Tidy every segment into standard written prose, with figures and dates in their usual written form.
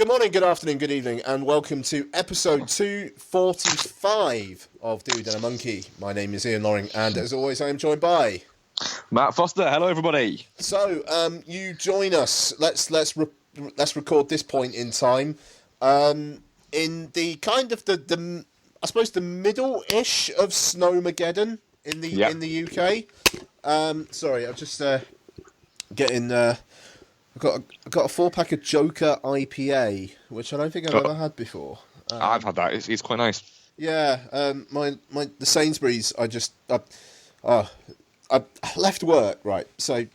Good morning, good afternoon, good evening, and welcome to episode 245 of Dude and a Monkey. My name is Ian Loring, and as always, I am joined by Matt Foster. Hello, everybody. So, you join us. Let's record this point in time in the kind of the I suppose the middle-ish of Snowmageddon in the UK. Sorry, I'm just getting. I've got a 4-pack of Joker IPA, which I don't think I've ever had before. I've had that. It's quite nice. Yeah, the Sainsbury's. I left work, right. So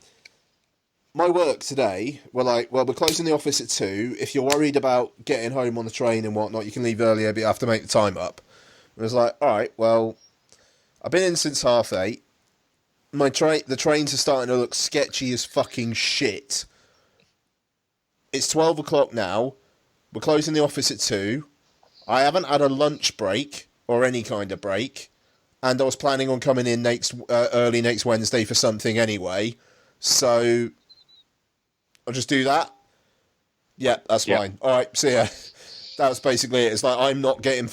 my work today, we're closing the office at 2. If you're worried about getting home on the train and whatnot, you can leave earlier, but you have to make the time up. And I was like, all right, well, I've been in since 8:30. The trains are starting to look sketchy as fucking shit. It's 12 o'clock now. We're closing the office at 2. I haven't had a lunch break or any kind of break. And I was planning on coming in early next Wednesday for something anyway. So I'll just do that. Yeah, that's fine. All right, see ya. That was basically it. It's like I'm not getting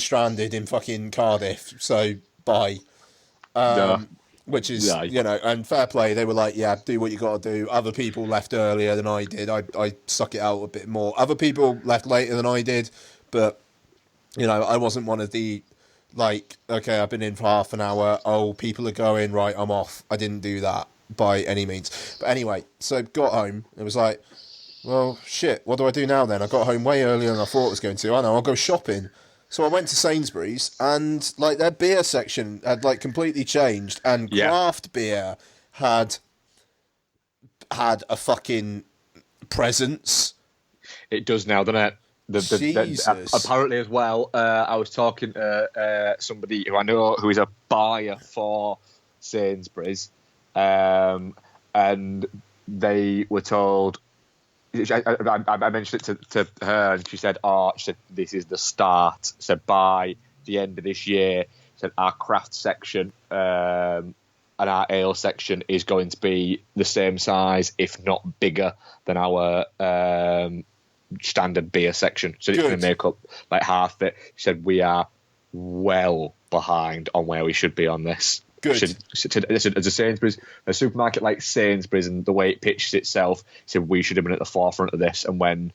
stranded in fucking Cardiff. So bye. Which is, and fair play. They were like, yeah, do what you got to do. Other people left earlier than I did. I suck it out a bit more. Other people left later than I did. But, I wasn't one of the, like, okay, I've been in for half an hour. Oh, people are going, right, I'm off. I didn't do that by any means. But anyway, so got home. It was like, well, shit, what do I do now then? I got home way earlier than I thought I was going to. I know, I'll go shopping. So I went to Sainsbury's and like their beer section had like completely changed and craft beer had a fucking presence. It does now, doesn't it? Apparently as well, I was talking to somebody who I know who is a buyer for Sainsbury's, and they were told. I mentioned it to her, and she said, this is the start. She said, by the end of this year, said our craft section and our ale section is going to be the same size, if not bigger, than our standard beer section. So it's going to make up like half it. She said, we are well behind on where we should be on this. Good. As a Sainsbury's, a supermarket like Sainsbury's and the way it pitches itself, said we should have been at the forefront of this. And when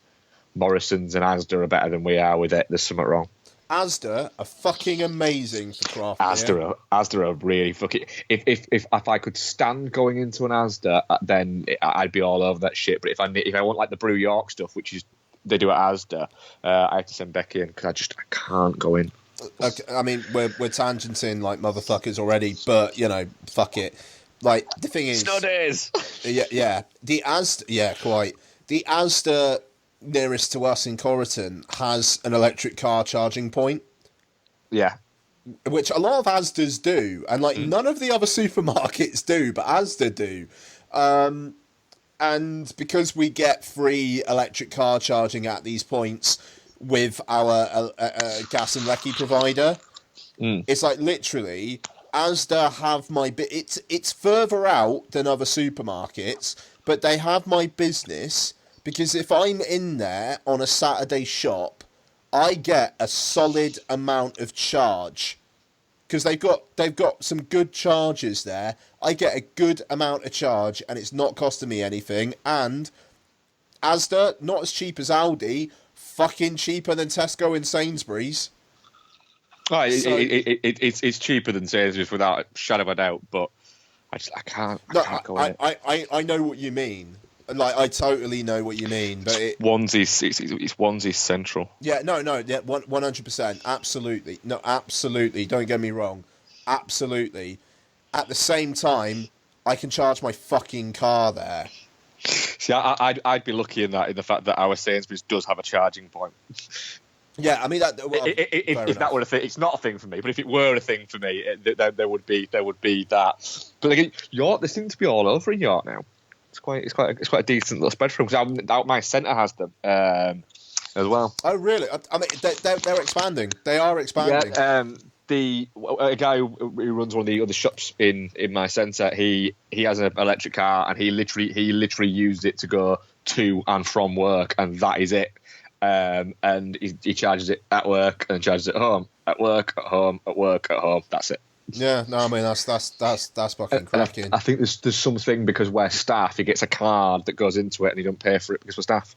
Morrison's and Asda are better than we are with it, there's something wrong. Asda are fucking amazing for craft beer. Asda are really fucking. If I could stand going into an Asda, then I'd be all over that shit. But if I want like the Brew York stuff, which is they do at Asda, I have to send Becky in because I can't go in. Okay, I mean, we're tangenting like motherfuckers already, but fuck it. Like the thing is, Snow days. Yeah. The Asda nearest to us in Corriton has an electric car charging point. Yeah, which a lot of Asdas do, and like none of the other supermarkets do, but Asda do. And because we get free electric car charging at these points with our gas and lecky provider, it's like literally Asda have my bit. It's further out than other supermarkets, but they have my business because if I'm in there on a Saturday shop, I get a solid amount of charge because they've got some good charges there. I get a good amount of charge, and it's not costing me anything. And Asda, not as cheap as Aldi. Fucking cheaper than Tesco and Sainsbury's. Oh, it's cheaper than Sainsbury's without a shadow of a doubt, but I can't go in it. I know what you mean. Like I totally know what you mean, but One's central. Yeah, no, 100%, absolutely, no, absolutely. Don't get me wrong, absolutely. At the same time, I can charge my fucking car there. See, I'd be lucky in the fact that our Sainsbury's does have a charging point. Yeah, I mean that. Well, if that were a thing, it's not a thing for me. But if it were a thing for me, there would be that. But again, York, they seem to be all over in York now. It's quite a decent little spread for them because my centre has them as well. Oh really? I mean, they're expanding. They are expanding. Yeah. A guy who runs one of the other shops in my centre, he has an electric car and he literally used it to go to and from work, and that is it. And he charges it at work and charges it at home, at work, at home, at work, at home. That's it. Yeah, no, I mean that's fucking cracking. I think there's something, because we're staff, he gets a card that goes into it and he don't pay for it because we're staff.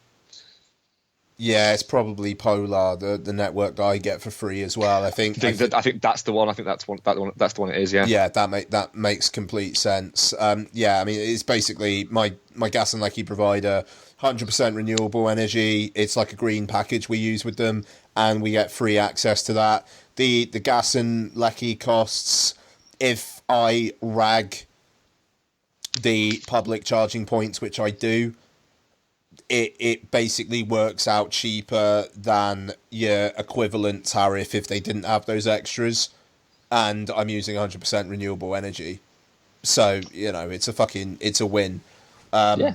Yeah, it's probably Polar, the network guy, get for free as well. I think that's the one. I think that's the one it is. Yeah. Yeah, that makes complete sense. Yeah, I mean it's basically my gas and lecky provider, 100% renewable energy. It's like a green package we use with them, and we get free access to that. The gas and lecky costs, if I rag the public charging points, which I do, it basically works out cheaper than your equivalent tariff if they didn't have those extras, and I'm using 100% renewable energy, so it's a win. Yeah.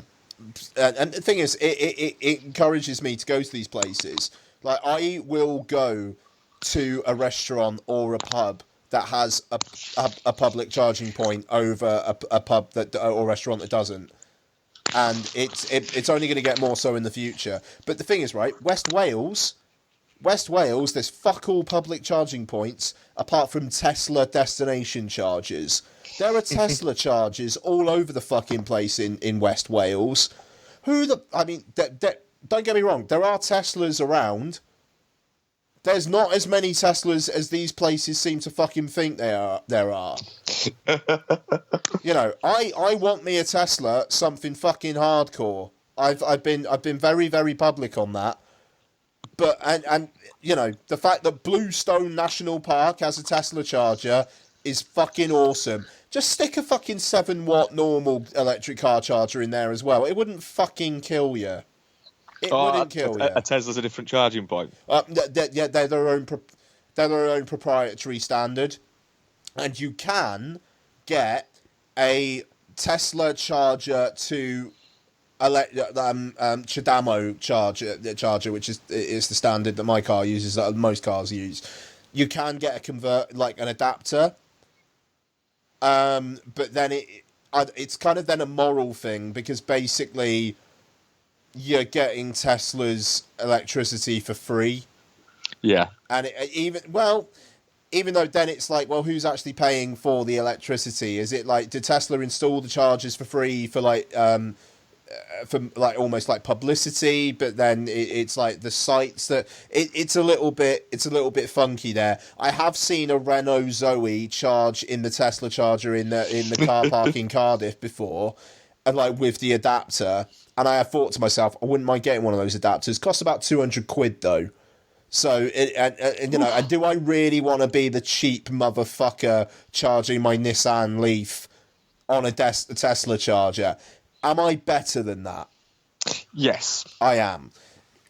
And the thing is, it encourages me to go to these places. Like, I will go to a restaurant or a pub that has a public charging point over a pub or restaurant that doesn't. And it's only going to get more so in the future. But the thing is, right, West Wales, there's fuck all public charging points apart from Tesla destination charges. There are Tesla charges all over the fucking place in West Wales. Don't get me wrong, there are Teslas around. There's not as many Teslas as these places seem to fucking think there are. I want me a Tesla, something fucking hardcore. I've been very, very public on that. But and the fact that Bluestone National Park has a Tesla charger is fucking awesome. Just stick a fucking 7-watt normal electric car charger in there as well. It wouldn't fucking kill you. It wouldn't kill you. A Tesla's a different charging point. They're their own proprietary standard, and you can get a Tesla charger to Chadamo charger, which is the standard that my car uses, that most cars use. You can get an adapter, but then it's kind of then a moral thing, because basically you're getting Tesla's electricity for free. Yeah. And even though then it's like, well, who's actually paying for the electricity? Is it like, did Tesla install the chargers for free for almost like publicity? But then it's like the sites that it's a little bit funky there. I have seen a Renault Zoe charge in the Tesla charger in the car park in Cardiff before, and with the adapter. And I have thought to myself, I wouldn't mind getting one of those adapters. Costs about £200 though. So, and do I really want to be the cheap motherfucker charging my Nissan Leaf on a Tesla charger? Am I better than that? Yes. I am.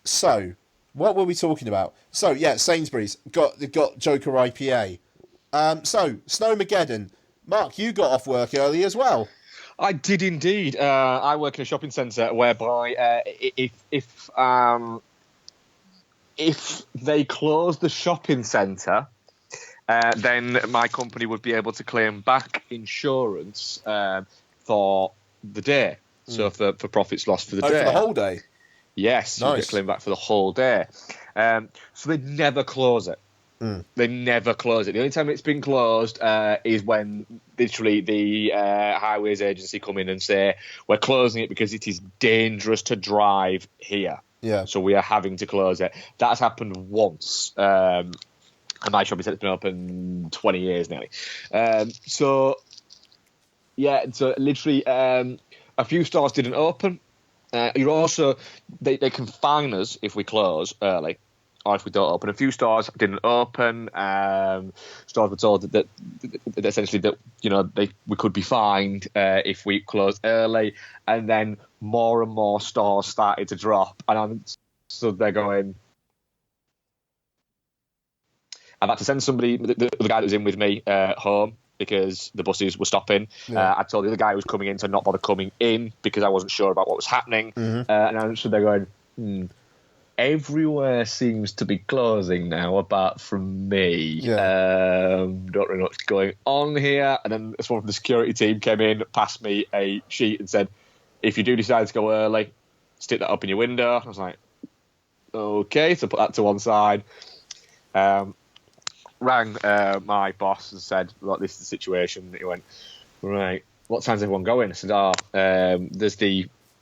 So, what were we talking about? So, yeah, Sainsbury's got Joker IPA. So, Snowmageddon. Mark, you got off work early as well. I did indeed. I work in a shopping centre whereby if they close the shopping centre, then my company would be able to claim back insurance for the day. So for profits lost for the day. For the whole day? Yes, nice. You get claim back for the whole day. So they never close it. They never close it. The only time it's been closed is when literally the highways agency come in and say, we're closing it because it is dangerous to drive here. Yeah. So we are having to close it. That has happened once. And my shopping centre's been open 20 years nearly. So literally a few stores didn't open. You're also, they can fine us if we close early, or if we don't open. A few stores didn't open. Stores were told that essentially that we could be fined if we closed early, and then more and more stores started to drop, so they're going. I've had to send somebody, the guy that was in with me, home because the buses were stopping. Yeah. I told the other guy who was coming in to not bother coming in because I wasn't sure about what was happening. Mm-hmm. So they're going, everywhere seems to be closing now apart from me. Yeah. Don't really know what's going on here. And then someone from the security team came in, passed me a sheet and said, if you do decide to go early, stick that up in your window. I was like, okay, so put that to one side. Rang my boss and said, look, this is the situation. He went, right, what time's everyone going? I said,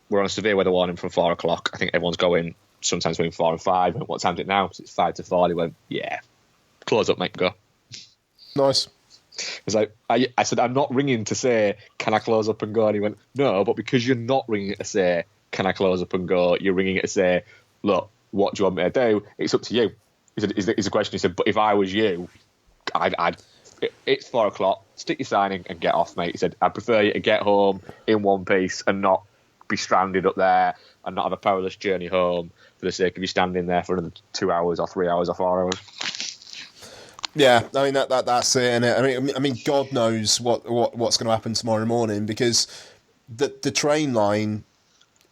we're on a severe weather warning from 4 o'clock. I think everyone's going sometimes between 4 and 5. And what time's it now? So it's 5 to 4. He went, yeah, close up, mate, go. Nice. I said, I'm not ringing to say, can I close up and go? And he went, no, but because you're not ringing it to say, can I close up and go? You're ringing it to say, look, what do you want me to do? It's up to you. He said, is a question. He said, but if I was you, it's 4 o'clock, stick your sign in and get off, mate. He said, I'd prefer you to get home in one piece and not be stranded up there and not have a perilous journey home for the sake of you standing there for another 2 hours or 3 hours or 4 hours. Yeah, I mean that's it, innit? I mean, God knows what's going to happen tomorrow morning, because the train line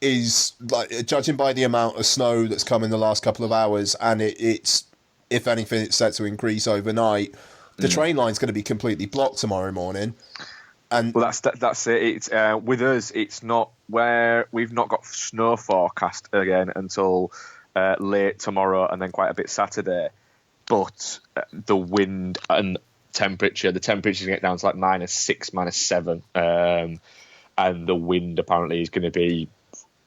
is, like, judging by the amount of snow that's come in the last couple of hours, and it's, if anything, it's set to increase overnight. The train line's going to be completely blocked tomorrow morning. And well, that's it. It's with us. It's not where we've not got snow forecast again until late tomorrow, and then quite a bit Saturday. But the wind and temperature, the temperature's going to get down to like -6, -7, and the wind apparently is going to be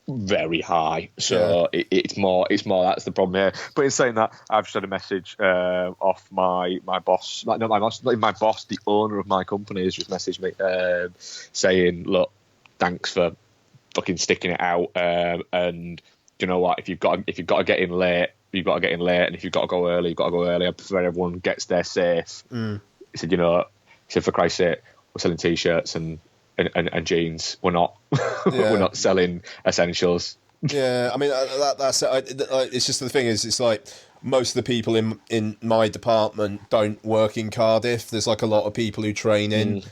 very high. So yeah. it's more that's the problem here. But in saying that, I've just had a message off my boss, not my boss, not even my boss, the owner of my company has just messaged me saying, look, thanks for fucking sticking it out, and you know what, if you've got to get in late, you've got to get in late, and if you've got to go early, you've got to go early. I prefer everyone gets there safe. He said, for Christ's sake, we're selling t-shirts and jeans. We're not we're not selling essentials. Yeah, I mean, that's it. It's just, the thing is, it's like most of the people in my department don't work in Cardiff. There's like a lot of people who train in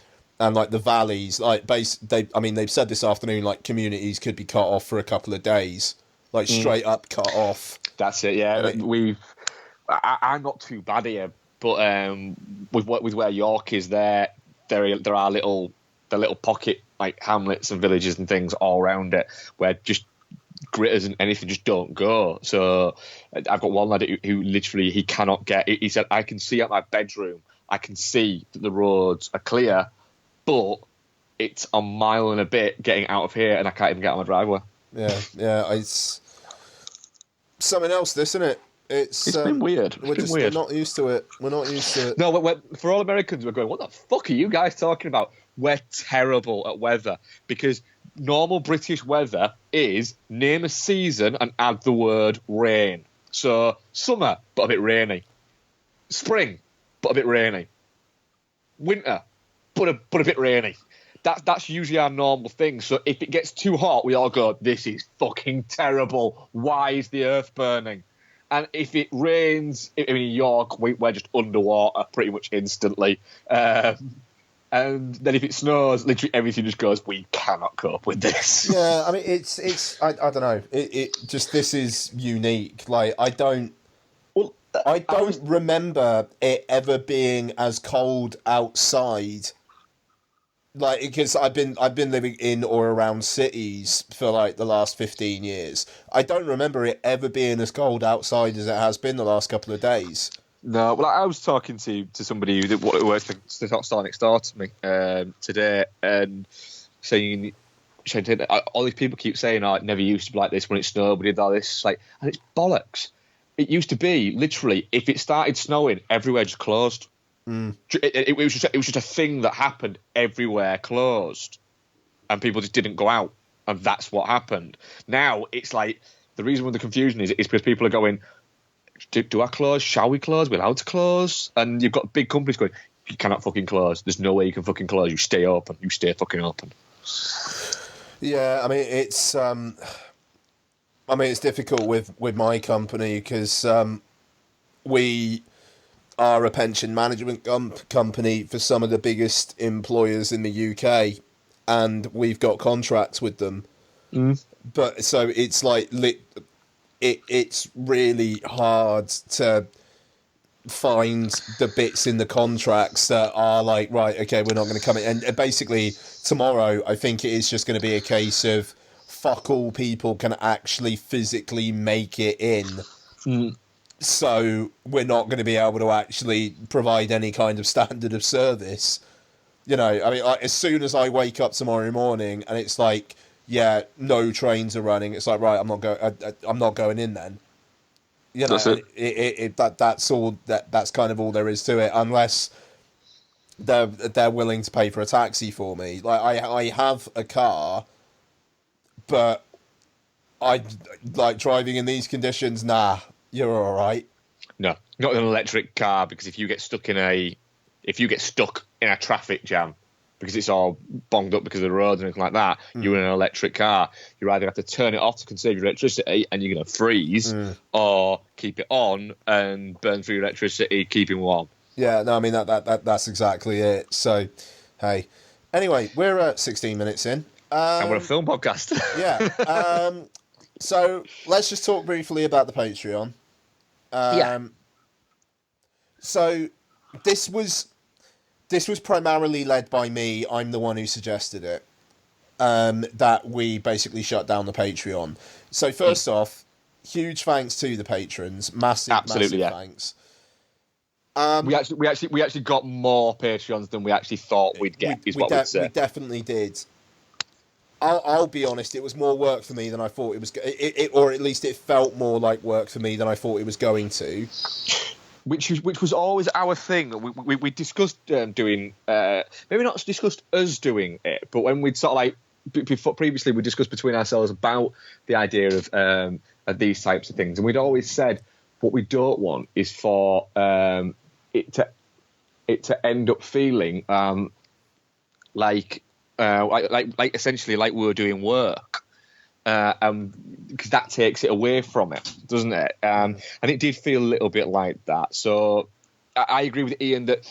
and like the valleys, like they've said this afternoon, like communities could be cut off for a couple of days, like straight up cut off. That's it. Yeah, I'm not too bad here, but with where York is, there are little pocket like hamlets and villages and things all around it where just gritters and anything just don't go. So I've got one lad who literally he cannot get. He said, I can see out my bedroom, I can see that the roads are clear, but it's a mile and a bit getting out of here, and I can't even get out of my driveway. Yeah, it's something else, this, isn't it? It's been weird. We're not used to it. No, for all Americans, we're going, what the fuck are you guys talking about? We're terrible at weather, because normal British weather is name a season and add the word rain. So summer, but a bit rainy. Spring, but a bit rainy. Winter, but a bit rainy. That's usually our normal thing. So if it gets too hot, we all go, this is fucking terrible. Why is the earth burning? And if it rains, in York, we're just underwater pretty much instantly. And then if it snows, literally everything just goes, we cannot cope with this. Yeah, I mean, it's I don't know. It just, this is unique. Like, I don't remember it ever being as cold outside. Like, because I've been living in or around cities for like the last 15 years. I don't remember it ever being as cold outside as it has been the last couple of days. No, well, I was talking to somebody who works the store next door to me today, and saying all these people keep saying, "Oh, it never used to be like this when it snowed. We did all this," and it's bollocks. It used to be literally, if it started snowing, everywhere just closed. It was just a thing that happened. Everywhere closed, and people just didn't go out, and that's what happened. Now it's like, the reason why the confusion is because people are going, do I close? Shall we close? We're allowed to close? And you've got big companies going, you cannot fucking close. There's no way you can fucking close. You stay open. You stay fucking open. Yeah, I mean, it's difficult with my company, because we are a pension management company for some of the biggest employers in the UK, and we've got contracts with them. But so it's like it's really hard to find the bits in the contracts that are like, right, okay, we're not going to come in. And basically tomorrow, I think it is just going to be a case of fuck all people can actually physically make it in. So we're not going to be able to actually provide any kind of standard of service. You know, I mean, like, as soon as I wake up tomorrow morning and it's like, yeah, no trains are running, it's like, right, I'm not going in then. You know, that's all. That's kind of all there is to it, unless they're willing to pay for a taxi for me. Like I have a car, but I like driving in these conditions. Nah, you're all right. No, not an electric car, because if you get stuck in a traffic jam because it's all bonged up because of the roads and anything like that, you're in an electric car. You either have to turn it off to conserve your electricity and you're going to freeze, or keep it on and burn through your electricity, keeping warm. Yeah, no, I mean that's exactly it. So, hey, anyway, we're at 16 minutes in, and we're a film podcast. Yeah. So let's just talk briefly about the Patreon. So this was primarily led by me. I'm the one who suggested it. That we basically shut down the Patreon. So first off, huge thanks to the patrons. Massive thanks. We actually got more Patreons than we actually thought we'd get. We'd say. We definitely did. I'll be honest. It was more work for me than I thought it was. Or at least it felt more like work for me than I thought it was going to. Which was always our thing. We discussed doing, maybe not discussed us doing it, but when we'd sort of like previously we discussed between ourselves about the idea of these types of things, and we'd always said what we don't want is for it to end up feeling like essentially like we were doing work. Because that takes it away from it, doesn't it? And it did feel a little bit like that. So I agree with Ian that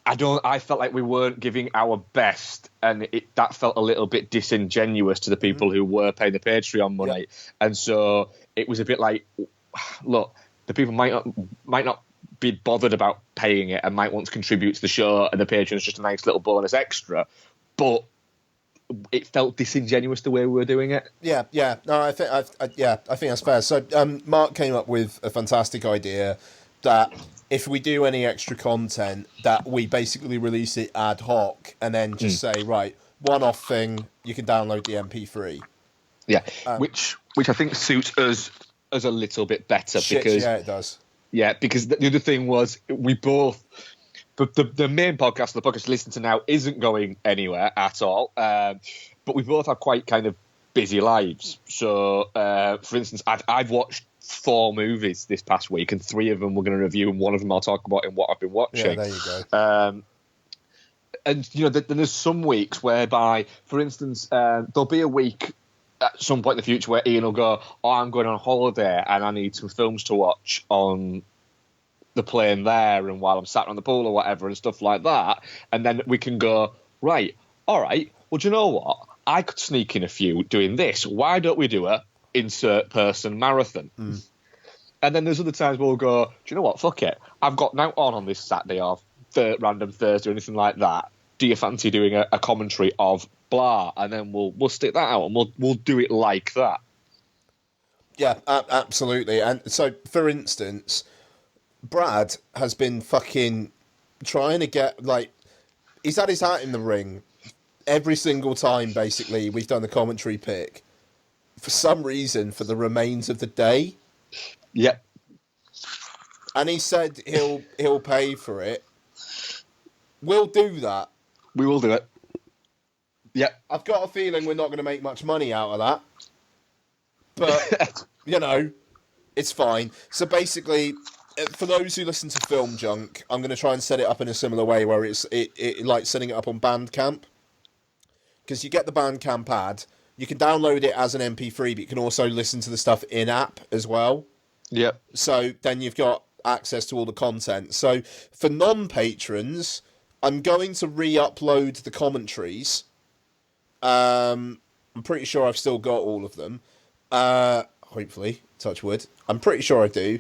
I felt like we weren't giving our best, and that felt a little bit disingenuous to the people who were paying the Patreon money. Yep. And so it was a bit like, look, the people might not be bothered about paying it and might want to contribute to the show, and the Patreon's just a nice little bonus extra, but it felt disingenuous the way we were doing it. Yeah. No, I think that's fair. So Mark came up with a fantastic idea that if we do any extra content, that we basically release it ad hoc and then just say, right, one-off thing, you can download the MP3. Yeah, which I think suits us as a little bit better. Because yeah, it does. Yeah, because the other thing was we both. The main podcast, the podcast you listen to now, isn't going anywhere at all. But we both have quite kind of busy lives. So, for instance, I've watched 4 movies this past week, and 3 of them we're going to review, and 1 of them I'll talk about in what I've been watching. Yeah, there you go. And, you know, there's some weeks whereby, for instance, there'll be a week at some point in the future where Ian will go, I'm going on holiday and I need some films to watch on the plane there and while I'm sat on the pool or whatever and stuff like that. And then we can go, right, all right, well, do you know what? I could sneak in a few doing this. Why don't we do a insert person marathon? And then there's other times where we'll go, do you know what? Fuck it. I've got now on this Saturday or random Thursday or anything like that. Do you fancy doing a commentary of blah? And then we'll stick that out and we'll do it like that. Yeah, absolutely. And so, for instance, Brad has been fucking trying to get, like, he's had his hat in the ring every single time, basically, we've done the commentary pick. For some reason, for the remains of the day. Yep. And he said he'll pay for it. We'll do that. We will do it. Yep. I've got a feeling we're not going to make much money out of that. But, you know, it's fine. So basically, for those who listen to Film Junk, I'm going to try and set it up in a similar way where it's like setting it up on Bandcamp. Because you get the Bandcamp ad, you can download it as an MP3, but you can also listen to the stuff in-app as well. Yep. So then you've got access to all the content. So for non-patrons, I'm going to re-upload the commentaries. I'm pretty sure I've still got all of them. Hopefully, touch wood. I'm pretty sure I do.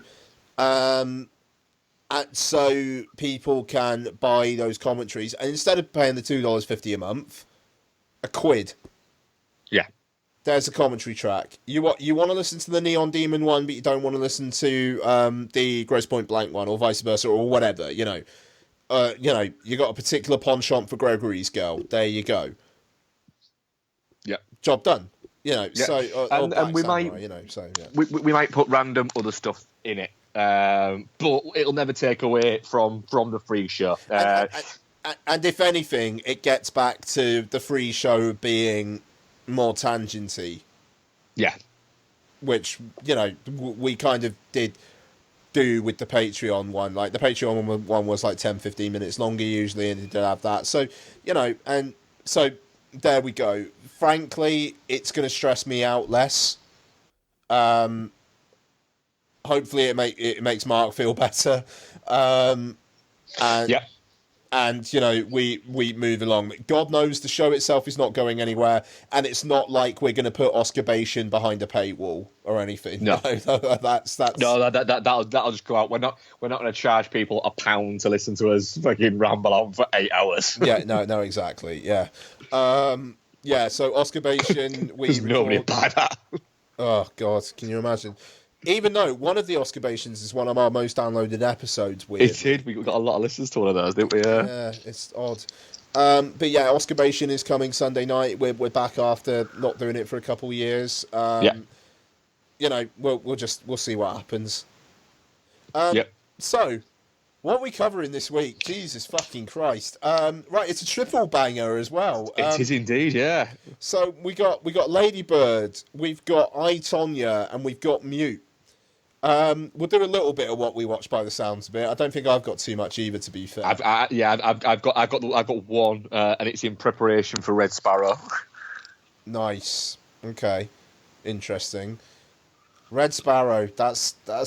So people can buy those commentaries, and instead of paying the $2.50 a month, £1. Yeah. there's a commentary track. You want to listen to the Neon Demon one, but you don't want to listen to the Grosse Pointe Blank one, or vice versa, or whatever. You got a particular penchant for Gregory's Girl. There you go. Yeah, job done. So and we might, we might put random other stuff in it, but it'll never take away from the free show. And if anything, it gets back to the free show being more tangenty. Yeah. Which, we kind of did do with the Patreon one. Like, the Patreon one was like 10, 15 minutes longer usually, and it did have that. So, and so there we go. Frankly, it's going to stress me out less. Hopefully it makes Mark feel better. And yeah. And, we move along. God knows the show itself is not going anywhere, and it's not like we're going to put Oscar Bation behind a paywall or anything. No, that's no, that'll just go out. We're not going to charge people £1 to listen to us fucking ramble on for 8 hours. Yeah, no, exactly. Yeah, So Oscar Bation, nobody buy that. Oh God, can you imagine? Even though one of the Oscar Bations is one of our most downloaded episodes, it did. We got a lot of listens to one of those, didn't we? Yeah, it's odd. But yeah, Oscar Bation is coming Sunday night. We're back after not doing it for a couple of years. We'll see what happens. So, what are we covering this week? Jesus fucking Christ! Right, it's a triple banger as well. It is indeed, yeah. So we got Lady Bird, we've got I, Tonya, and we've got Mute. We'll do a little bit of what we watched by the sounds of it. I don't think I've got too much either, to be fair. I've got one, and it's in preparation for Red Sparrow. Nice. Okay. Interesting. Red Sparrow. That's a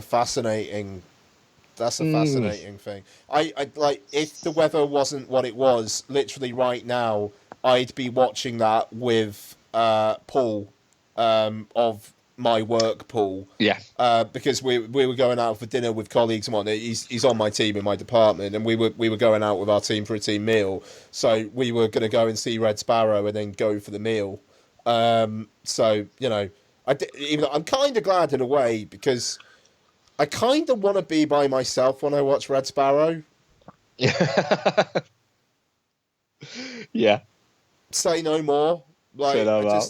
fascinating. That's a fascinating thing. I like, if the weather wasn't what it was, literally right now, I'd be watching that with Paul of my work, Paul. Yeah. Because we were going out for dinner with colleagues and whatnot. He's on my team in my department, and we were going out with our team for a team meal. So we were going to go and see Red Sparrow and then go for the meal. I'm kind of glad in a way, because I kind of want to be by myself when I watch Red Sparrow. Yeah. Say no more. Say no more.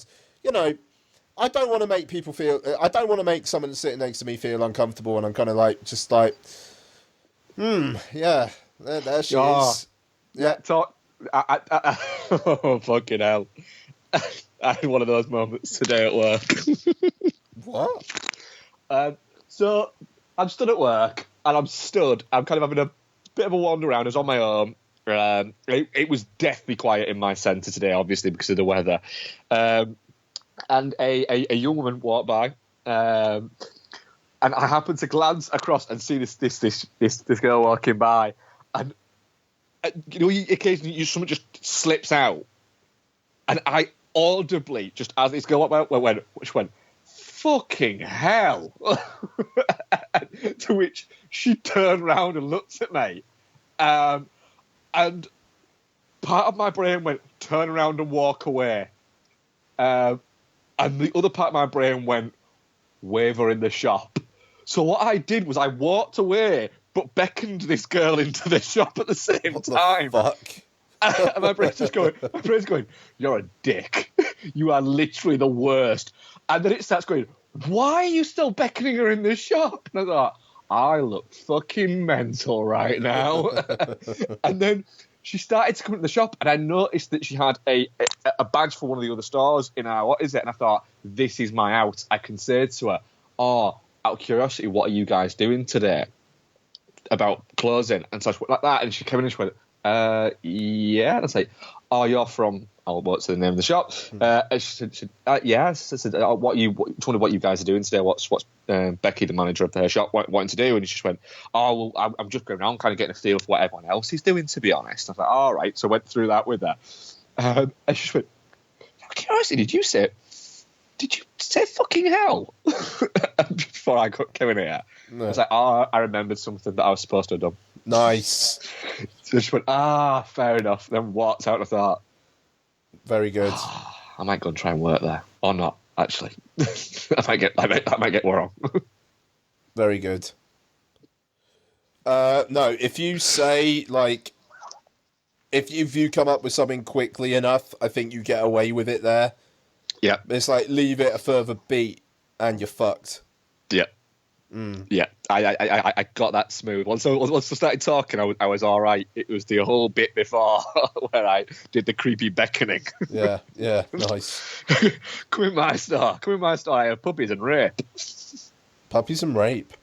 I don't want to make people feel. I don't want to make someone sitting next to me feel uncomfortable, and I'm kind of like, yeah, there she is. Yeah. Oh, fucking hell. I had one of those moments today at work. What? So I'm stood at work, and I'm kind of having a bit of a wander around. I was on my own. It was deathly quiet in my centre today, obviously, because of the weather. And a young woman walked by, and I happened to glance across and see this girl walking by, and occasionally someone just slips out, and I audibly, just as this girl walked by, went, "Fucking hell!" To which she turned round and looked at me, and part of my brain went, "Turn around and walk away." And the other part of my brain went, "Wave her in the shop." So what I did was I walked away, but beckoned this girl into the shop at the same time. What the fuck? And my brain's going, "You're a dick. You are literally the worst." And then it starts going, "Why are you still beckoning her in the shop?" And I thought, I look fucking mental right now. And then she started to come into the shop, and I noticed that she had a badge for one of the other stores in our, what is it? And I thought, this is my out. I can say to her, "Oh, out of curiosity, what are you guys doing today about closing?" And so she went like that, and she came in and she went, yeah. And I was like, "Oh, you're from," I won't say the name of the shop. And she said, yes. I said, what you guys are doing today? What's Becky, the manager of the shop, wanting to do? And she just went, "Oh, well, I'm just going around kind of getting a feel for what everyone else is doing, to be honest." I was like, all right. So I went through that with her. And she just went, "Out of curiosity, did you say fucking hell?" Before I came in here. No. I was like, "Oh, I remembered something that I was supposed to have done." Nice. So she went, fair enough. Then walked out, and I thought, very good. I might go and try and work there, or not. Actually, I might get wrong. Very good. No, if you say like, if you come up with something quickly enough, I think you get away with it there. Yeah, it's like leave it a further beat, and you're fucked. Yeah. Yeah, I got that smooth. Once I started talking, I was all right. It was the whole bit before where I did the creepy beckoning. Yeah, nice. Come in my store. I have puppies and rape. Puppies and rape.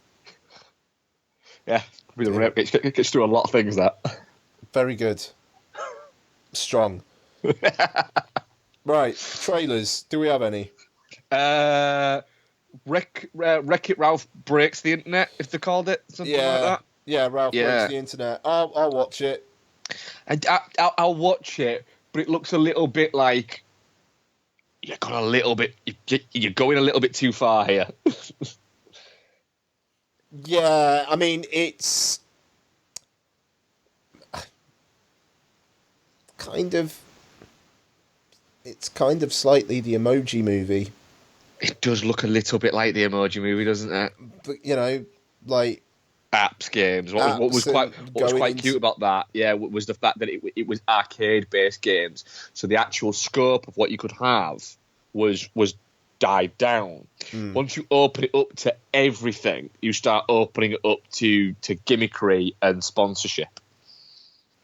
Yeah, puppies and rape gets through a lot of things. That. Very good. Strong. Right, trailers. Do we have any? Wreck-It Ralph breaks the internet, if they called it something like that. Yeah, Ralph breaks the internet. I'll watch it. I'll watch it, but it looks a little bit like you're going a little bit too far here. Yeah, I mean it's kind of slightly the Emoji Movie. It does look a little bit like the Emoji Movie, doesn't it? But you know, like apps games. What was quite cute about that? Yeah, was the fact that it was arcade-based games, so the actual scope of what you could have was dive down. Once you open it up to everything, you start opening it up to gimmickry and sponsorship.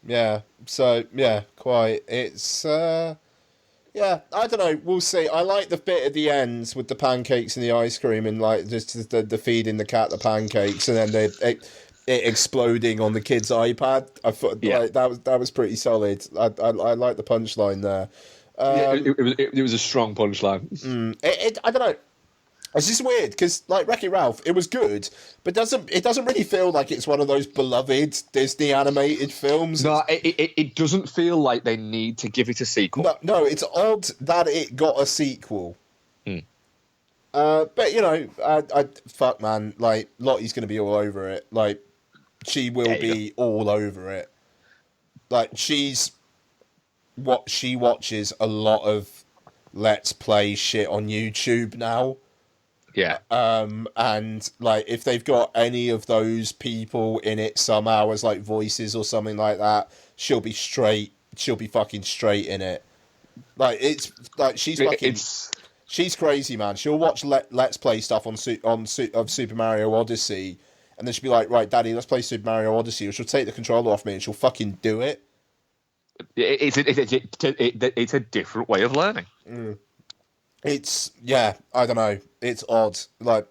Yeah. So yeah, quite. It's yeah, I don't know. We'll see. I like the bit at the end with the pancakes and the ice cream, and like just the feeding the cat the pancakes, and then it exploding on the kid's iPad. I thought like, that was pretty solid. I like the punchline there. It was a strong punchline. I don't know. It's just weird because like Wreck-It Ralph, it was good, but it doesn't really feel like it's one of those beloved Disney animated films. No, it doesn't feel like they need to give it a sequel. No, it's odd that it got a sequel. But you know, I fuck man, like Lottie's gonna be all over it. Like she will be all over it. Like she watches a lot of Let's Play shit on YouTube now. Yeah. And like if they've got any of those people in it somehow as like voices or something like that, she'll be fucking straight in it. Like it's like she's crazy, man. She'll watch Let's Play stuff on Super Mario Odyssey, and then she'll be like, right, Daddy, let's play Super Mario Odyssey, or she'll take the controller off me and she'll fucking do it. It's a different way of learning. It's I don't know. It's odd. Like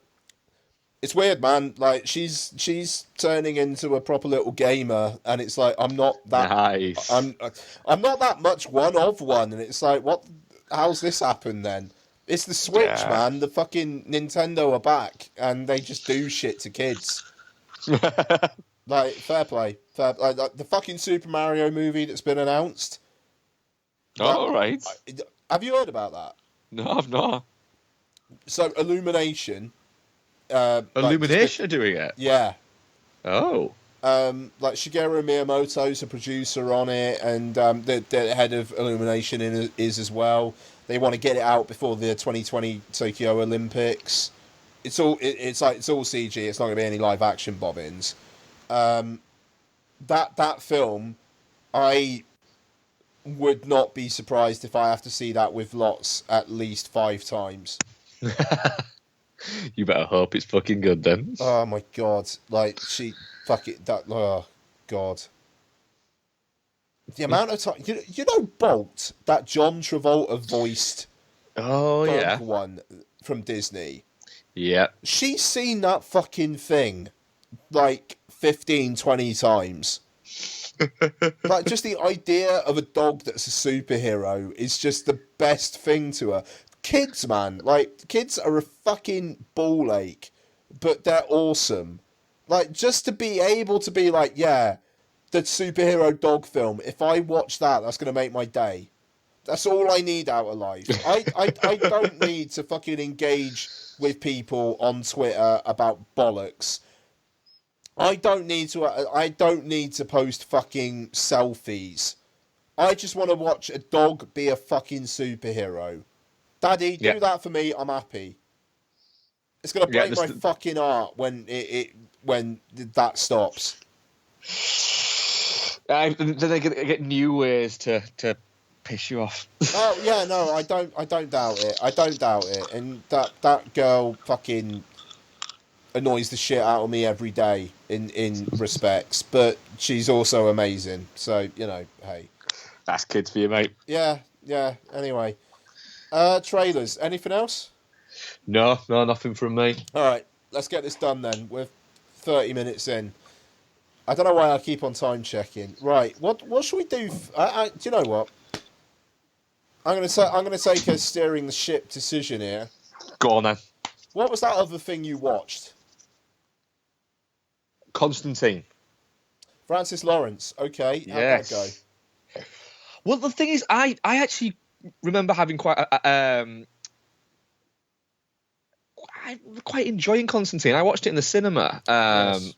it's weird, man. Like she's turning into a proper little gamer, and it's like I'm not that. Nice. I'm not that much one of one, and it's like what? How's this happened then? It's the Switch, man. The fucking Nintendo are back, and they just do shit to kids. Like fair play. Like the fucking Super Mario movie that's been announced. All right. Have you heard about that? No, I've not. So Illumination. Illumination are doing it? Yeah. Oh. Like Shigeru Miyamoto's a producer on it, and the head of Illumination is as well. They want to get it out before the 2020 Tokyo Olympics. It's all CG. It's not going to be any live action bobbins. That film, I would not be surprised if I have to see that with lots at least 5 times. You better hope it's fucking good then. Oh my god! Like oh god! The amount of time you know Bolt, that John Travolta voiced. Oh yeah, one from Disney. Yeah, she's seen that fucking thing like 15, 20 times. Like just the idea of a dog that's a superhero is just the best thing to her. Kids, man, like kids are a fucking ball ache, but they're awesome. Like just to be able to be like, yeah, the superhero dog film. If I watch that, that's gonna make my day. That's all I need out of life. I don't need to fucking engage with people on Twitter about bollocks. I don't need to post fucking selfies. I just want to watch a dog be a fucking superhero. Daddy, do that for me. I'm happy. It's gonna break my fucking heart when when that stops. Then they get new ways to piss you off. Oh yeah, no, I don't doubt it. I don't doubt it. And that girl fucking annoys the shit out of me every day in respects, but she's also amazing. So hey, that's kids for you, mate. Yeah. Anyway, trailers. Anything else? No, nothing from me. All right, let's get this done then. We're 30 minutes in. I don't know why I keep on time checking. Right, what should we do? Do you know what? I'm gonna take a steering the ship decision here. Go on then. What was that other thing you watched? Constantine. Francis Lawrence. Okay, how'd that go? Well, the thing is, I actually remember having quite enjoying Constantine. I watched it in the cinema, Yes.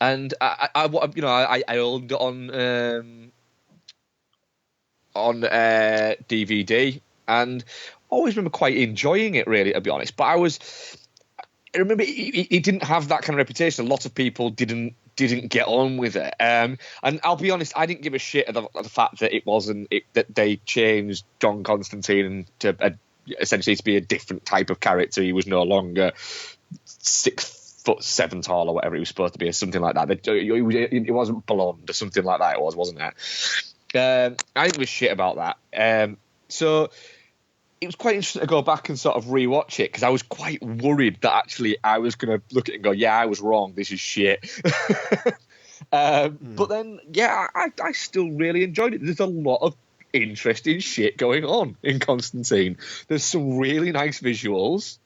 and I owned it on DVD, and always remember quite enjoying it. Really, to be honest, but I remember it didn't have that kind of reputation. A lot of people didn't get on with it, and I'll be honest, I didn't give a shit at the fact that that they changed John Constantine essentially to be a different type of character. He was no longer 6'7" tall or whatever he was supposed to be, or something like that. It wasn't blonde or something like that. It wasn't it? I didn't give a shit about that. So it was quite interesting to go back and sort of rewatch it, because I was quite worried that actually I was going to look at it and go, yeah, I was wrong. This is shit. But then, yeah, I still really enjoyed it. There's a lot of interesting shit going on in Constantine. There's some really nice visuals.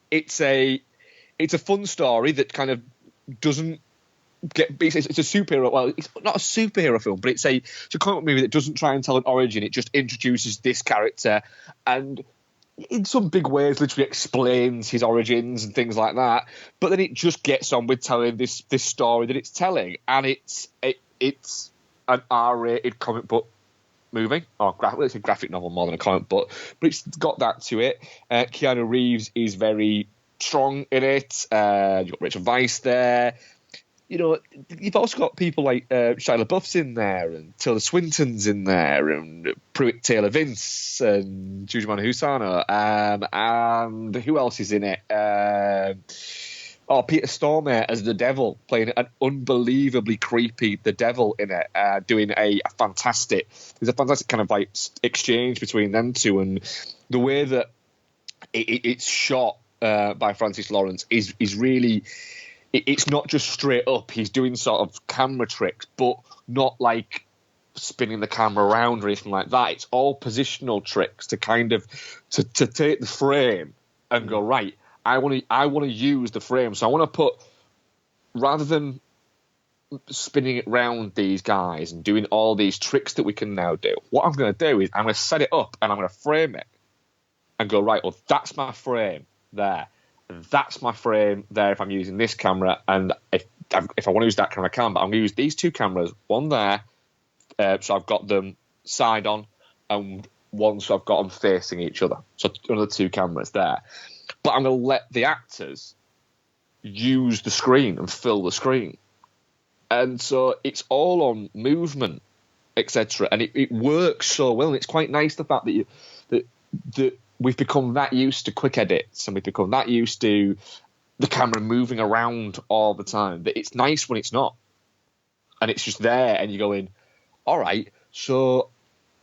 It's a fun story that kind of doesn't it's a superhero. Well, it's not a superhero film, but it's a comic book movie that doesn't try and tell an origin. It just introduces this character, and in some big ways, literally explains his origins and things like that. But then it just gets on with telling this story that it's telling, and it's an R-rated comic book movie, or it's a graphic novel more than a comic book, but it's got that to it. Keanu Reeves is very strong in it. You've got Rachel Weisz there. You've also got people like Shia LaBeouf's in there, and Tilda Swinton's in there, and Pruitt Taylor Vince, and Jujiman Husano, and who else is in it? Peter Stormare as the devil, playing an unbelievably creepy the devil in it, doing there's a fantastic kind of like exchange between them two, and the way that it's shot by Francis Lawrence is really. It's not just straight up. He's doing sort of camera tricks, but not like spinning the camera around or anything like that. It's all positional tricks to kind of to take the frame and go, right, I want to use the frame. So I want to put, rather than spinning it round these guys and doing all these tricks that we can now do, what I'm going to do is I'm going to set it up and I'm going to frame it and go, right, well, that's my frame there. That's my frame there if I'm using this camera, and if I want to use that camera, I can, but I'm going to use these two cameras, one there, so I've got them side on, and one so I've got them facing each other. So another two cameras there. But I'm going to let the actors use the screen and fill the screen. And so it's all on movement, etc. And it works so well, and it's quite nice the fact that we've become that used to quick edits, and we've become that used to the camera moving around all the time, that it's nice when it's not. And it's just there, and you're going, all right, so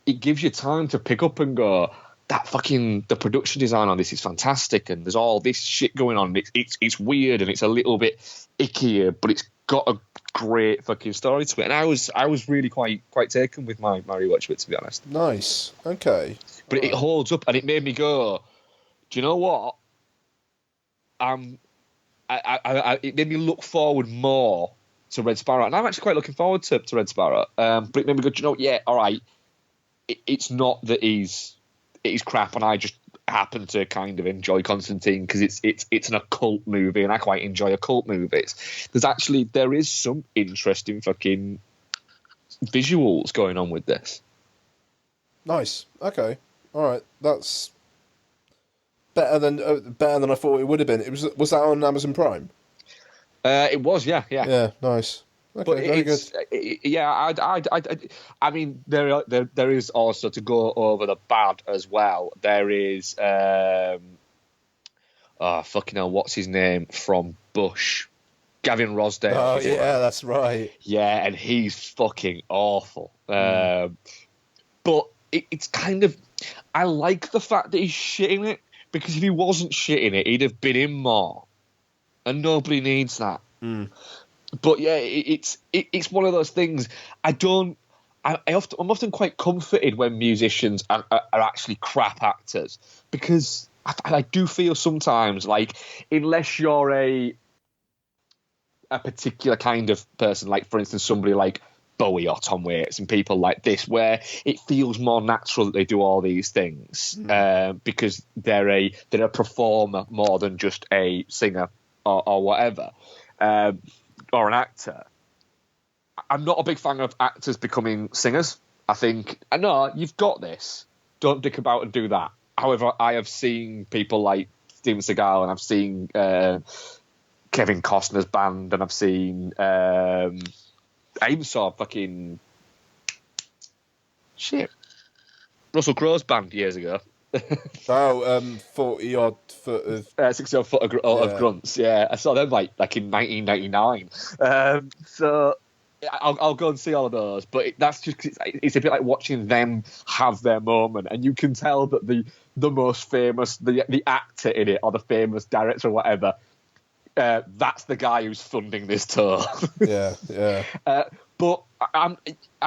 it gives you time to pick up and go, the production design on this is fantastic, and there's all this shit going on. It's weird, and it's a little bit ickier, but it's got a great fucking story to it. And I was really quite taken with my rewatch of it, to be honest. Nice. Okay. But it holds up, and it made me go, do you know what? It made me look forward more to Red Sparrow, and I'm actually quite looking forward to Red Sparrow. But it made me go, do you know, yeah, all right. It's not that he's crap, and I just happen to kind of enjoy Constantine because it's an occult movie, and I quite enjoy occult movies. There is some interesting fucking visuals going on with this. Nice. Okay. All right, that's better than I thought it would have been. Was that on Amazon Prime? It was, yeah. Yeah, nice. Okay, But very good. I mean, there is also, to go over the bad as well. There is, fucking hell, what's his name from Bush? Gavin Rossdale. Oh yeah, that's right. Yeah, and he's fucking awful. But it's kind of, I like the fact that he's shitting it, because if he wasn't shitting it, he'd have been in more, and nobody needs that. But yeah, it's one of those things. I'm often quite comforted when musicians are actually crap actors, because I do feel sometimes like, unless you're a particular kind of person, like for instance somebody like Bowie or Tom Waits and people like this, where it feels more natural that they do all these things because they're a performer more than just a singer or whatever, or an actor. I'm not a big fan of actors becoming singers. I think, no, you've got this. Don't dick about and do that. However, I have seen people like Steven Seagal, and I've seen Kevin Costner's band, and I've seen I even saw fucking Russell Crowe's band years ago. 40 odd foot of 60 odd foot of grunts. Yeah, I saw them like in 1999. So I'll go and see all of those. But that's just, it's a bit like watching them have their moment, and you can tell that the most famous, the actor in it, or the famous director or whatever, that's the guy who's funding this tour. Yeah. But I'm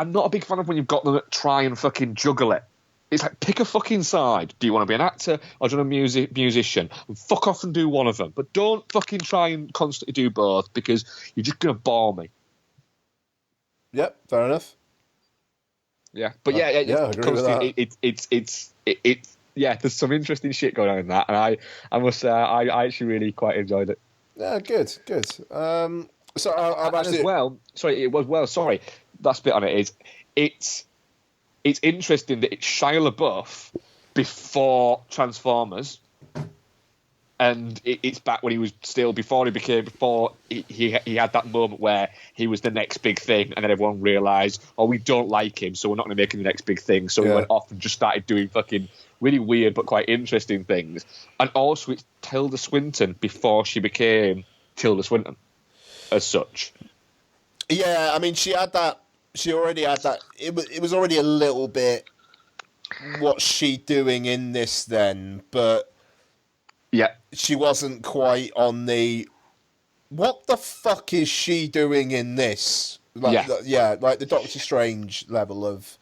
not a big fan of when you've got them that try and fucking juggle it. It's like, pick a fucking side. Do you want to be an actor or do you want to be a musician? Fuck off and do one of them. But don't fucking try and constantly do both, because you're just going to bore me. Yep, fair enough. Yeah, but I agree with that. Yeah, there's some interesting shit going on in that, and I must say I actually really quite enjoyed it. Yeah, good. So I've actually sorry, last bit on it is it's interesting that it's Shia LaBeouf before Transformers, and it's back when he was still, before he had that moment where he was the next big thing, and then everyone realised, we don't like him, so we're not going to make him the next big thing. So he went off and just started doing fucking really weird but quite interesting things. And also it's Tilda Swinton before she became Tilda Swinton as such. Yeah, I mean, she already had that. It was already a little bit, what's she doing in this then? But yeah, she wasn't quite on the, what the fuck is she doing in this? Like the Doctor Strange level of.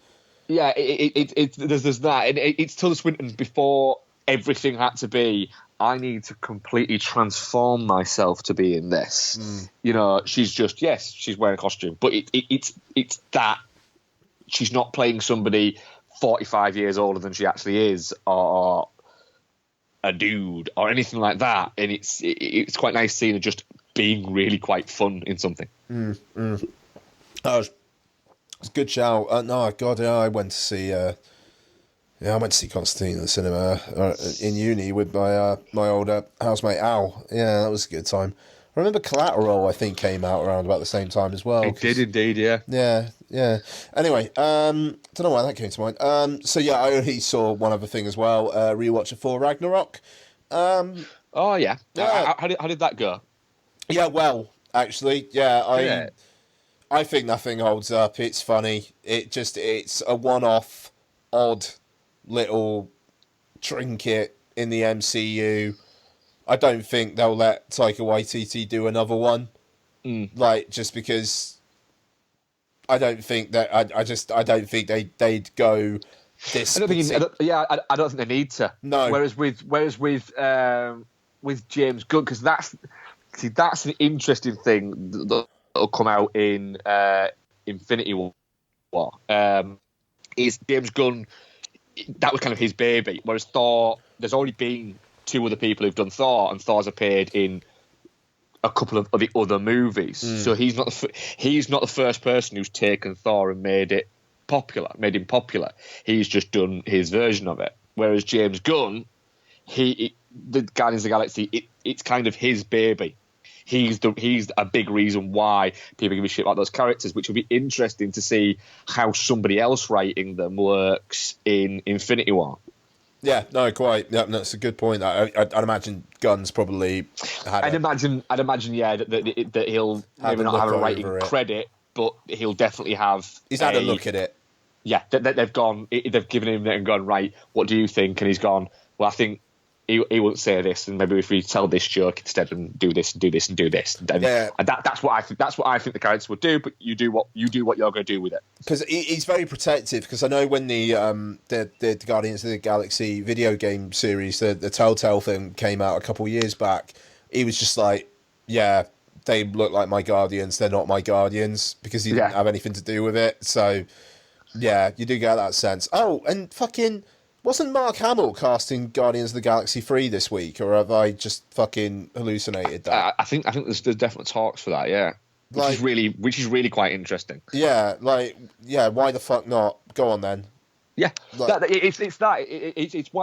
Yeah, there's that, and it's Tilda Swinton before everything had to be, I need to completely transform myself to be in this. You know, she's just, yes, she's wearing a costume, but it's that she's not playing somebody 45 years older than she actually is, or a dude, or anything like that. And it's quite nice seeing her just being really quite fun in something. It's a good shout. No, God, yeah, I went to see Constantine in the cinema in uni with my older housemate Al. Yeah, that was a good time. I remember Collateral, I think, came out around about the same time as well. It did indeed, yeah. Yeah. Anyway, don't know why that came to mind. So yeah, I only saw one other thing as well. Rewatch of Thor Ragnarok. Oh yeah. How did that go? Yeah, well, actually, yeah, I think nothing holds up. It's funny. It's a one-off, odd little trinket in the MCU. I don't think they'll let Taika Waititi do another one. Like, just because I don't think that I don't think they'd go this. I don't think they need to. No. Whereas with James Gunn, because that's an interesting thing that'll come out in Infinity War. Is James Gunn, that was kind of his baby. Whereas Thor, there's already been two other people who've done Thor, and Thor's appeared in a couple of the other movies. So he's not the first person who's taken Thor and made him popular. He's just done his version of it. Whereas James Gunn, the Guardians of the Galaxy, it's kind of his baby. He's a big reason why people give a shit about those characters, which will be interesting to see how somebody else writing them works in Infinity War. Yeah, no, quite. Yeah, that's a good point. I'd imagine Gunn's probably had. I'd imagine, yeah, that he'll maybe not have a writing credit, but he'll definitely have. He's had a look at it. Yeah, they've given him it and gone, right, what do you think? And he's gone, well, I think he won't say this, and maybe if we tell this joke instead and do this and do this and do this, and that's what I think. That's what I think the characters would do. But you do what you're going to do with it. Because he's very protective. Because I know when the Guardians of the Galaxy video game series, the Telltale thing came out a couple of years back, he was just like, yeah, they look like my Guardians. They're not my Guardians, because he didn't have anything to do with it. So yeah, you do get that sense. Oh, and fucking. Wasn't Mark Hamill casting Guardians of the Galaxy 3 this week, or have I just fucking hallucinated that? I think there's definite talks for that, yeah. Which is really quite interesting. Yeah, why the fuck not? Go on then. Yeah, it's why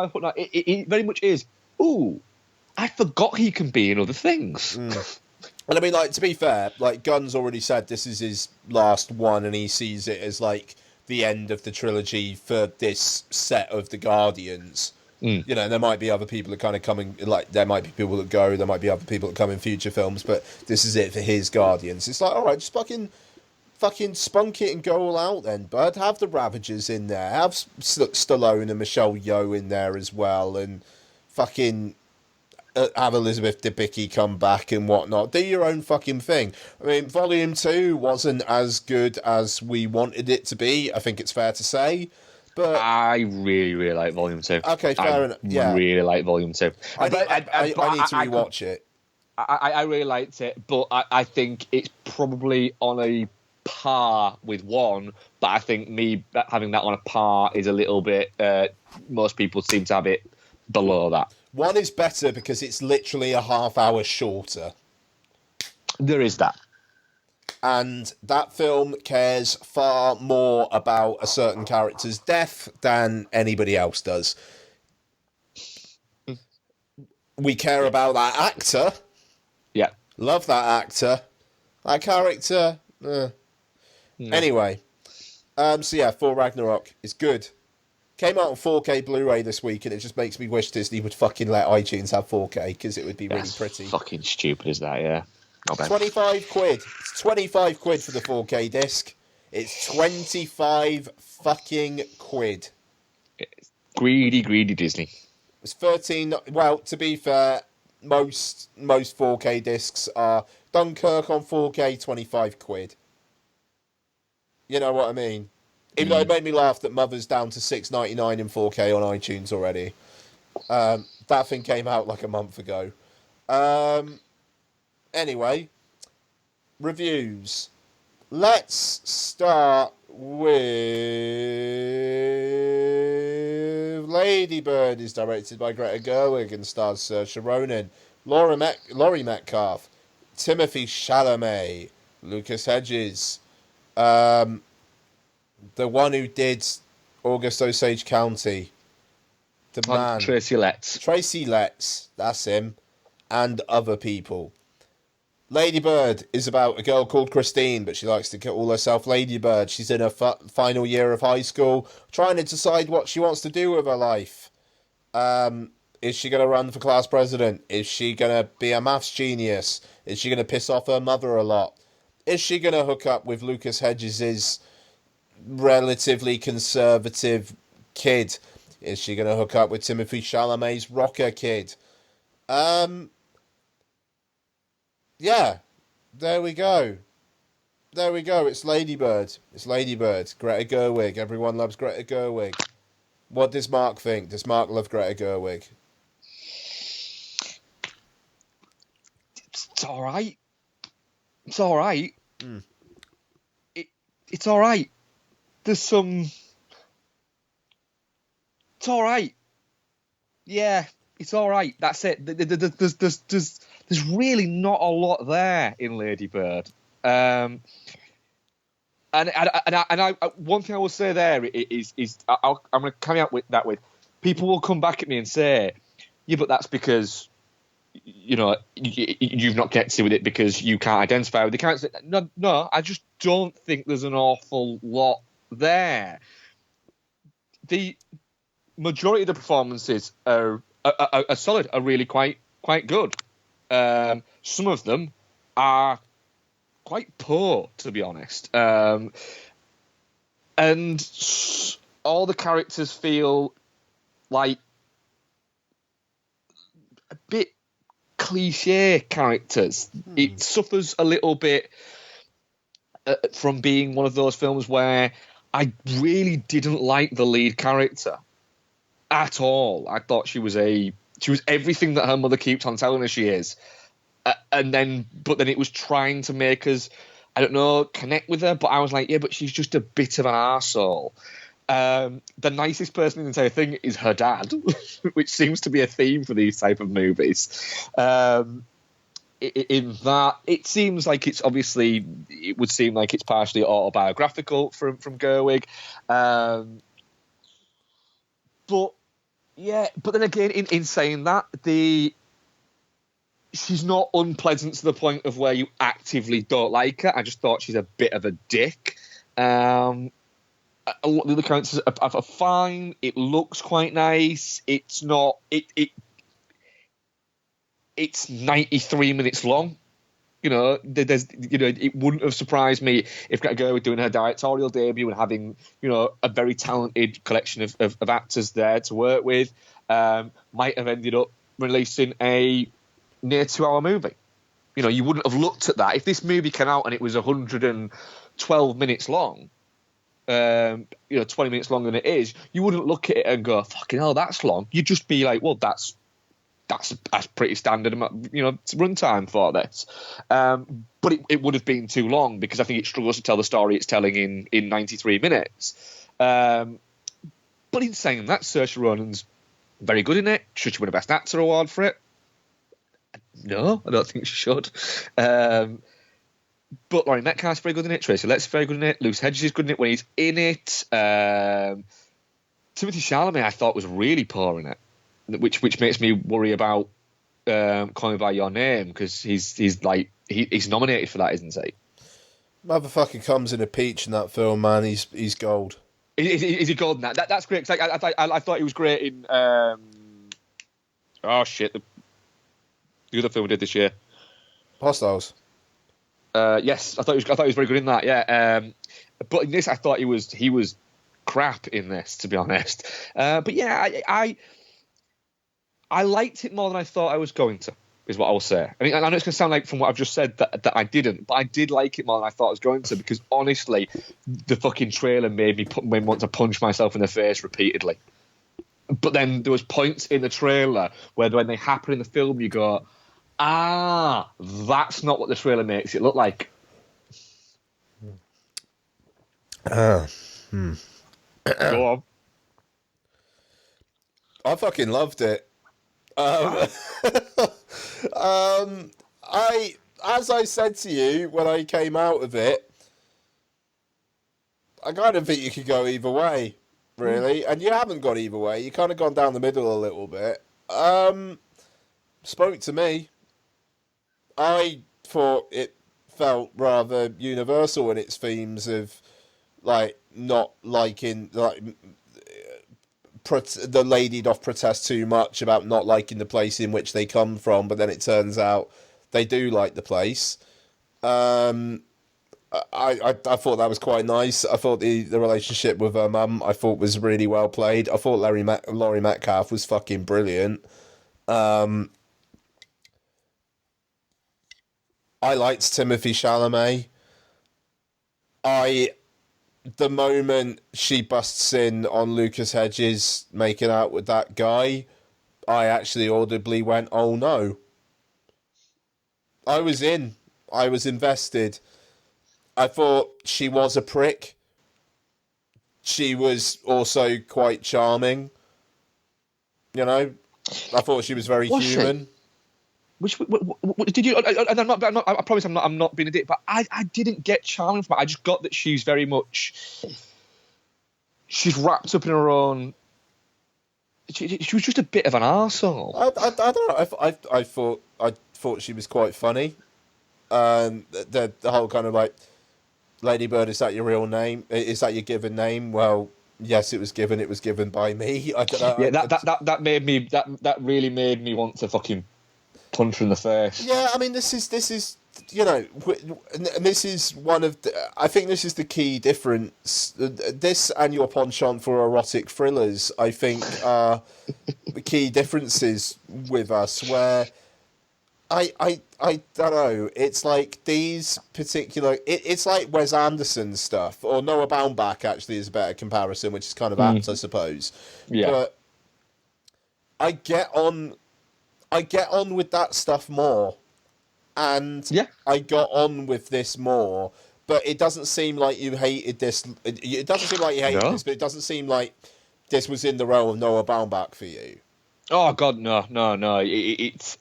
the fuck not. It very much is. Ooh, I forgot he can be in other things. And I mean, like, to be fair, like, Gunn's already said this is his last one, and he sees it as like the end of the trilogy for this set of the Guardians. You know, there might be other people that kind of coming, like, there might be people that go, there might be other people that come in future films, but this is it for his Guardians. It's like, all right, just fucking spunk it and go all out then, bud. Have the Ravagers in there, have Stallone and Michelle Yeoh in there as well, and fucking have Elizabeth Debicki come back and whatnot. Do your own fucking thing. I mean, Volume 2 wasn't as good as we wanted it to be, I think it's fair to say. But I really, really like Volume 2. Okay, fair enough. Yeah. I really like Volume 2. I need to rewatch it. I really liked it, but I think it's probably on a par with 1, but I think me having that on a par is a little bit... most people seem to have it below that. 1 is better because it's literally a half hour shorter. There is that. And that film cares far more about a certain character's death than anybody else does. We care about that actor. Yeah. Love that actor. That character. No. Anyway. So yeah, Thor Ragnarok is good. Came out on 4K Blu-ray this week, and it just makes me wish Disney would fucking let iTunes have 4K, because it would be really pretty. Fucking stupid is that, yeah. Not bad. 25 quid. It's 25 quid for the 4K disc. It's 25 fucking quid. It's greedy Disney. It's 13... Well, to be fair, most 4K discs are Dunkirk on 4K, 25 quid. You know what I mean? Even though it made me laugh that Mother's down to $6.99 in 4K on iTunes already. That thing came out like a month ago. Anyway, reviews. Let's start with Lady Bird is directed by Greta Gerwig and stars Saoirse Ronan, Laurie Metcalf, Timothy Chalamet, Lucas Hedges, the one who did August Osage County. The man. Tracy Letts, that's him. And other people. Lady Bird is about a girl called Christine, but she likes to call herself Lady Bird. She's in her final year of high school, trying to decide what she wants to do with her life. Is she going to run for class president? Is she going to be a maths genius? Is she going to piss off her mother a lot? Is she going to hook up with Lucas Hedges' relatively conservative kid? Is she going to hook up with Timothy Chalamet's rocker kid? Yeah, there we go. It's Lady Bird. Greta Gerwig. Everyone loves Greta Gerwig. What does Mark think? Does Mark love Greta Gerwig? It's all right. It's all right. It's all right. There's some... It's all right. Yeah, it's all right. That's it. There's really not a lot there in Lady Bird. And one thing I will say there is I'm going to carry out with that with people will come back at me and say, yeah, but that's because, you've not connected with it because you can't identify with the character. No, I just don't think there's an awful lot there. The majority of the performances are solid, are really quite good. Some of them are quite poor, to be honest. And all the characters feel like a bit cliche characters. It suffers a little bit from being one of those films where I really didn't like the lead character at all. I thought she was everything that her mother keeps on telling her she is. But then it was trying to make us, I don't know, connect with her. But I was like, yeah, but she's just a bit of an arsehole. The nicest person in the entire thing is her dad, which seems to be a theme for these type of movies. In that, it seems like it would seem like it's partially autobiographical from Gerwig. But then again, in saying that, she's not unpleasant to the point of where you actively don't like her. I just thought she's a bit of a dick. A lot of the characters are fine. It looks quite nice. It's not. It's 93 minutes long. It wouldn't have surprised me if Greta Gerwig doing her directorial debut and having, a very talented collection of actors there to work with, might have ended up releasing a near 2-hour movie. You wouldn't have looked at that if this movie came out and it was 112 minutes long. 20 minutes longer than it is. You wouldn't look at it and go, "Fucking hell, that's long." You'd just be like, "Well, that's pretty standard, runtime for this." But it would have been too long because I think it struggles to tell the story it's telling in 93 minutes. But in saying that, Saoirse Ronan's very good in it. Should she win a Best Actor award for it? No, I don't think she should. But Laurie Metcalf's very good in it. Tracy Letts is very good in it. Luke Hedges is good in it when he's in it. Timothée Chalamet, I thought, was really poor in it, which makes me worry about Call Me By Your Name, because he's nominated for that, isn't he? Motherfucker comes in a peach in that film, man. He's gold. Is he gold in that? That's great. Cause I thought he was great in. The other film we did this year. Hostiles. Yes, I thought he was very good in that. Yeah, but in this, I thought he was crap in this, to be honest. But yeah, I liked it more than I thought I was going to, is what I will say. I mean, I know it's going to sound like from what I've just said that I didn't, but I did like it more than I thought I was going to, because honestly, the fucking trailer made me want to punch myself in the face repeatedly. But then there was points in the trailer where when they happen in the film, you go, that's not what the trailer makes it look like. Go on. I fucking loved it. As I said to you when I came out of it, I kind of think you could go either way, really. And you haven't gone either way. You kind of gone down the middle a little bit. Spoke to me. I thought it felt rather universal in its themes of, not liking, the lady doth protest too much about not liking the place in which they come from, but then it turns out they do like the place. I thought that was quite nice. I thought the relationship with her mum, I thought, was really well played. I thought Laurie Metcalf was fucking brilliant. I liked Timothée Chalamet. The moment she busts in on Lucas Hedges making out with that guy, I actually audibly went, "Oh no." I was in. I was invested. I thought she was a prick. She was also quite charming. I thought she was very human. Which did you? And I promise I'm not being a dick, but I didn't get charming from it. I just got that she's very much. She's wrapped up in her own she was just a bit of an arsehole. I don't know. I thought she was quite funny. The whole kind of like, Lady Bird, is that your real name? Is that your given name? Well, yes, it was given. It was given by me. I don't know. Yeah, that really made me want to fucking punch her in the face. Yeah, I mean, this is you know, this is one of I think this is the key difference. This and your penchant for erotic thrillers, I think, are the key differences with us. Where I don't know. It's like these particular. It's like Wes Anderson stuff, or Noah Baumbach actually is a better comparison, which is kind of apt, I suppose. Yeah. But I get on with that stuff more, and I got on with this more. But it doesn't seem like you hated this. It doesn't seem like you hated this, but it doesn't seem like this was in the realm of Noah Baumbach for you. Oh God, no. It's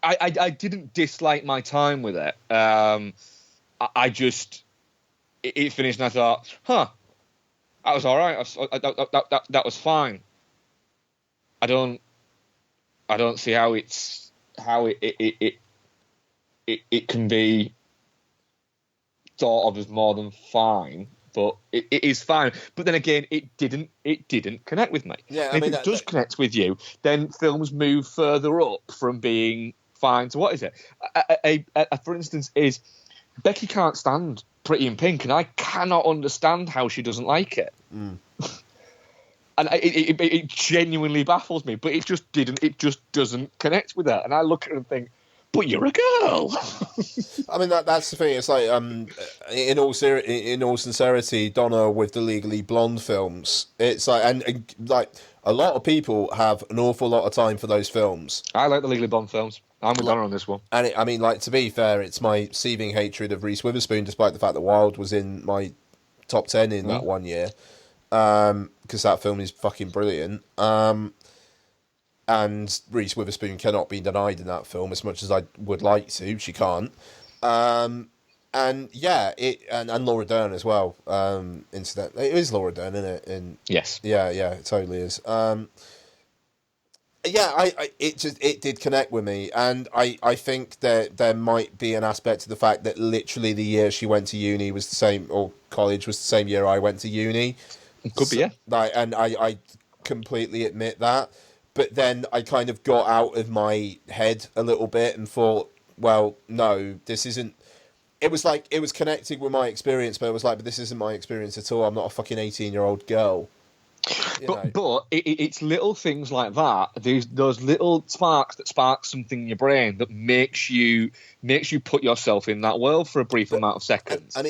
I didn't dislike my time with it. I just it finished and I thought, that was all right. That was fine. I don't see how it can be thought of as more than fine, but it is fine. But then again, it didn't connect with me. Yeah, if it does connect with you, then films move further up from being fine to what is it? For instance, is Becky can't stand Pretty in Pink, and I cannot understand how she doesn't like it. And it genuinely baffles me, but it just doesn't connect with her. And I look at her and think, but you're a girl. I mean, that's the thing. It's like, in all sincerity, Donna with the Legally Blonde films. It's like, and like a lot of people have an awful lot of time for those films. I like the Legally Blonde films. I'm with Donna on this one. And I mean, like, to be fair, it's my seething hatred of Reese Witherspoon, despite the fact that Wild was in my top 10 in that one year. Because that film is fucking brilliant. And Reese Witherspoon cannot be denied in that film as much as I would like to. She can't. And yeah, and Laura Dern as well. Incidentally, it is Laura Dern, isn't it? Yes. Yeah, it totally is. It did connect with me, and I think that there might be an aspect to the fact that literally the year she went to uni was the same, or college was the same year I went to uni. Could be, yeah. And I completely admit that. But then I kind of got out of my head a little bit and thought, well, no, this isn't... It was like, it was connecting with my experience, but it was like, but this isn't my experience at all. I'm not a fucking 18-year-old girl. But it's little things like that. There's those little sparks that spark something in your brain that makes you put yourself in that world for a brief amount of seconds, and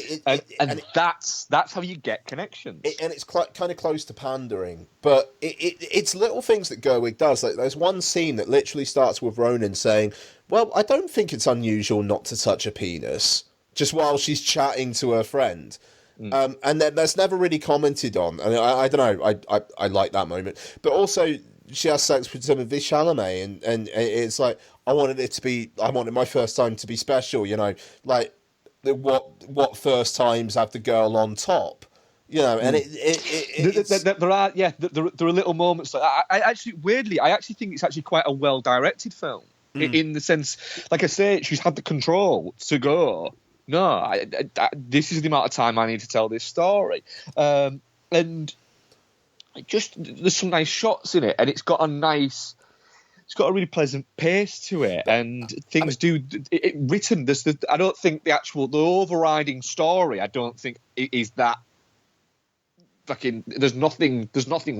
that's how you get connections. And it's kind of close to pandering, but it's little things that Gerwig does. Like there's one scene that literally starts with Ronan saying, "Well, I don't think it's unusual not to touch a penis," just while she's chatting to her friend. And then that's never really commented on. And I don't know. I like that moment. But also, she has sex with Timothée Chalamet, and it's like I wanted my first time to be special. You know, like what first times have the girl on top? You know, and there are little moments like I actually think it's actually quite a well directed film in the sense, like I say, she's had the control to go. No, this is the amount of time I need to tell this story. And just there's some nice shots in it, and it's got a really pleasant pace to it, and things written. I don't think the overriding story, I don't think is that fucking. There's nothing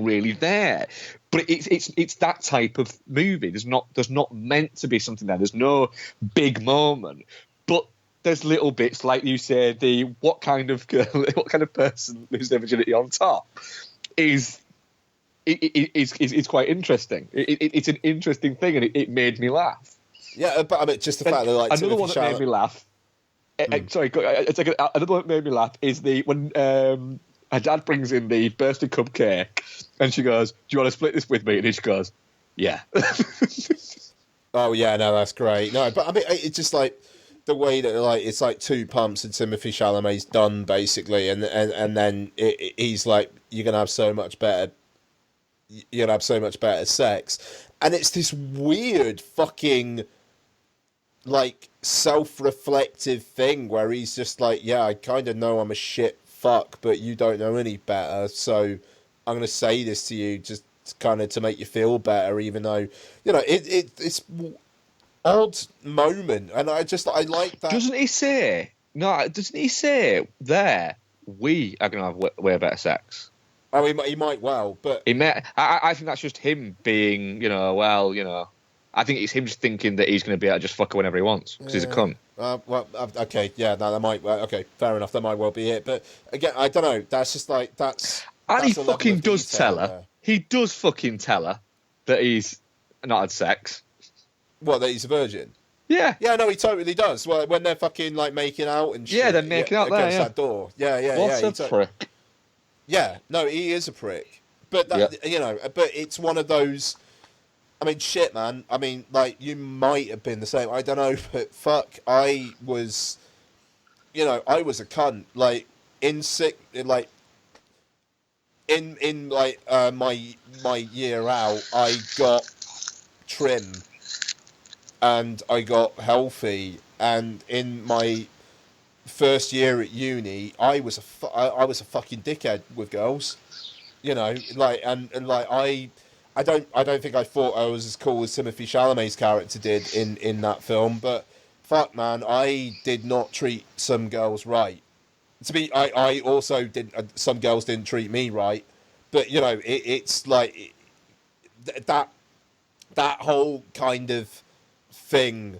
really there, but it's that type of movie. There's not meant to be something there. There's no big moment, but there's little bits, like you say, what kind of girl, what kind of person loses their virginity on top is quite interesting. It's an interesting thing, and it made me laugh. Yeah, but I mean, just the fact that like another one that made me laugh. Sorry, another one that made me laugh is when her dad brings in the birthday cupcake, and she goes, "Do you want to split this with me?" And he just goes, "Yeah." Oh yeah, no, that's great. No, but I mean, it's just like the way that like it's like two pumps and Timothée Chalamet's done basically, and then he's like, "You're gonna have so much better you're gonna have so much better sex. And it's this weird fucking like self-reflective thing where he's just like, yeah, I kind of know I'm a shit fuck, but you don't know any better, so I'm gonna say this to you just kind of to make you feel better, even though, you know, it's odd moment, and I like that. Doesn't he say? No, doesn't he say there? We are gonna have way better sex. Oh, he might well, but I think that's just him being, I think it's him just thinking that he's going to be able to just fuck her whenever he wants because he's a cunt. Okay, yeah, no, that might. Okay, fair enough. That might well be it. But again, I don't know. That's just like that's. And he fucking does tell her. There. He does fucking tell her that he's not had sex. What? That he's a virgin. Yeah. Yeah, no, he totally does. Well, when they're fucking like making out and shit. Yeah, they're making out there. That door. Yeah. What a prick. Yeah, no, he is a prick. But that, but it's one of those. I mean, shit, man. I mean, like, you might have been the same. I don't know, but fuck, I was a cunt. Like, my year out, I got trim, and I got healthy, and in my first year at uni, I was a fucking dickhead with girls, like, and like I don't think I thought I was as cool as Timothée Chalamet's character did in that film, but fuck, man, I did not treat some girls right. I also did. Some girls didn't treat me right, but it's like that whole kind of thing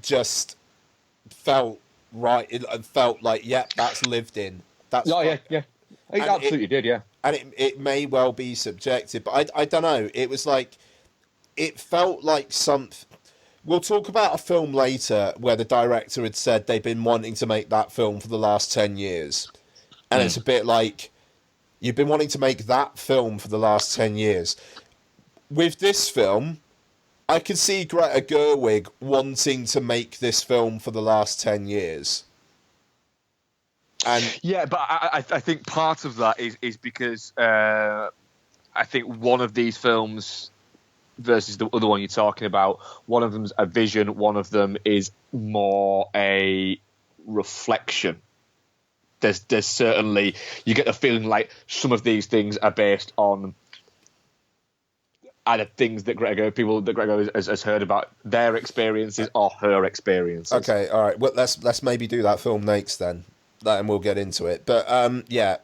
just felt right. It felt like, yeah, that's lived in. That's yeah. It absolutely did, yeah. And it may well be subjective, but I don't know. It was like, it felt like something. We'll talk about a film later where the director had said they've been wanting to make that film for the last 10 years. And it's a bit like, you've been wanting to make that film for the last 10 years. With this film, I can see Greta Gerwig wanting to make this film for the last 10 years. And yeah, but I think part of that is because I think one of these films versus the other one you're talking about, one of them's a vision, one of them is more a reflection. There's certainly, you get the feeling like some of these things are based on either things that Greta has heard about their experiences or her experiences. Okay, all right. Well, let's maybe do that film next then. And we'll get into it. But yeah,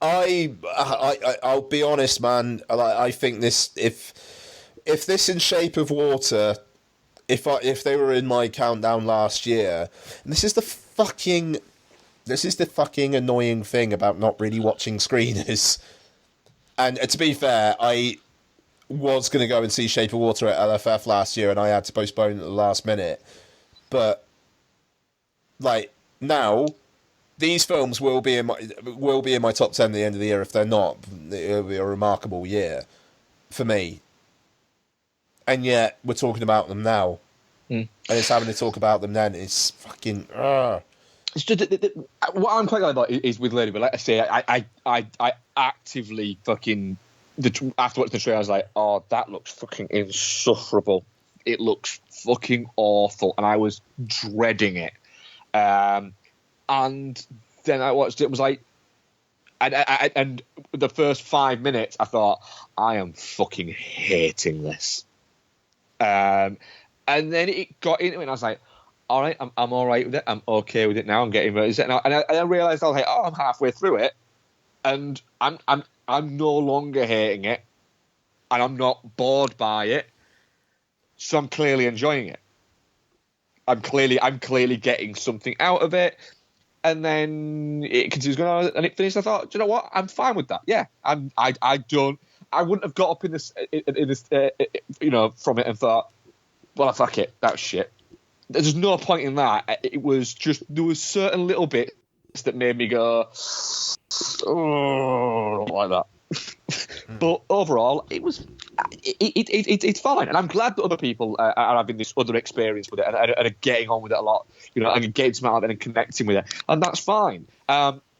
I'll be honest, man. I think this, if this in Shape of Water, if they were in my countdown last year, and this is the fucking annoying thing about not really watching screeners. And to be fair, I was going to go and see Shape of Water at LFF last year, and I had to postpone at the last minute. But like, now, these films will be in my top 10 at the end of the year. If they're not, it'll be a remarkable year for me. And yet, we're talking about them now. And it's having to talk about them then. It's fucking... It's just, what I'm quite glad about is with Lady, but like I say, I actively fucking... After watching the trailer, I was like, oh, that looks fucking insufferable. It looks fucking awful. And I was dreading it. And then I watched it, was like, and the first 5 minutes, I thought, I am fucking hating this. And then it got into it, and I was like, all right, I'm all right with it. I'm okay with it now. I'm getting ready. And I realized, I was like, oh, I'm halfway through it, and I'm no longer hating it, and I'm not bored by it. So I'm clearly enjoying it. I'm clearly getting something out of it, and then it continues going on, and it finished. I thought, do you know what? I'm fine with that. Yeah, I wouldn't have got up in this from it and thought, well, fuck it, that's shit. There's no point in that. It was just, there was certain little bits that made me go, oh, I don't like that. But overall, it was it's fine, and I'm glad that other people are having this other experience with it and are getting on with it a lot, and getting some out of it and connecting with it, and that's fine.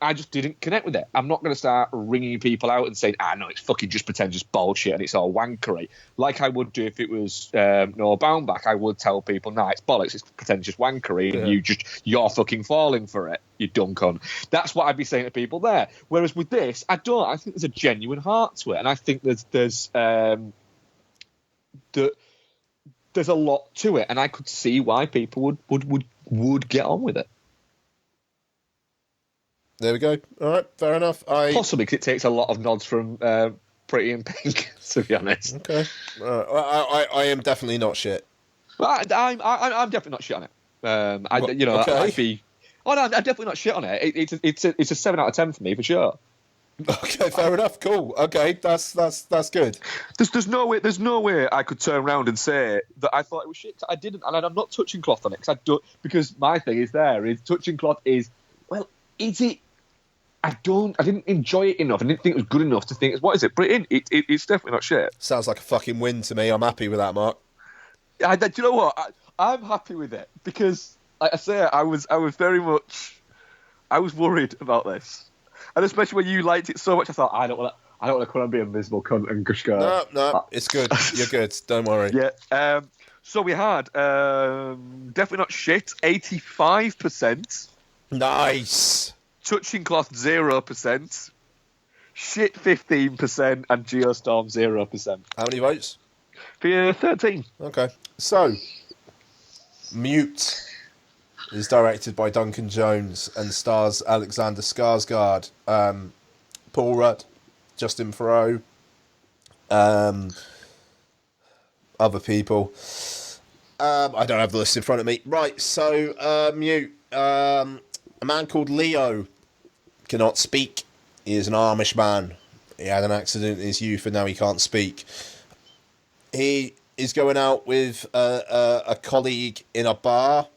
I just didn't connect with it. I'm not going to start ringing people out and saying, no, it's fucking just pretentious bullshit and it's all wankery. Like I would do if it was Noah Baumbach. I would tell people, it's bollocks, it's pretentious wankery, and you're fucking falling for it, you dumb cunt. That's what I'd be saying to people there. Whereas with this, I don't. I think there's a genuine heart to it, and I think there's a lot to it, and I could see why people would get on with it. There we go. All right, fair enough. Possibly because it takes a lot of nods from Pretty in Pink, to be honest. Okay. I am definitely not shit. I'm definitely not shit on it. I'd be. Oh no, I'm definitely not shit on it. It's a 7 out of 10 for me for sure. Okay, fair enough. Cool. Okay, that's good. There's no way I could turn around and say that I thought it was shit. I didn't, and I'm not touching cloth on it because my thing is touching cloth is, well, is it? I didn't enjoy it enough. I didn't think it was good enough to think, what is it? But it's definitely not shit. Sounds like a fucking win to me. I'm happy with that, Mark. Do you know what? I'm happy with it because, like I say, I was very much, I was worried about this, and especially when you liked it so much, I thought I don't want to come and be a miserable cunt and gush go. No, it's good. You're good. Don't worry. Yeah. So we had definitely not shit. 85%. Nice. Touching cloth 0%, shit 15%, and Geostorm 0%. How many votes? For 13. Okay. So, Mute is directed by Duncan Jones and stars Alexander Skarsgård, Paul Rudd, Justin Theroux, other people. I don't have the list in front of me. Right, so Mute. A man called Leo cannot speak. He is an Amish man. He had an accident in his youth and now he can't speak. He is going out with a colleague in a bar.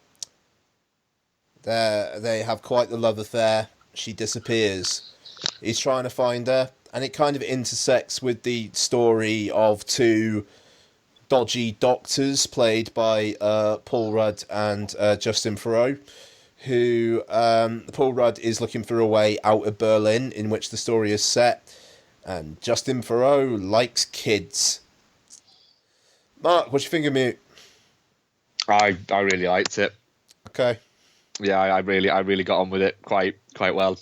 They have quite the love affair. She disappears. He's trying to find her, and it kind of intersects with the story of two dodgy doctors played by Paul Rudd and Justin Theroux, who Paul Rudd is looking for a way out of Berlin, in which the story is set, and Justin Theroux likes kids. Mark, what do you think of Mute? I really liked it. Okay. Yeah, I really got on with it quite well.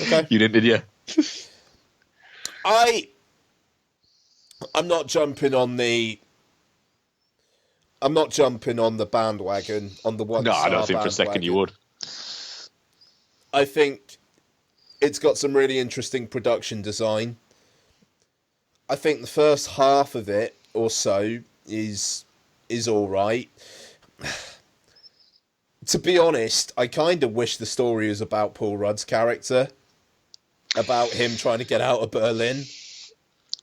Okay. You didn't, did you? I'm not jumping on the bandwagon, on the one. No, I don't think for a second you would. I think it's got some really interesting production design. I think the first half of it or so is all right. To be honest, I kind of wish the story was about Paul Rudd's character, about him trying to get out of Berlin.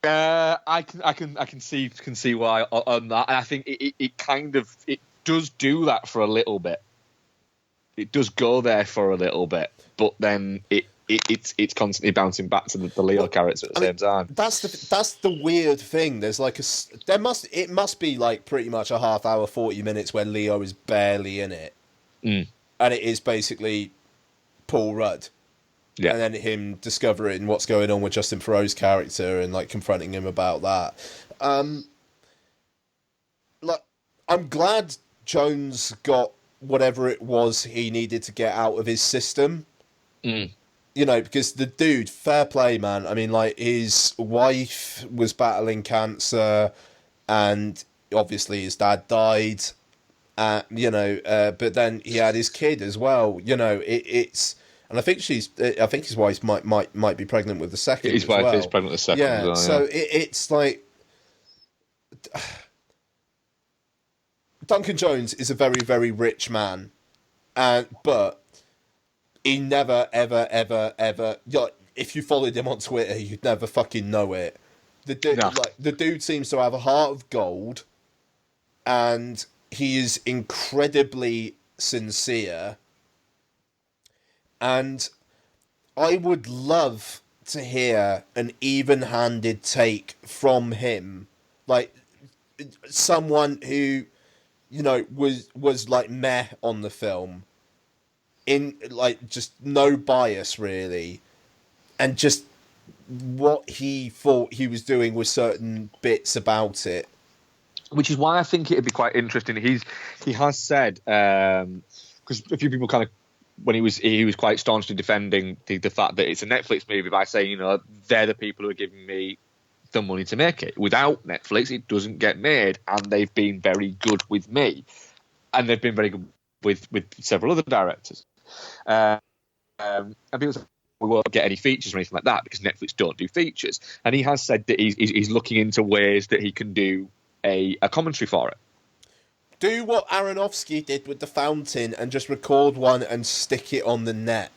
I can see why on that, and I think it does do that for a little bit. It does go there for a little bit, but then it's constantly bouncing back to the Leo character at the same time. That's the weird thing. There's like it must be like pretty much a half hour, 40 minutes where Leo is barely in it, and it is basically Paul Rudd. Yeah. And then him discovering what's going on with Justin Theroux's character and like confronting him about that. I'm glad Jones got whatever it was he needed to get out of his system. You know, because the dude, fair play, man. I mean, like, his wife was battling cancer, and obviously his dad died. But then he had his kid as well. You know, it's. And I think his wife might be pregnant with the second. His wife is pregnant with the second. Yeah, as well, so it's like Duncan Jones is a very, very rich man, but he never, ever, ever, ever. If you followed him on Twitter, you'd never fucking know it. The dude seems to have a heart of gold, and he is incredibly sincere. And I would love to hear an even-handed take from him, like someone who, you know, was like meh on the film, in like just no bias really, and just what he thought he was doing with certain bits about it. Which is why I think it'd be quite interesting. He has said, because a few people kind of, when he was quite staunchly defending the fact that it's a Netflix movie by saying, you know, they're the people who are giving me the money to make it. Without Netflix, it doesn't get made, and they've been very good with me, and they've been very good with several other directors. And people say, we won't get any features or anything like that because Netflix don't do features. And he has said that he's looking into ways that he can do a commentary for it. Do what Aronofsky did with The Fountain and just record one and stick it on the net.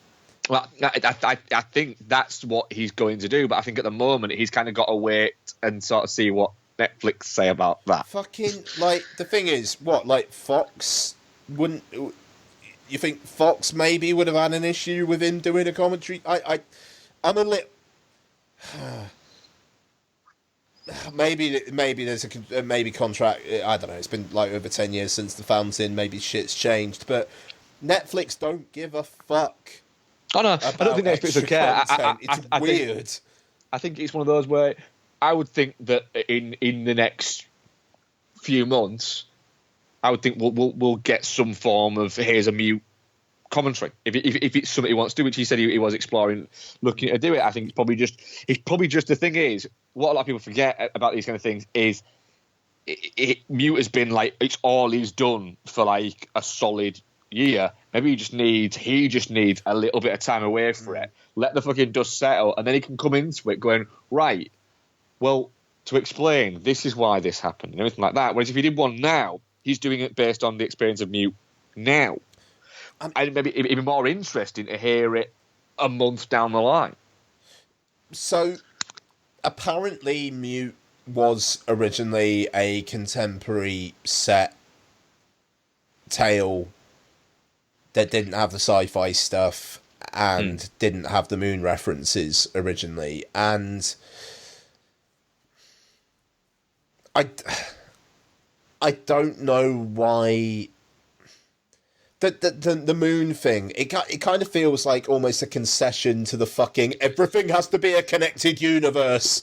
Well, I think that's what he's going to do, but I think at the moment he's kind of got to wait and sort of see what Netflix say about that. Fucking, like, the thing is, what, like, Fox wouldn't... You think Fox maybe would have had an issue with him doing a commentary? I'm a little... Maybe there's a maybe contract. I don't know. It's been like over 10 years since The Fountain. Maybe shit's changed, but Netflix don't give a fuck. Oh no, I don't think Netflix would care. It's weird. I think it's one of those where I would think that in the next few months, I would think we'll get some form of here's a mute commentary if it's something he wants to do, which he said he was exploring looking to do it. I think it's probably just the thing is what a lot of people forget about these kind of things is mute has been like it's all he's done for like a solid year. Maybe he just needs a little bit of time away for it, let the fucking dust settle, and then he can come into it going, right, well, to explain this is why this happened and everything like that. Whereas if he did one now, he's doing it based on the experience of mute now. And maybe it'd be more interesting to hear it a month down the line. So, apparently Mute was originally a contemporary set tale that didn't have the sci-fi stuff and didn't have the moon references originally. And I don't know why... The moon thing, it kind of feels like almost a concession to the fucking everything has to be a connected universe.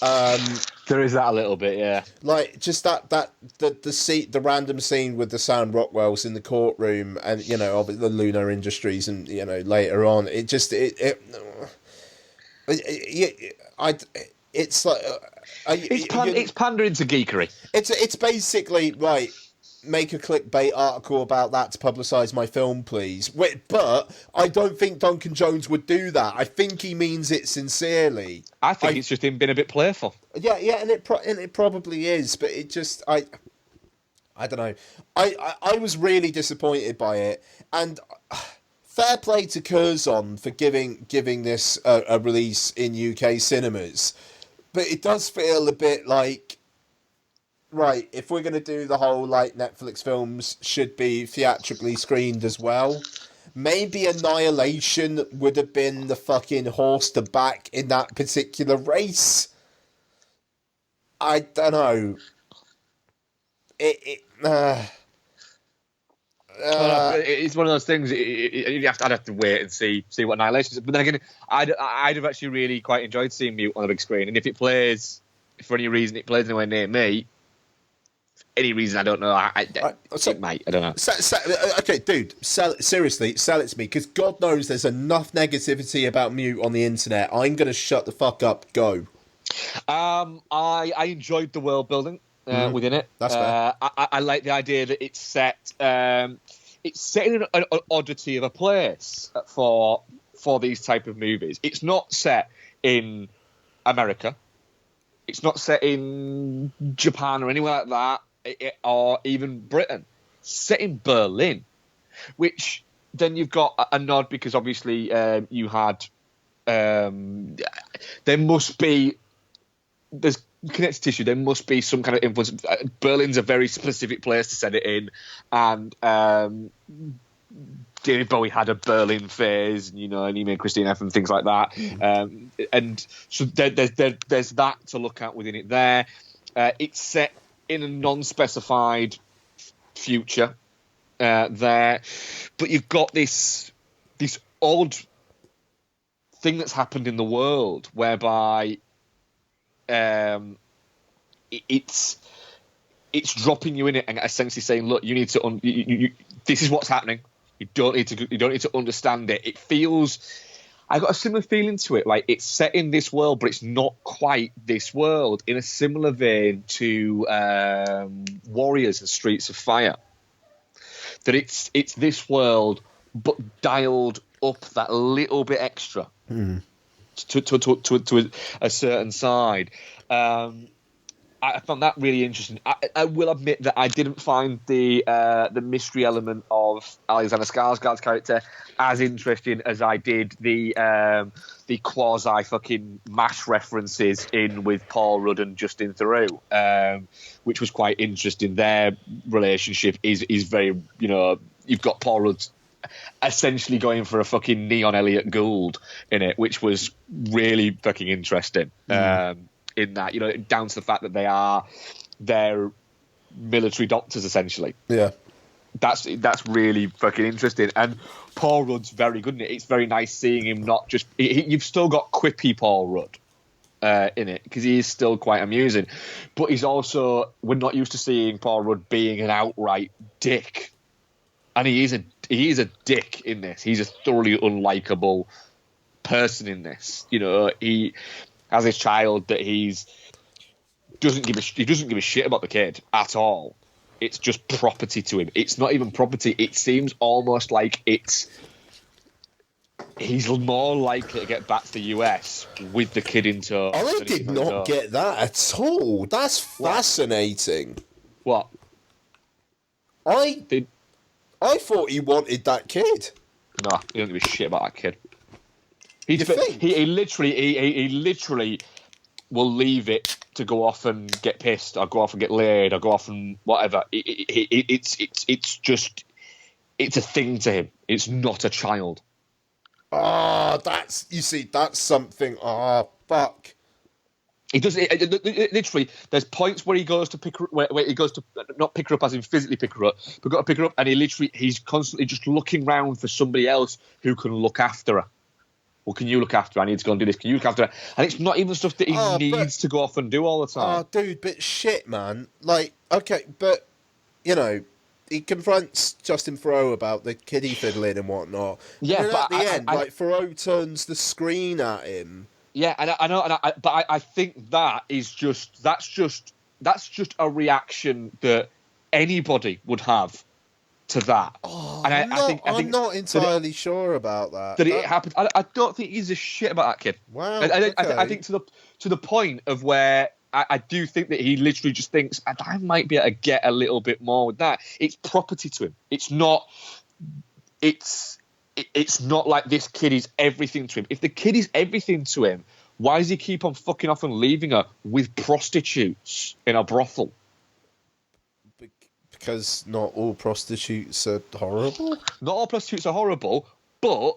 There is that a little bit, yeah. Like just the random scene with the Sam Rockwells in the courtroom, and you know, of the Lunar Industries, and you know later on, it's like it's pandering to geekery. It's basically right. Make a clickbait article about that to publicise my film, please. But I don't think Duncan Jones would do that. I think he means it sincerely. I think it's just him being a bit playful. Yeah, and it probably is. But it just I don't know. I was really disappointed by it, and fair play to Curzon for giving this a release in UK cinemas. But it does feel a bit like. Right, if we're going to do the whole, like, Netflix films should be theatrically screened as well, maybe Annihilation would have been the fucking horse to back in that particular race. I don't know. It's one of those things. I'd have to wait and see what Annihilation is. But then again, I'd have actually really quite enjoyed seeing Mute on the big screen. And if it plays, for any reason, it plays anywhere near me, any reason I don't know. It might. I don't know. Okay, dude, sell it to me, because God knows there's enough negativity about Mute on the internet. I'm going to shut the fuck up. Go. I enjoyed the world building within it. That's fair. I like the idea that it's set in an oddity of a place for these type of movies. It's not set in America. It's not set in Japan or anywhere like that. Or even Britain, set in Berlin, which then you've got a nod because obviously you had there must be there's connective tissue. There must be some kind of influence. Berlin's a very specific place to set it in, and David Bowie had a Berlin phase, you know, and he made Christine F and things like that. And so there's that to look at within it there. It's set in a non-specified future there. But you've got this this odd thing that's happened in the world whereby it's dropping you in it and essentially saying, look, you need to this is what's happening. You don't need to understand it. It feels, I got a similar feeling to it. Like, it's set in this world, but it's not quite this world, in a similar vein to Warriors and Streets of Fire. That it's this world, but dialed up that little bit extra to a certain side. I found that really interesting. I will admit that I didn't find the mystery element of Alexander Skarsgård's character as interesting as I did the quasi fucking MASH references in with Paul Rudd and Justin Theroux, which was quite interesting. Their relationship is very, you've got Paul Rudd essentially going for a fucking Neon Elliot Gould in it, which was really fucking interesting. In that, down to the fact that they're military doctors essentially. Yeah, that's really fucking interesting. And Paul Rudd's very good in it. It's very nice seeing him not just. You've still got quippy Paul Rudd in it because he is still quite amusing, but he's also, we're not used to seeing Paul Rudd being an outright dick, and he is a dick in this. He's a thoroughly unlikable person in this. He. As his child, that he doesn't give a shit about the kid at all. It's just property to him. It's not even property. It seems almost like he's more likely to get back to the US with the kid in tow. I did not get that at all. That's fascinating. What? I thought he wanted that kid. No, he don't give a shit about that kid. He literally will leave it to go off and get pissed, or go off and get laid, or go off and whatever. It's a thing to him. It's not a child. That's something. Fuck. He does it literally. There's points where he goes to where he goes to not pick her up as in physically pick her up, but got to pick her up, and he's constantly just looking round for somebody else who can look after her. Well, can you look after her? I need to go and do this. Can you look after her? And it's not even stuff that he needs to go off and do all the time. Oh, dude, but shit, man. Like, okay, but, he confronts Justin Theroux about the kiddie fiddling and whatnot. Yeah, and but at the end, Theroux turns the screen at him. Yeah, and I know, but I think that's just a reaction that anybody would have to that. I'm not entirely sure about that. That it happened. I don't think he's a shit about that kid. Wow. I think to the point of where I do think that he literally just thinks I might be able to get a little bit more with that. It's property to him. It's not like this kid is everything to him. If the kid is everything to him, why does he keep on fucking off and leaving her with prostitutes in a brothel? Because not all prostitutes are horrible? Not all prostitutes are horrible, but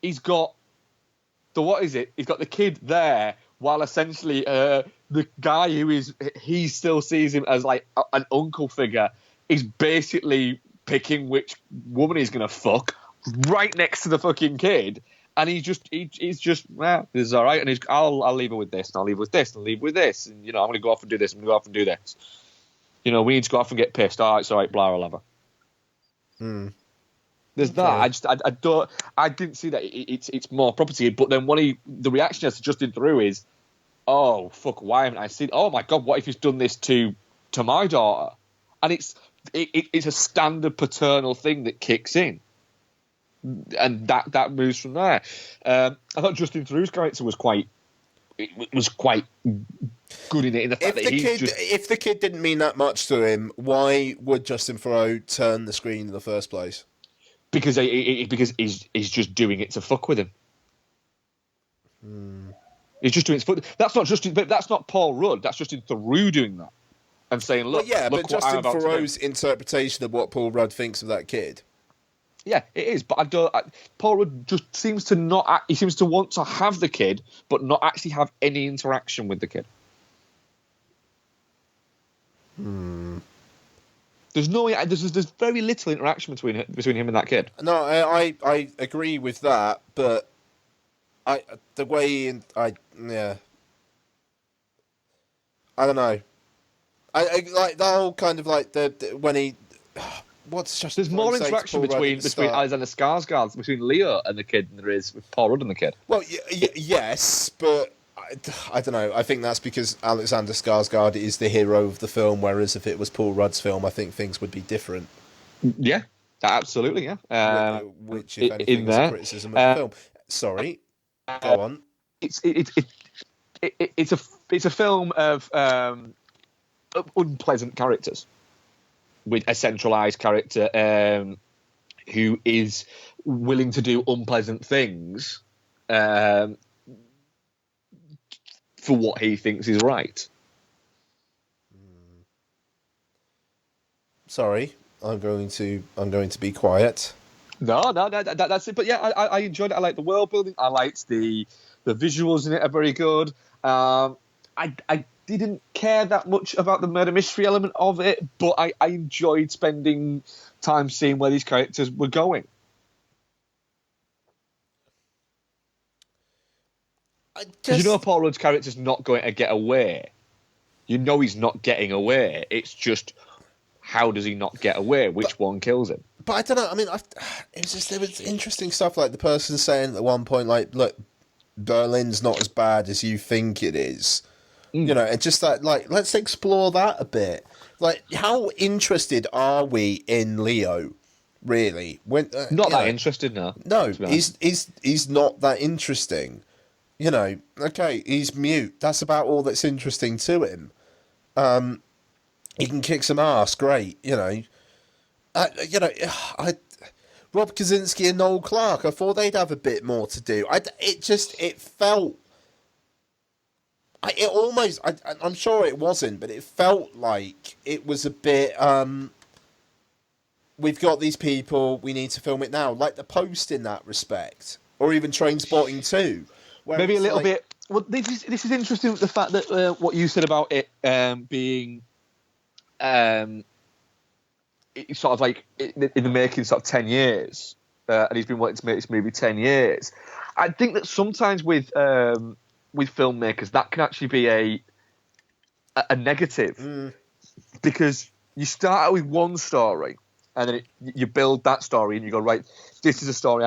he's got he's got the kid there while essentially the guy he still sees him as like an uncle figure is basically picking which woman he's going to fuck right next to the fucking kid. And he's just, well, this is all right. And I'll leave her with this, and I'll leave her with this, and I'll leave her with this. And, I'm going to go off and do this, I'm going to go off and do this. We need to go off and get pissed. All right, it's all right, blah, I'll have her. There's that. I didn't see that. It's more property. But then the reaction as to Justin Theroux is, oh, fuck, why haven't I seen, oh my God, what if he's done this to my daughter? And it's a standard paternal thing that kicks in. And that moves from there. I thought Justin Theroux's character was quite good in it. In the fact if the kid didn't mean that much to him, why would Justin Theroux turn the screen in the first place? Because he's just doing it to fuck with him. He's just doing it to fuck. That's not Paul Rudd. That's Justin Theroux doing that and saying, "Look, but Justin Theroux's interpretation of what Paul Rudd thinks of that kid." Yeah, it is, but Paul Rudd just seems to not. He seems to want to have the kid, but not actually have any interaction with the kid. There's there's very little interaction between him and that kid. No, I agree with that, but I don't know. I like the whole kind of like the when he. What's just there's more interaction between Alexander Skarsgård, between Leo and the kid than there is with Paul Rudd and the kid. Well, yes, but I don't know. I think that's because Alexander Skarsgård is the hero of the film, whereas if it was Paul Rudd's film, I think things would be different. Yeah, absolutely, yeah. Which, if anything, is a criticism of the film. Sorry, go on. It's a film of unpleasant characters, with a centralised character who is willing to do unpleasant things for what he thinks is right. Sorry, I'm going to be quiet. No, that's it. But yeah, I enjoyed it. I like the world building. I liked the visuals in it are very good. I didn't care that much about the murder mystery element of it, but I enjoyed spending time seeing where these characters were going. Because you know Paul Rudd's character's not going to get away. You know he's not getting away. It's just, how does he not get away? Which one kills him? But I don't know. I mean, there was interesting stuff, like the person saying at one point, like, look, Berlin's not as bad as you think it is. You know, and just that, like, let's explore that a bit. Like, how interested are we in Leo, really? Not that interested, no. No, he's not that interesting. You know, okay, he's mute. That's about all that's interesting to him. He can kick some ass, great. You know, Rob Kaczynski and Noel Clarke, I thought they'd have a bit more to do. It felt. I'm sure it wasn't, but it felt like it was a bit, we've got these people, we need to film it now. Like The Post in that respect. Or even Trainspotting 2. Maybe a little bit. Well, this is interesting, the fact that what you said about it being it's sort of like in the making sort of 10 years, and he's been wanting to make this movie 10 years. I think that sometimes with filmmakers, that can actually be a negative, because you start out with one story and then you build that story and you go, right, this is a story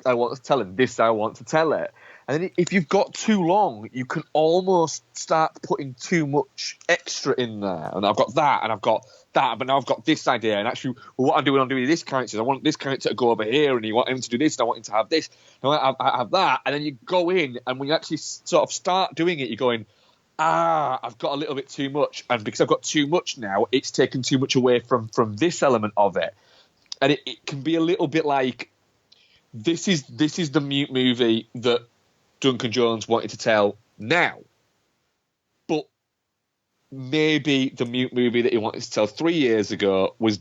I want to tell, and this I want to tell it. And then if you've got too long, you can almost start putting too much extra in there. And I've got that, and I've got that, but now I've got this idea. And actually, what I'm doing with this character is I want this character to go over here, and you want him to do this, and I want him to have this, and I have that. And then you go in, and when you actually sort of start doing it, you're going, I've got a little bit too much. And because I've got too much now, it's taken too much away from this element of it. And it can be a little bit like, this is the mute movie that Duncan Jones wanted to tell now, but maybe the mute movie that he wanted to tell 3 years ago was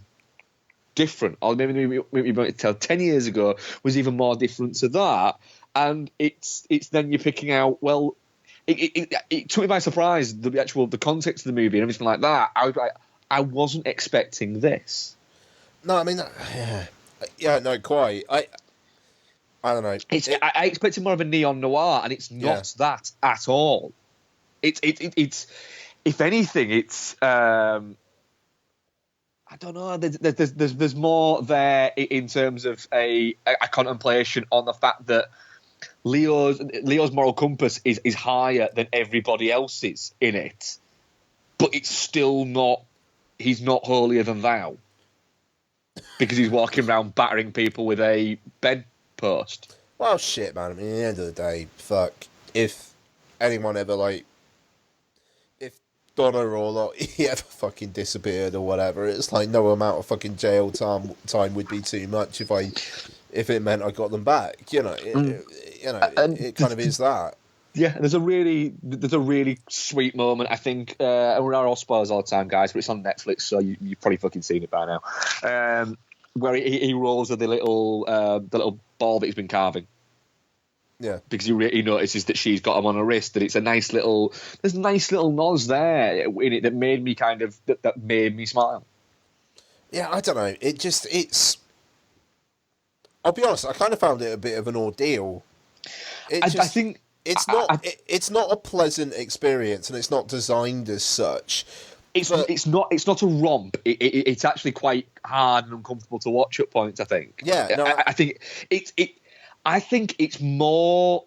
different, or maybe the movie he wanted to tell 10 years ago was even more different to that. And it's then you're picking out, well, it took me by surprise, the context of the movie and everything like that. I wasn't expecting this. No, I mean, yeah, no, quite. I don't know. I expected more of a neon noir, and it's not that at all. It's if anything, it's I don't know. There's more there in terms of a contemplation on the fact that Leo's moral compass is higher than everybody else's in it, but it's still not. He's not holier than thou, because he's walking around battering people with a bedpost. Well, shit, man. I mean, at the end of the day, fuck. If anyone ever, like, if Donna or like, he ever fucking disappeared or whatever, it's like no amount of fucking jail time would be too much if it meant I got them back. You know, it kind of is that. Yeah, there's a really sweet moment, I think, and we're all spoilers all the time, guys, but it's on Netflix, so you've probably fucking seen it by now. Where he rolls with the little ball that he's been carving. Yeah, because he notices that she's got him on her wrist, and it's there's nice little nods there in it that made me that made me smile. Yeah, I don't know. It's. I'll be honest. I kind of found it a bit of an ordeal. I think it's not. It's not a pleasant experience, and it's not designed as such. It's not a romp. It's actually quite hard and uncomfortable to watch at points. I think. Yeah, no, I think I think it's more.